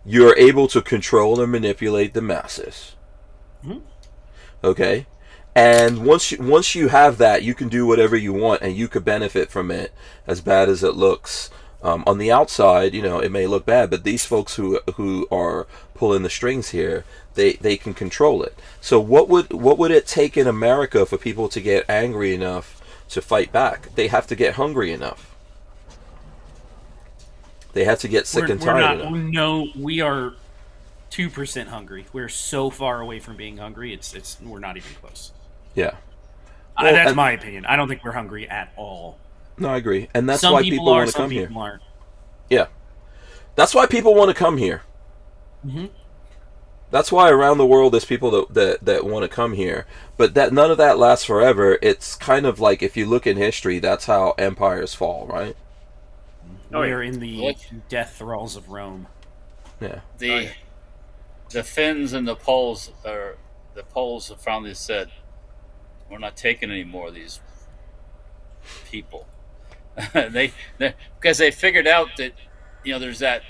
you're able to control and manipulate the masses. Okay? And once you have that, you can do whatever you want, and you could benefit from it, as bad as it looks. On the outside, you know, it may look bad, but these folks who are pulling the strings here, they can control it. So what would it take in America for people to get angry enough to fight back? They have to get hungry enough. They have to get sick and tired enough. No, we are 2% hungry. We're so far away from being hungry. We're not even close. Yeah. Well, that's my opinion. I don't think we're hungry at all. No, I agree. And that's why people want to come here. Some people aren't. Yeah. That's why people want to come here. Mm-hmm. That's why around the world there's people that want to come here. But that none of that lasts forever. It's kind of like, if you look in history, that's how empires fall, right? We're in the death thralls of Rome. Yeah. The Finns and the Poles have finally said, we're not taking any more of these people. Because they figured out that, you know, there's that.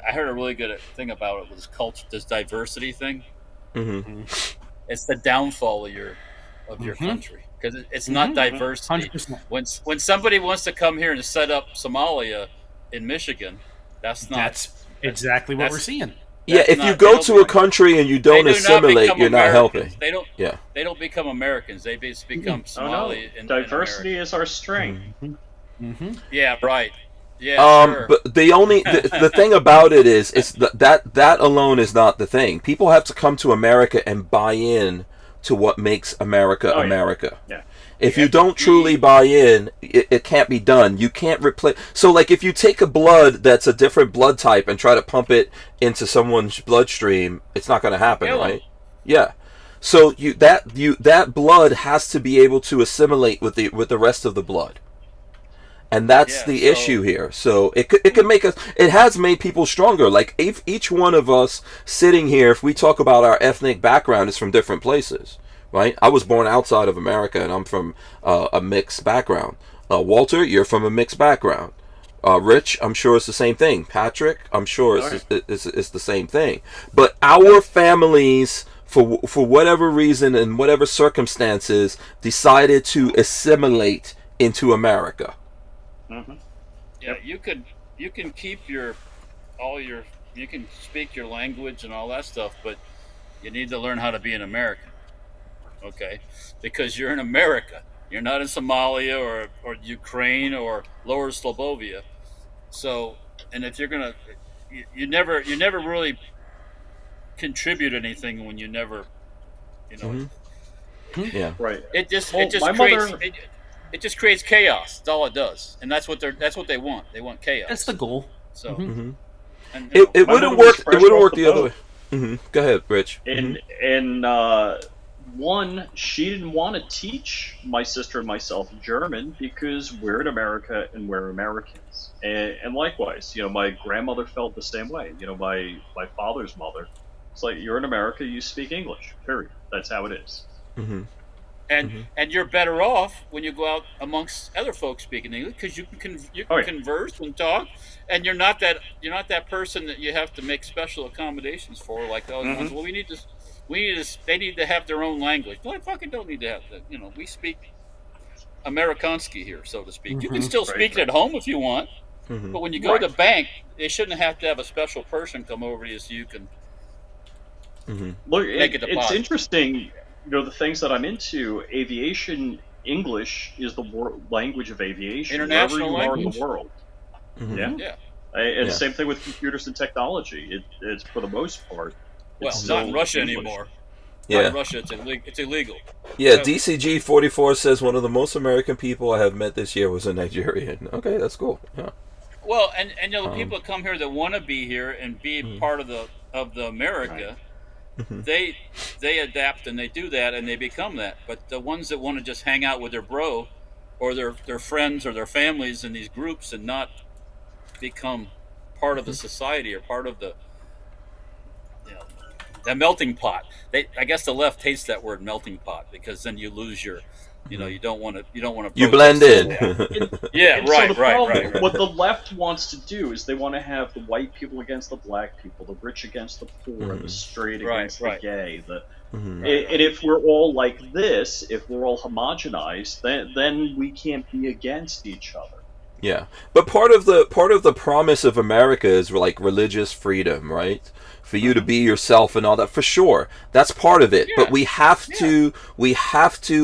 I heard a really good thing about it with this culture, this diversity thing. Mm-hmm. It's the downfall of your country, because it's not diversity. 100%. When somebody wants to come here and set up Somalia in Michigan, that's exactly what we're seeing. Yeah, if you go to a country and you don't assimilate, you're not helping. They don't become Americans. They just become Somali. Diversity is our strength. Mm-hmm. Yeah, right. Yeah, sure. But the thing about it is that alone is not the thing. People have to come to America and buy in to what makes America America. Yeah. If you don't truly buy in, it can't be done. You can't replace. So, like, if you take a blood that's a different blood type and try to pump it into someone's bloodstream, it's not going to happen, right? Yeah. So that blood has to be able to assimilate with the rest of the blood, and that's the issue here. So it can make us. It has made people stronger. Like, if each one of us sitting here, if we talk about our ethnic background, is from different places. Right? I was born outside of America, and I'm from a mixed background. Walter, you're from a mixed background. Rich, I'm sure it's the same thing. Patrick, I'm sure it's the same thing. But our families, for whatever reason and whatever circumstances, decided to assimilate into America. Mm-hmm. Yeah, you can keep you can speak your language and all that stuff, but you need to learn how to be an American. Okay, because you're in America. You're not in Somalia or Ukraine or Lower Slovenia. So, and if you're gonna, you never really contribute anything when you never, you know. Mm-hmm. Yeah. Right. It just creates chaos. That's all it does, and that's what they want. They want chaos. That's the goal. So, and, it wouldn't work. It wouldn't work the other way. Mm-hmm. Go ahead, Rich. One, she didn't want to teach my sister and myself German because we're in America and we're Americans. And likewise, you know, my grandmother felt the same way. You know, my father's mother. It's like, you're in America, you speak English. Period. That's how it is. Mm-hmm. and you're better off when you go out amongst other folks speaking English, because you can converse and talk, and you're not that person that you have to make special accommodations for, like those ones. Well, they need to have their own language. No, I fucking don't need to have that. We speak Amerikansky here, so to speak. You can still speak it at home if you want, but when you go to the bank, they shouldn't have to have a special person come over to you so you can Look, make a deposit. It's interesting. The things that I'm into, aviation English is the language of aviation. International wherever you language. are in the world. Yeah. And same thing with computers and technology. It's for the most part. Well, not in Russia anymore. Yeah. Not in Russia, it's illegal. Yeah, DCG 44 says one of the most American people I have met this year was a Nigerian. Okay, that's cool. Yeah. Well, and the people that come here that want to be here and be part of the America. They adapt and they do that and they become that. But the ones that want to just hang out with their bro or their friends or their families in these groups and not become part of the society or part of the melting pot. I guess the left hates that word melting pot, because then you lose your you don't want to you blend in. Right. What the left wants to do is they want to have the white people against the black people, the rich against the poor, the straight against the gay. And if we're all like this, if we're all homogenized, then we can't be against each other. Yeah, but part of the promise of America is like religious freedom, right? For you to be yourself and all that, for sure, that's part of it. But we have to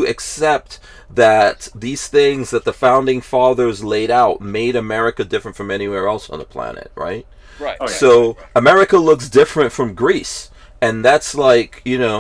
accept that these things that the founding fathers laid out made America different from anywhere else on the planet, right? Right. So America looks different from Greece. And that's like, that's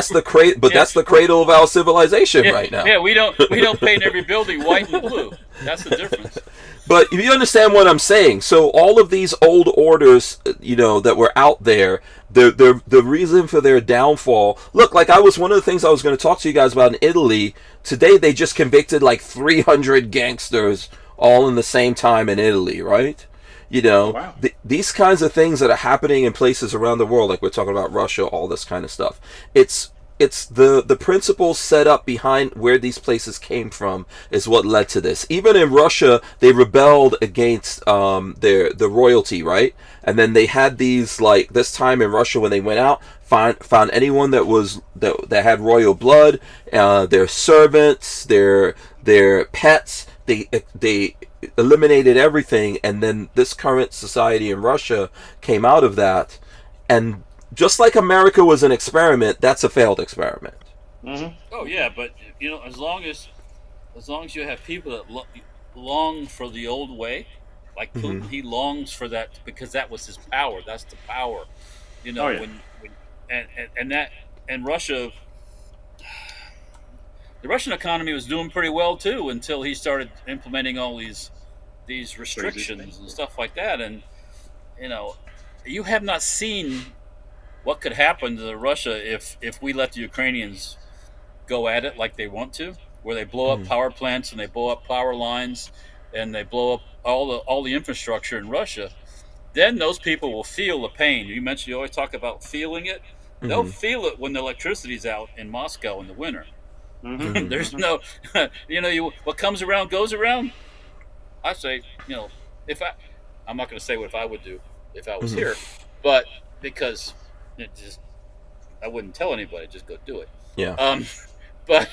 the cradle of our civilization right now. Yeah, we don't paint every building white and blue. That's the difference. But if you understand what I'm saying, so all of these old orders, that were out there, the reason for their downfall. Look, like one of the things I was going to talk to you guys about in Italy today. They just convicted like 300 gangsters all in the same time in Italy, right? Wow. These kinds of things that are happening in places around the world, like we're talking about Russia, all this kind of stuff. It's the principles set up behind where these places came from is what led to this. Even in Russia, they rebelled against the royalty, right? And then they had these, like this time in Russia when they went out, found anyone that had royal blood, their servants, their pets. They eliminated everything, and then this current society in Russia came out of that. And just like America was an experiment, that's a failed experiment. Oh yeah, but as long as you have people that long for the old way, like Putin, he longs for that because that was his power. That's the power, when Russia. The Russian economy was doing pretty well too until he started implementing all these restrictions and stuff like that. And you have not seen what could happen to Russia if we let the Ukrainians go at it like they want to, where they blow up power plants and they blow up power lines and they blow up all the infrastructure in Russia. Then those people will feel the pain. You always talk about feeling it. They'll feel it when the electricity's out in Moscow in the winter. There's no, what comes around goes around. I say, I'm not going to say what I would do if I was here, but because I wouldn't tell anybody, just go do it. Yeah. But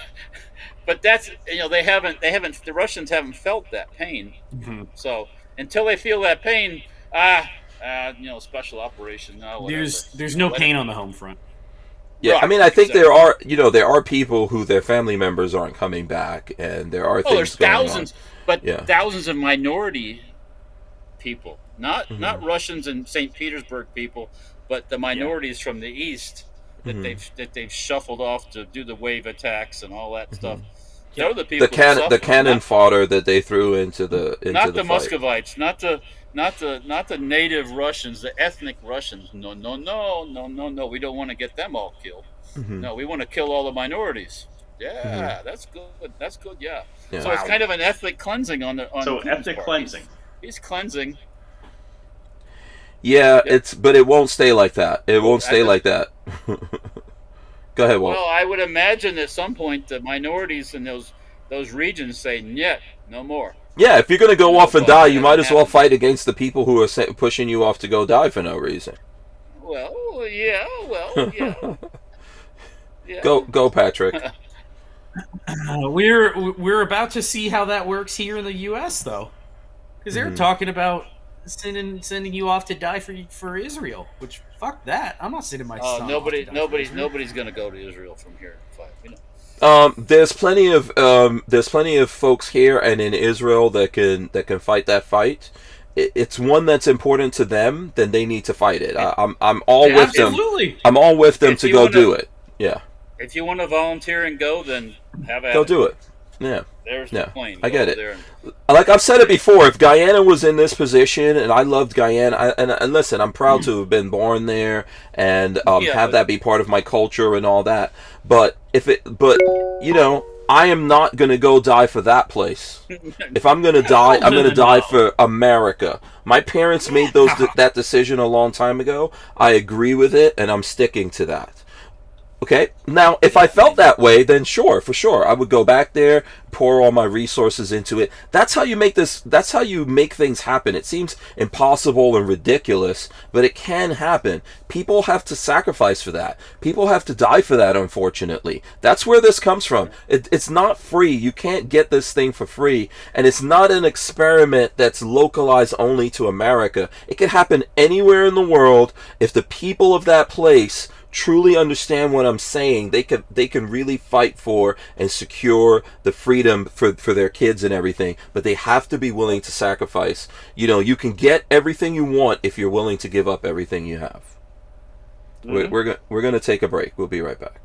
that's the Russians haven't felt that pain. So until they feel that pain, special operation. There's no pain on the home front. Yeah, right, I mean, I think there are people who their family members aren't coming back, and there are things there's thousands, thousands of minority people, not Russians and St. Petersburg people, but the minorities from the east that they've shuffled off to do the wave attacks and all that stuff. They're the people. The cannon fodder that they threw into the not the fight. Muscovites, not the native Russians, the ethnic Russians. No. We don't want to get them all killed. No, we want to kill all the minorities. Yeah, that's good. That's good. Yeah. So it's kind of an ethnic cleansing on Putin's ethnic part. Cleansing. He's cleansing. Yeah, but it won't stay like that. It won't stay like that. Go ahead, Walt. Well, I would imagine at some point the minorities in those regions say, "Niet, no more." Yeah, if you're going to go off and die, you might as well fight against the people who are pushing you off to go die for no reason. Well, yeah. Yeah. Go, Patrick. We're about to see how that works here in the U.S. though, because they're talking about sending you off to die for Israel. Which fuck that! I'm not sending my son. Nobody's going to go to Israel from here. There's plenty of folks here and in Israel that can fight that fight. It's one that's important to them. Then they need to fight it. I'm all with them. I'm all with them to go do it. Yeah. If you want to volunteer and go, then have at it. Go do it. Yeah. There's the plane. I get it. Like I've said it before, if Guyana was in this position, and I loved Guyana, and listen, I'm proud to have been born there and have that be part of my culture and all that. But I am not going to go die for that place. If I'm going to die, I'm going to die for America. My parents made that decision a long time ago. I agree with it, and I'm sticking to that. Okay, now if I felt that way, then sure, for sure, I would go back there, pour all my resources into it. That's how you make things happen. It seems impossible and ridiculous, but it can happen. People have to sacrifice for that. People have to die for that, unfortunately. That's where this comes from. It's not free. You can't get this thing for free, and it's not an experiment that's localized only to America. It can happen anywhere in the world if the people of that place truly understand what I'm saying. They can really fight for and secure the freedom for their kids and everything, but they have to be willing to sacrifice. You can get everything you want if you're willing to give up everything you have. We're going to take a break. We'll be right back.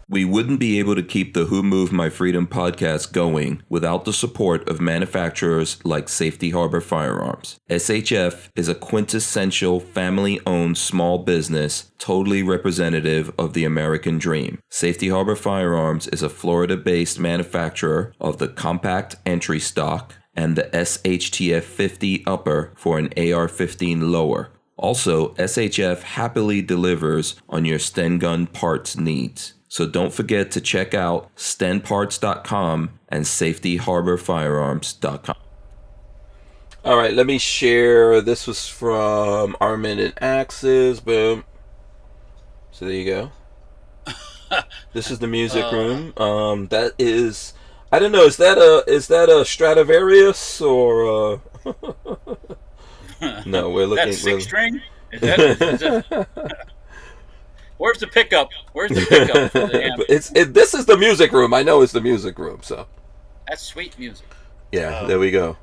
We wouldn't be able to keep the Who Moved My Freedom podcast going without the support of manufacturers like Safety Harbor Firearms. SHF is a quintessential family-owned small business, totally representative of the American dream. Safety Harbor Firearms is a Florida-based manufacturer of the compact entry stock and the SHTF 50 upper for an AR-15 lower. Also, SHF happily delivers on your Sten gun parts needs. So don't forget to check out stenparts.com and safetyharborfirearms.com. All right, let me share. This was from Armin and Axes. Boom. So there you go. This is the music room. That is, I don't know. Is that a Stradivarius or? No, we're looking. That's 6-string. Is that Where's the pickup? Where's the pickup for the amp? This is the music room. I know it's the music room. So that's sweet music. Yeah, there we go.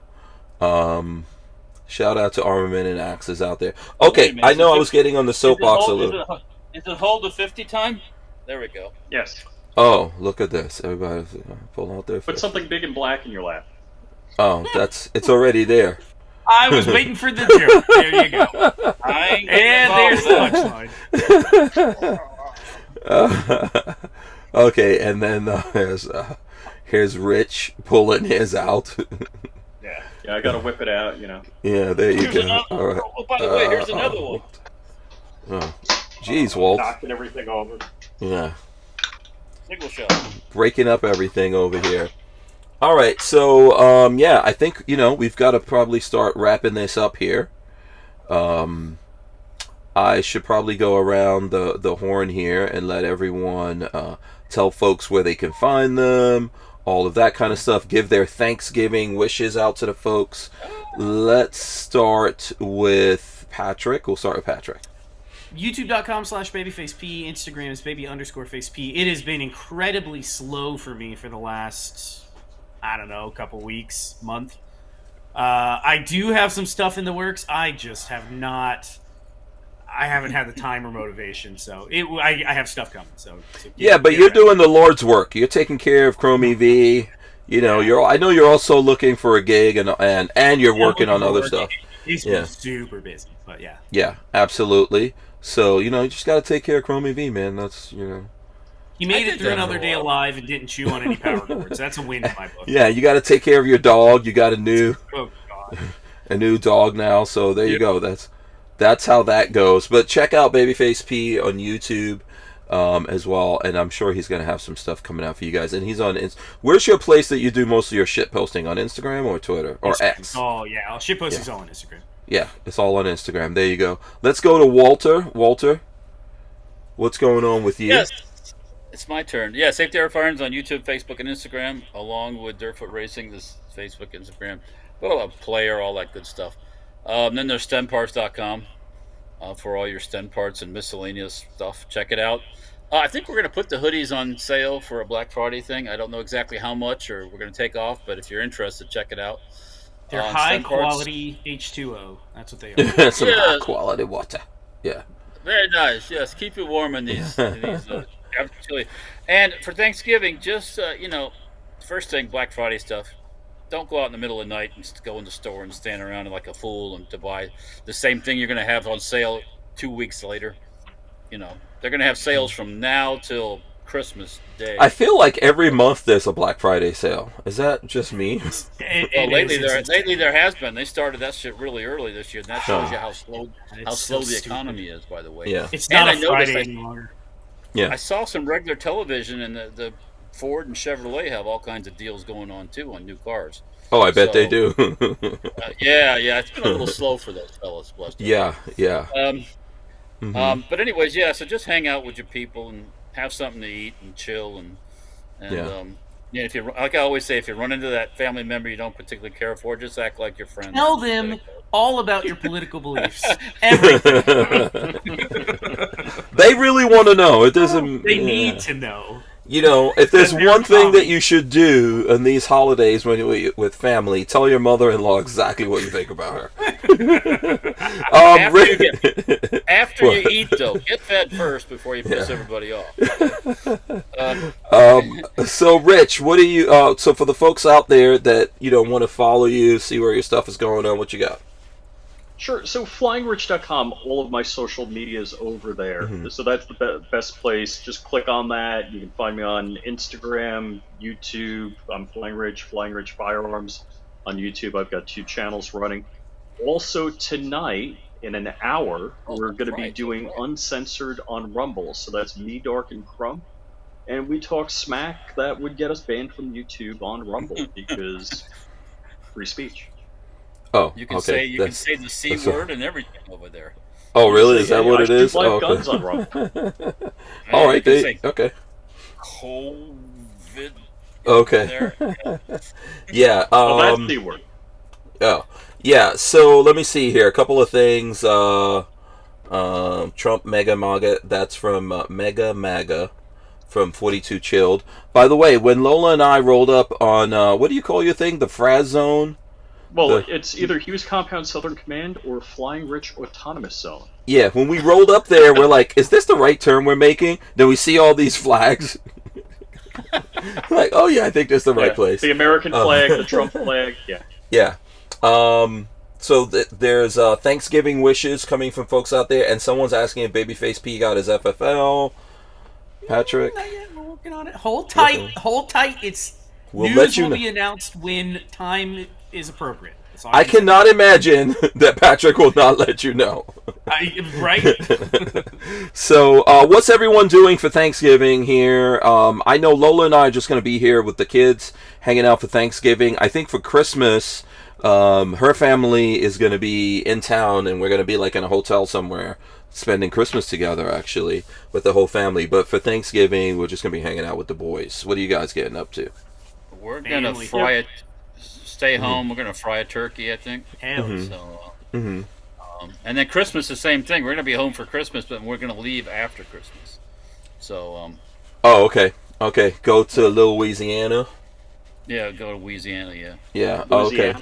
Shout out to Armament and Axes out there. Okay, I know I was getting on the soapbox a little. Is it hold to 50 time? There we go. Yes. Oh, look at this! Everybody pull out their. Put something big and black in your lap. Oh, it's already there. I was waiting for the joke. There you go. And there's the punchline. Okay, and then here's Rich pulling his out. Yeah, I gotta whip it out, Yeah, there you go. All right. Oh, by the way, here's another one. Oh, jeez, Walt. Knocking everything over. Yeah. Single shot. Breaking up everything over here. All right, so I think we've got to probably start wrapping this up here. I should probably go around the horn here and let everyone tell folks where they can find them, all of that kind of stuff. Give their Thanksgiving wishes out to the folks. Let's start with Patrick. We'll start with Patrick. YouTube.com/babyfaceP. Instagram is baby_faceP. It has been incredibly slow for me for the last, I don't know, couple weeks, month. I do have some stuff in the works. I just have not. I haven't had the time or motivation, so I have stuff coming. So yeah, but you're doing the Lord's work. You're taking care of Chrome EV. I know you're also looking for a gig, and you're working on other stuff. He's been super busy, but yeah. Yeah, absolutely. So you just got to take care of Chrome EV, man. That's He made it through another day alive and didn't chew on any power cords. That's a win in my book. Yeah, you got to take care of your dog. You got a new dog now. So there you go. That's how that goes. But check out Babyface P on YouTube. as well, and I'm sure he's going to have some stuff coming out for you guys. And he's on. Where's your place that you do most of your shit posting, on Instagram or Twitter or Instagram. X? Oh yeah, shit posting's all on Instagram. Yeah, it's all on Instagram. There you go. Let's go to Walter. Walter, what's going on with you? Yes, it's my turn. Yeah, Safety Air Firearms on YouTube, Facebook, and Instagram, along with Dirtfoot Racing. This Facebook, Instagram, well, a player, all that good stuff. Then there's STEMparts.com for all your STEM parts and miscellaneous stuff. Check it out. I think we're going to put the hoodies on sale for a Black Friday thing. I don't know exactly how much, or we're going to take off, but if you're interested, check it out. They're high quality H2O. That's what they are. Some high quality water. Yeah. Very nice. Yes, keep it warm in these. Chilly. And for Thanksgiving, just first thing, Black Friday stuff. Don't go out in the middle of the night and just go in the store and stand around like a fool and to buy the same thing you're going to have on sale 2 weeks later. They're going to have sales from now till Christmas Day. I feel like every month there's a Black Friday sale. Is that just me? Lately there has been. They started that shit really early this year, and that shows you how slow the economy is. By the way, yeah, it's not a Friday anymore. Yeah, I saw some regular television, and the Ford and Chevrolet have all kinds of deals going on too on new cars. Oh, I bet they do. Yeah, it's been a little slow for those fellas. Bless them. Yeah. But anyways, so just hang out with your people and have something to eat and chill and if you, like I always say, if you run into that family member you don't particularly care for, just act like your friend. Tell them all about your political beliefs. Everything. They really want to know. It doesn't. They need to know. If there's one thing that you should do in these holidays when you're with family, tell your mother-in-law exactly what you think about her. After you eat, though, get fed first before you piss everybody off. So, Rich, what do you? So, for the folks out there that want to follow you, see where your stuff is going on, what you got? Sure. So FlyingRich.com, all of my social media is over there. So that's the best place. Just click on that. You can find me on Instagram, YouTube. I'm FlyingRich, FlyingRich Firearms on YouTube. I've got 2 channels running. Also tonight, in an hour, we're going to be doing Uncensored on Rumble. So that's me, Dark, and Crump. And we talk smack that would get us banned from YouTube on Rumble because free speech. Oh, you can say the C word and everything over there. Oh, really? Is that what it is? Live guns on Rumble. All right, okay. COVID. Okay. Yeah. That's the word. Oh, yeah. So let me see here. A couple of things. Trump Mega MAGA. That's from Mega MAGA from 42 Chilled. By the way, when Lola and I rolled up on what do you call your thing? The Fraz Zone. Well, it's either Hughes Compound Southern Command or FlyingRich Autonomous Zone. Yeah, when we rolled up there, we're like, is this the right turn we're making? Then we see all these flags. Like, oh yeah, I think this is the right place. The American flag, the Trump flag, yeah. Yeah. So there's Thanksgiving wishes coming from folks out there, and someone's asking if Babyface P got his FFL. Patrick? Not yet, we're working on it. Hold tight, hold tight. News will be announced when time is appropriate. I cannot imagine that Patrick will not let you know. Right? So, what's everyone doing for Thanksgiving here? I know Lola and I are just going to be here with the kids, hanging out for Thanksgiving. I think for Christmas, her family is going to be in town, and we're going to be like in a hotel somewhere, spending Christmas together, actually, with the whole family. But for Thanksgiving, we're just going to be hanging out with the boys. What are you guys getting up to? We're going to fry it. Stay home. We're gonna fry a turkey, I think. So, and then Christmas, the same thing. We're gonna be home for Christmas, but we're gonna leave after Christmas. So. Oh, okay. Okay, go to Louisiana. Yeah, go to Louisiana. Yeah. Yeah. Okay.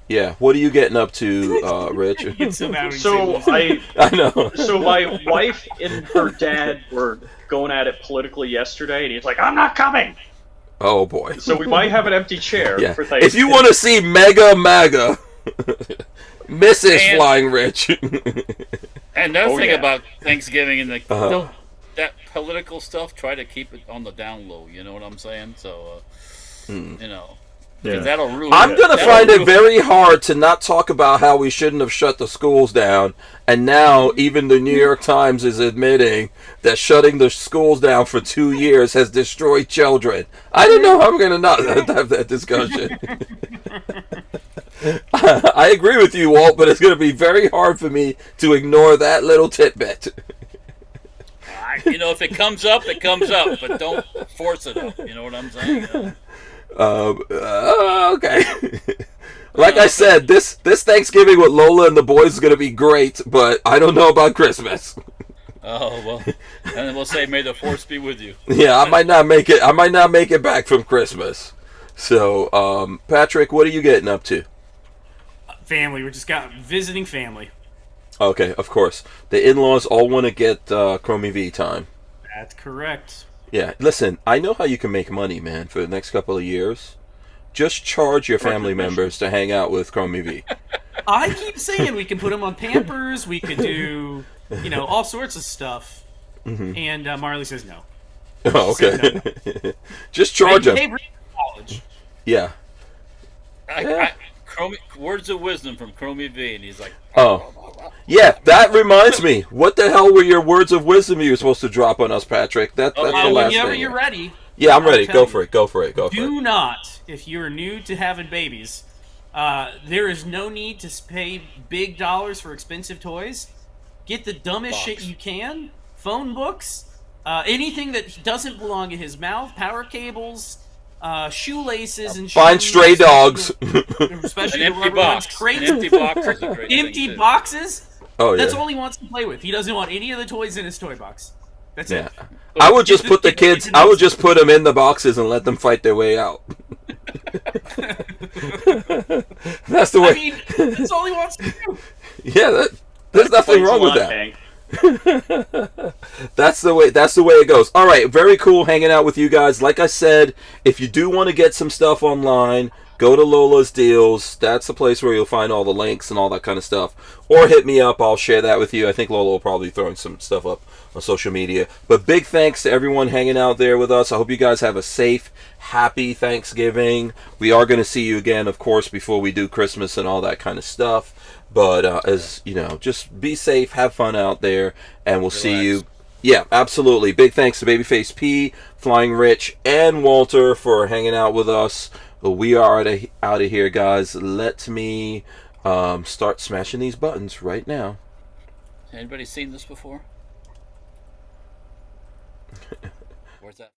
Yeah. What are you getting up to, Rich? So I know. So my wife and her dad were going at it politically yesterday, and he's like, "I'm not coming." Oh boy! So we might have an empty chair for Thanksgiving. If you want to see Mega MAGA, Mrs. FlyingRich. And another thing about Thanksgiving and that political stuff, try to keep it on the down low. You know what I'm saying? So, Yeah. That'll ruin I'm going to find it very hard to not talk about how we shouldn't have shut the schools down. And now even the New York Times is admitting that shutting the schools down for 2 years has destroyed children. I don't know how I'm going to not have that discussion. I agree with you, Walt, but it's going to be very hard for me to ignore that little tidbit. If it comes up, it comes up, but don't force it up. You know what I'm saying? Okay. Like I said, this Thanksgiving with Lola and the boys is going to be great, but I don't know about Christmas. Oh, well, and then we'll say, may the force be with you. Yeah, I might not make it back from Christmas. So, Patrick, what are you getting up to? Family. We're just visiting family. Okay, of course. The in-laws all want to get Chromie V time. That's correct. Yeah, listen, I know how you can make money, man, for the next couple of years. Just charge your family members to hang out with Chromie V. I keep saying we can put them on Pampers, we could do, all sorts of stuff. Mm-hmm. And Marley says no. Oh, okay. No. Just charge them. College. Yeah. Words of wisdom from Chromie V, and he's like, oh. Yeah, that reminds me. What the hell were your words of wisdom you were supposed to drop on us, Patrick? That's the last thing. Whenever you're ready. Yeah, I'm ready. Go for it. Do not, if you're new to having babies, there is no need to pay big dollars for expensive toys. Get the dumbest shit you can. Phone books, anything that doesn't belong in his mouth, power cables, shoelaces and find stray dogs. Especially an empty box. Empty boxes. Oh, yeah. That's all he wants to play with. He doesn't want any of the toys in his toy box. That's it. I would just put the kids. I would just put them in the boxes and let them fight their way out. That's the way. I mean, that's all he wants to do. Yeah, there's nothing wrong with that. That's the way it goes. All right, very cool hanging out with you guys. Like I said, if you do want to get some stuff online, go to Lola's Deals. That's the place where you'll find all the links and all that kind of stuff. Or hit me up. I'll share that with you. I think Lola will probably be throwing some stuff up on social media. But big thanks to everyone hanging out there with us. I hope you guys have a safe, happy Thanksgiving. We are going to see you again, of course, before we do Christmas and all that kind of stuff. But as you know, just be safe, have fun out there, and we'll see you. Yeah, absolutely. Big thanks to BabyFace P, FlyingRich, and Walter for hanging out with us. We are out of here, guys. Let me start smashing these buttons right now. Anybody seen this before? Where's that?